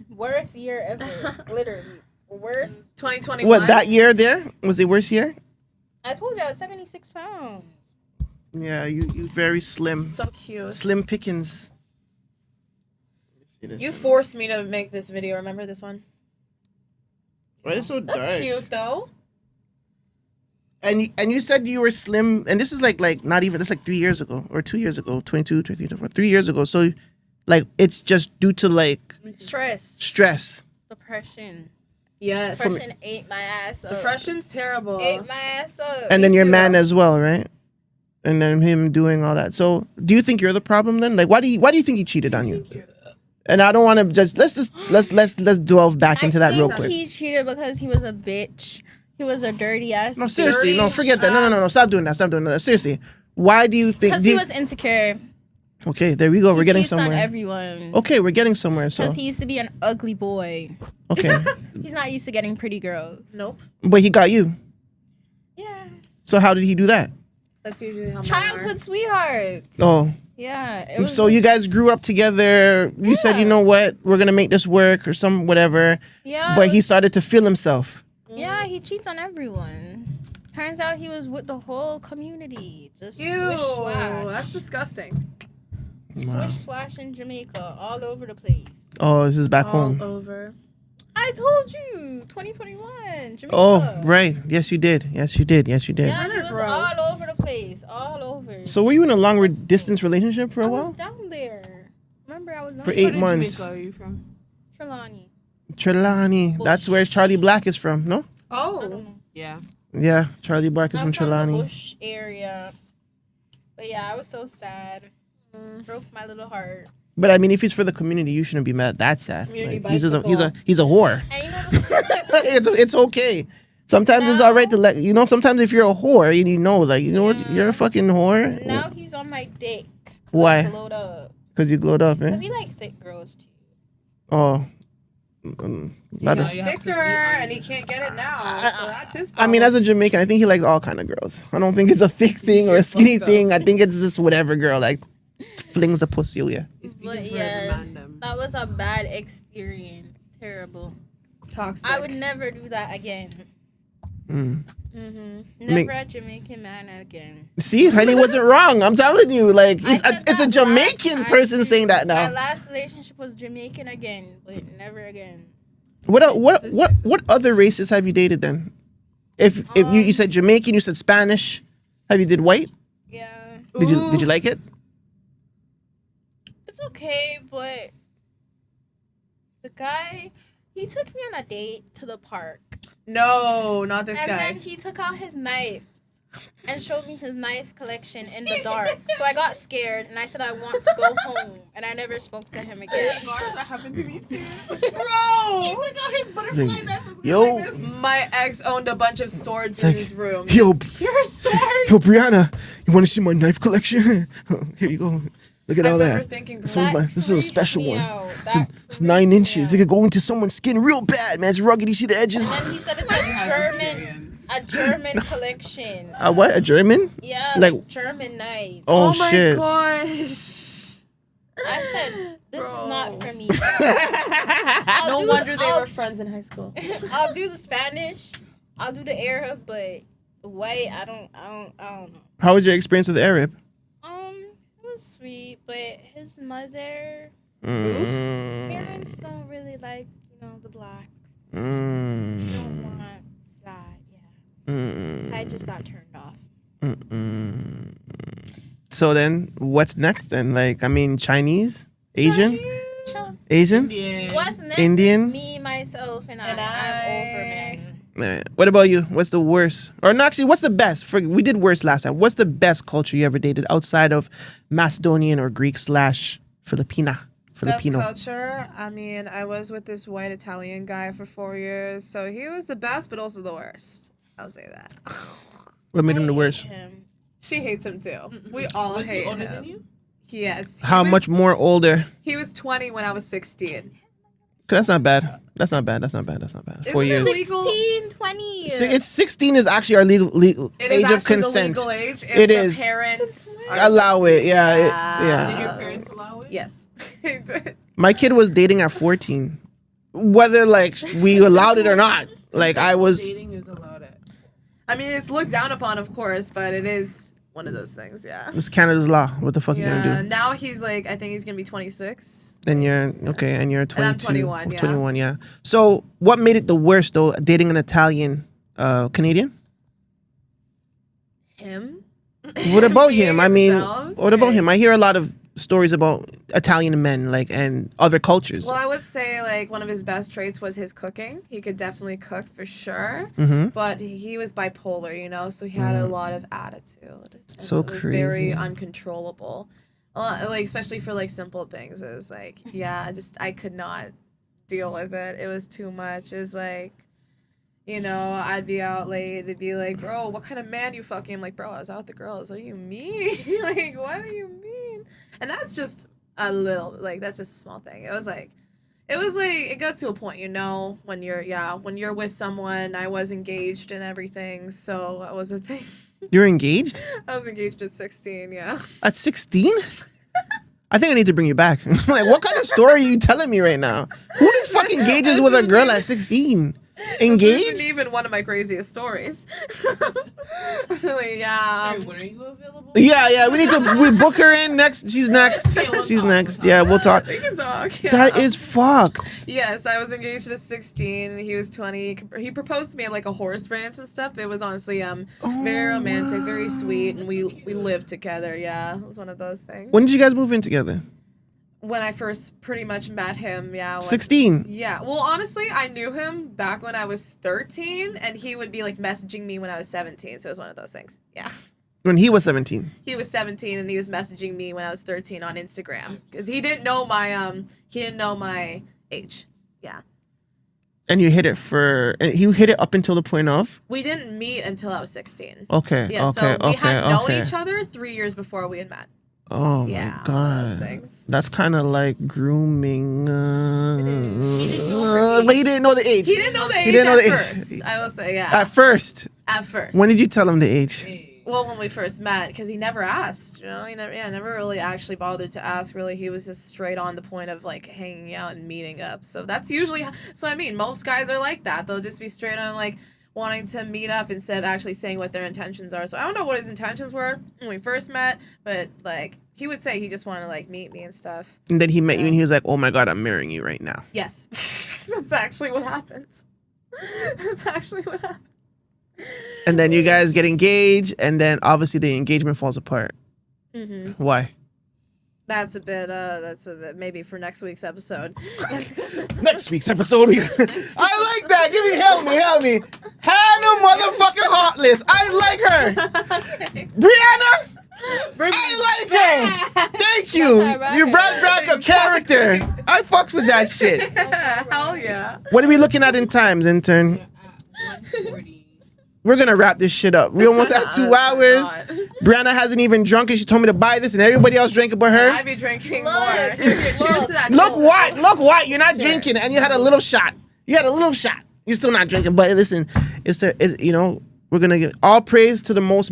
Speaker 3: Worst year ever. Literally. Worst.
Speaker 5: 2021.
Speaker 1: What, that year there was the worst year?
Speaker 3: I told you I was 76 pounds.
Speaker 1: Yeah, you very slim.
Speaker 5: So cute.
Speaker 1: Slim pickings.
Speaker 5: You forced me to make this video. Remember this one?
Speaker 1: Why it's so dark?
Speaker 5: That's cute though.
Speaker 1: And you said you were slim, and this is like not even. That's like 3 years ago or 2 years ago. 22, 23, 24, 3 years ago. So, like, it's just due to like stress.
Speaker 3: Depression.
Speaker 5: Yes.
Speaker 3: Depression ate my ass up.
Speaker 5: Depression's terrible.
Speaker 3: Ate my ass up.
Speaker 1: And then
Speaker 5: Me
Speaker 1: your
Speaker 5: too.
Speaker 1: man as well, right? And then him doing all that. So, do you think you're the problem then? Like, why do you think he cheated on you? And I don't want to let's delve back into that real quick.
Speaker 3: He cheated because he was a bitch. He was a dirty ass.
Speaker 1: No, seriously, no, forget that. No, stop doing that. Stop doing that. Seriously, why do you think?
Speaker 3: Because he was insecure.
Speaker 1: Okay, there we go. We're
Speaker 3: He
Speaker 1: getting
Speaker 3: cheats on
Speaker 1: somewhere.
Speaker 3: everyone.
Speaker 1: Okay, we're getting somewhere. So
Speaker 3: Because he used to be an ugly boy.
Speaker 1: okay,
Speaker 3: He's not used to getting pretty girls.
Speaker 5: Nope.
Speaker 1: but he got you.
Speaker 3: Yeah.
Speaker 1: So how did he do that?
Speaker 5: That's usually how.
Speaker 3: Childhood sweethearts.
Speaker 1: Oh,
Speaker 3: Yeah. It was
Speaker 1: so you guys
Speaker 3: just-
Speaker 1: grew up together. You said, you know what, we're gonna make this work or some whatever.
Speaker 3: Yeah.
Speaker 1: But he started to feel himself.
Speaker 3: Yeah, he cheats on everyone. Turns out he was with the whole community. Just
Speaker 5: Ew,
Speaker 3: swish swash.
Speaker 5: that's disgusting.
Speaker 3: Swish swash in Jamaica, all over the place.
Speaker 1: Oh, this is back home.
Speaker 5: over.
Speaker 3: I told you, 2021, Jamaica.
Speaker 1: Oh, right. Yes, you did. Yes, you did. Yes, you did.
Speaker 3: Yeah, he was
Speaker 5: Gross.
Speaker 3: all over the place, all over.
Speaker 1: So were you in a long distance relationship for
Speaker 3: I
Speaker 1: a
Speaker 3: was
Speaker 1: while?
Speaker 3: down there. Remember, I was down
Speaker 1: For
Speaker 3: there.
Speaker 1: 8 months.
Speaker 4: Jamaica are you from?
Speaker 3: Trelawney.
Speaker 1: Trelawney. That's where Charlie Black is from, no?
Speaker 5: Oh.
Speaker 4: Yeah.
Speaker 1: Yeah, Charlie Black is
Speaker 3: I'm
Speaker 1: from
Speaker 3: from the
Speaker 1: Trelawney.
Speaker 3: Bush area. But yeah, I was so sad. Broke my little heart.
Speaker 1: But I mean, if he's for the community, you shouldn't be mad. That's sad.
Speaker 5: Community
Speaker 1: Like, he's a
Speaker 5: bicycle.
Speaker 1: whore.
Speaker 3: And you know the
Speaker 1: it's okay. Sometimes it's all right to let you know. Sometimes if you're a whore, you know, like you know what, you're a fucking whore.
Speaker 3: now he's on my dick. 'Cause
Speaker 1: Why?
Speaker 3: I glowed up.
Speaker 1: Because you glowed up, eh?
Speaker 3: Because he like thick girls too.
Speaker 1: Oh, not a-
Speaker 5: Thicker, and he can't get it now. So that's his
Speaker 1: I
Speaker 5: problem.
Speaker 1: mean, as a Jamaican, I think he likes all kind of girls. I don't think it's a thick thing or a skinny thing. I think it's just whatever girl like flings a pussy. Yeah.
Speaker 3: But yeah, that was a bad experience. Terrible.
Speaker 5: toxic.
Speaker 3: I would never do that again.
Speaker 1: Mm.
Speaker 3: Never
Speaker 1: Make-
Speaker 3: a Jamaican man again.
Speaker 1: See, honey wasn't wrong. I'm telling you, like
Speaker 3: I
Speaker 1: it's
Speaker 3: said
Speaker 1: a
Speaker 3: that
Speaker 1: Jamaican
Speaker 3: last
Speaker 1: person
Speaker 3: time.
Speaker 1: saying that
Speaker 3: My
Speaker 1: now.
Speaker 3: last relationship was Jamaican again, but never again.
Speaker 1: What other races have you dated then? If you said Jamaican, you said Spanish. Have you did white?
Speaker 3: Yeah,
Speaker 1: Did you like it?
Speaker 3: it's okay, but the guy, he took me on a date to the park.
Speaker 5: No, not this
Speaker 3: And
Speaker 5: guy.
Speaker 3: then he took out his knives and showed me his knife collection in the dark. So I got scared and I said I want to go home. And I never spoke to him again.
Speaker 4: That happened to me too.
Speaker 5: Bro,
Speaker 3: He took out his butterfly knife. and was
Speaker 1: Yo.
Speaker 3: like this.
Speaker 5: my ex owned a bunch of swords in
Speaker 1: like,
Speaker 5: his room.
Speaker 1: yo,
Speaker 5: Just pure swords.
Speaker 1: Yo, Brianna, you want to see my knife collection? Here you go. Look at
Speaker 5: I
Speaker 1: all
Speaker 5: remember
Speaker 1: that.
Speaker 5: thinking,
Speaker 1: This one's
Speaker 3: That
Speaker 1: this is a
Speaker 3: freaked
Speaker 1: special
Speaker 3: me
Speaker 1: one.
Speaker 3: out.
Speaker 1: It's,
Speaker 3: That
Speaker 1: it's
Speaker 3: freaked
Speaker 1: 9
Speaker 3: me
Speaker 1: inches.
Speaker 3: out.
Speaker 1: It could go into someone's skin real bad, man. It's rugged. You see the edges?
Speaker 3: And he said it's a German collection.
Speaker 1: What? A German?
Speaker 3: Yeah,
Speaker 1: Like-
Speaker 3: like German knives.
Speaker 1: Oh,
Speaker 5: my
Speaker 1: shit.
Speaker 5: gosh.
Speaker 3: I said, this is not for me.
Speaker 5: No wonder they were friends in high school.
Speaker 3: I'll do the Spanish. I'll do the Arab, but the white, I don't know.
Speaker 1: How was your experience with the Arab?
Speaker 3: It was sweet, but his mother,
Speaker 1: Mm.
Speaker 3: parents don't really like, the black.
Speaker 1: Mm.
Speaker 3: Don't want that, yeah.
Speaker 1: Mm.
Speaker 3: So I just got turned off.
Speaker 1: Mm-mm. So then, what's next then? Like, I mean, Chinese? Asian?
Speaker 3: Sure.
Speaker 1: Asian?
Speaker 4: Yeah.
Speaker 3: What's next?
Speaker 1: Indian?
Speaker 3: Is me, myself, and
Speaker 5: And
Speaker 3: I'm over, man.
Speaker 1: Man. What about you? What's the worst? Or no, actually, what's the best? We did worst last time. What's the best culture you ever dated outside of Macedonian or Greek / Filipino?
Speaker 2: Best culture. I mean, I was with this white Italian guy for 4 years, so he was the best, but also the worst. I'll say that.
Speaker 1: What made him the worst?
Speaker 2: She hates him too. We all
Speaker 4: Was he
Speaker 2: hate
Speaker 4: older
Speaker 2: him.
Speaker 4: than you?
Speaker 2: Yes.
Speaker 1: How much more older?
Speaker 2: He was 20 when I was 16.
Speaker 1: That's not bad. That's not bad. 4 years.
Speaker 2: Legal?
Speaker 3: 16, 20.
Speaker 1: It's 16 is actually our legal
Speaker 2: It is
Speaker 1: age of
Speaker 2: actually
Speaker 1: consent.
Speaker 2: the legal age. If
Speaker 1: It
Speaker 2: the
Speaker 1: is.
Speaker 2: Parents
Speaker 1: Allow it. Yeah.
Speaker 4: Did your parents allow it?
Speaker 2: Yes. He did.
Speaker 1: My kid was dating at 14. Whether like we allowed it or not. Like I was.
Speaker 4: Dating is allowed at.
Speaker 2: I mean, it's looked down upon, of course, but it is one of those things, yeah.
Speaker 1: It's Canada's law. What the fuck you
Speaker 2: Yeah,
Speaker 1: gonna do?
Speaker 2: now he's like, I think he's going to be 26.
Speaker 1: Then you're okay, and you're 22.
Speaker 2: And I'm 21, yeah.
Speaker 1: 21, yeah. So what made it the worst though? Dating an Italian Canadian?
Speaker 2: Him?
Speaker 1: What about
Speaker 2: Being
Speaker 1: him? I mean,
Speaker 2: himself?
Speaker 1: what about
Speaker 2: Right.
Speaker 1: him? I hear a lot of stories about Italian men, like, and other cultures.
Speaker 2: Well, I would say like one of his best traits was his cooking. He could definitely cook for sure,
Speaker 1: Mm-hmm.
Speaker 2: but he was bipolar, you know, so he had a lot of attitude. And
Speaker 1: So
Speaker 2: it was very
Speaker 1: crazy.
Speaker 2: uncontrollable. Like especially for like simple things. It was like, yeah, I could not deal with it. It was too much. It's like, you know, I'd be out late. It'd be like, bro, what kind of man you fucking? I'm like, bro, I was out with the girls. What do you mean? Like, what do you mean? And that's just a little, like, that's just a small thing. It was like, it goes to a point, you know, when you're with someone. I was engaged and everything, so that was a thing.
Speaker 1: You're engaged
Speaker 2: I was engaged at 16, yeah.
Speaker 1: at 16? I think I need to bring you back. Like, what kind of story are you telling me right now? Who the fuck engages with a girl at 16?
Speaker 2: This
Speaker 1: Engaged?
Speaker 2: isn't even one of my craziest stories. Really, yeah.
Speaker 4: Sorry, when are you available?
Speaker 1: Yeah. We book her in next. She's next. She's next. Yeah, we'll talk.
Speaker 2: We can talk. Yeah.
Speaker 1: That is fucked.
Speaker 2: Yes, I was engaged at 16. He was 20. He proposed to me at like a horse ranch and stuff. It was honestly very romantic, very sweet, and we lived together. Yeah, it was one of those things.
Speaker 1: When did you guys move in together?
Speaker 2: When I first pretty much met him, yeah.
Speaker 1: 16.
Speaker 2: Yeah. Well, honestly, I knew him back when I was 13, and he would be like messaging me when I was 17. So it was one of those things. Yeah.
Speaker 1: When he was 17.
Speaker 2: He was 17 and he was messaging me when I was 13 on Instagram because he didn't know my age. Yeah.
Speaker 1: And you hit it up until the point of?
Speaker 2: We didn't meet until I was 16.
Speaker 1: Okay.
Speaker 2: Yeah,
Speaker 1: okay.
Speaker 2: so we
Speaker 1: okay.
Speaker 2: had known
Speaker 1: okay.
Speaker 2: each other 3 years before we had met.
Speaker 1: Oh
Speaker 2: Yeah,
Speaker 1: my
Speaker 2: one of those
Speaker 1: god.
Speaker 2: things.
Speaker 1: That's kind of like grooming.
Speaker 3: It
Speaker 1: But he didn't know the age.
Speaker 2: He didn't know the age
Speaker 1: didn't know
Speaker 2: at
Speaker 1: the age.
Speaker 2: first. I will say, yeah.
Speaker 1: At first.
Speaker 2: At first.
Speaker 1: When did you tell him the age?
Speaker 4: Hey.
Speaker 2: Well, when we first met, because he never asked, you know, never really actually bothered to ask. Really, he was just straight on the point of like hanging out and meeting up. So that's usually, so I mean, most guys are like that. They'll just be straight on like wanting to meet up instead of actually saying what their intentions are. So I don't know what his intentions were when we first met, but like he would say he just wanted to like meet me and stuff.
Speaker 1: And then he met you and he was like, oh my god, I'm marrying you right now.
Speaker 2: Yes, that's actually what happens. That's actually what happens.
Speaker 1: And then you guys get engaged, and then obviously the engagement falls apart.
Speaker 2: Mm-hmm.
Speaker 1: Why?
Speaker 2: That's a bit maybe for next week's episode.
Speaker 1: Next week's episode. I like that. Give me, help me. Hannah motherfucking Heartless. I like her. Brianna, I like her. Thank you. You brought back a character. I fucked with that shit.
Speaker 2: Hell yeah.
Speaker 1: What are we looking at in times, intern?
Speaker 4: At 1:40.
Speaker 1: We're gonna wrap this shit up. We almost at 2 hours.
Speaker 2: God.
Speaker 1: Brianna hasn't even drunk, and she told me to buy this, and everybody else drank it but her.
Speaker 2: I be drinking more.
Speaker 3: Look.
Speaker 2: Cheers to that.
Speaker 1: Look
Speaker 2: Cheers.
Speaker 1: what? Look what? You're not
Speaker 2: Cheers.
Speaker 1: drinking, and you had a little shot. You're still not drinking, but listen, we're gonna give all praise to the Most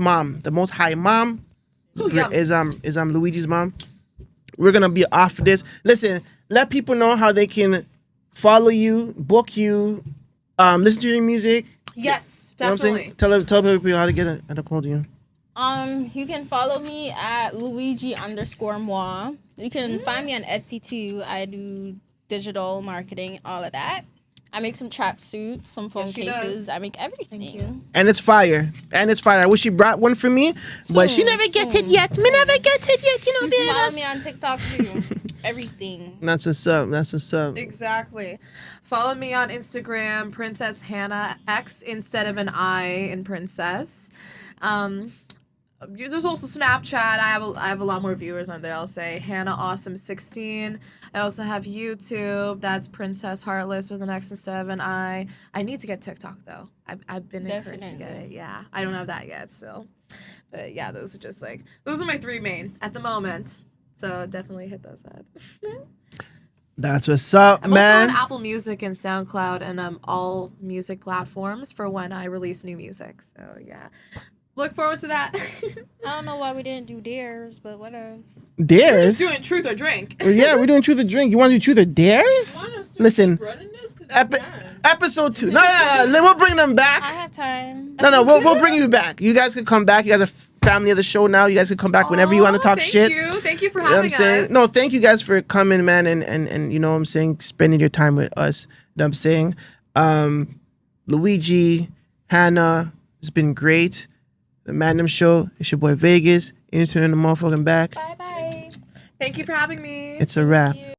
Speaker 1: High Mom.
Speaker 2: yum.
Speaker 1: Is Luigi's mom. We're gonna be off this. Listen, let people know how they can follow you, book you, listen to your music.
Speaker 2: Yes,
Speaker 1: You know what I'm
Speaker 2: definitely.
Speaker 1: saying? Tell people how to get a hold of you.
Speaker 3: You can follow me at Luigi_moi. You can find me on Etsy too. I do digital marketing, all of that. I make some track suits, some phone
Speaker 2: she
Speaker 3: cases.
Speaker 2: does.
Speaker 3: I make everything.
Speaker 2: Thank you.
Speaker 1: And it's fire. I wish she brought one for me, but she never get it yet. Me never get it yet. You know,
Speaker 3: Follow me on TikTok too. Everything.
Speaker 1: That's what's up. That's what's up.
Speaker 2: Exactly. Follow me on Instagram, Princess Hannah X instead of an I in Princess. There's also Snapchat. I have a lot more viewers on there. I'll say Hannah Awesome 16. I also have YouTube. That's Princess Heartless with an X instead of an I. I need to get TikTok though. I've been encouraged to get it. Yeah, I don't have that yet still. But yeah, those are my 3 main at the moment. So definitely hit those up.
Speaker 1: That's what's up,
Speaker 2: I'm
Speaker 1: man.
Speaker 2: also on Apple Music and SoundCloud and all music platforms for when I release new music. So yeah. Look forward to that.
Speaker 3: I don't know why we didn't do dares, but whatever.
Speaker 1: Dares?
Speaker 2: Just doing truth or drink.
Speaker 1: Yeah, we're doing truth or drink. You want to do truth or dares? Listen, episode 2. No, we'll bring them back.
Speaker 3: I have time.
Speaker 1: No, we'll bring you back. You guys can come back. You guys are family of the show now. You guys can come back whenever you want to talk shit.
Speaker 2: Thank you for
Speaker 1: You know what I'm
Speaker 2: having
Speaker 1: saying?
Speaker 2: us.
Speaker 1: No, thank you guys for coming, man, and you know what I'm saying, spending your time with us. You know what I'm saying? Luigi, Hannah, it's been great. The Magnum Show. It's your boy Vegas. Intern in the motherfucking back.
Speaker 3: Bye bye.
Speaker 2: Thank you for having me.
Speaker 1: It's a wrap.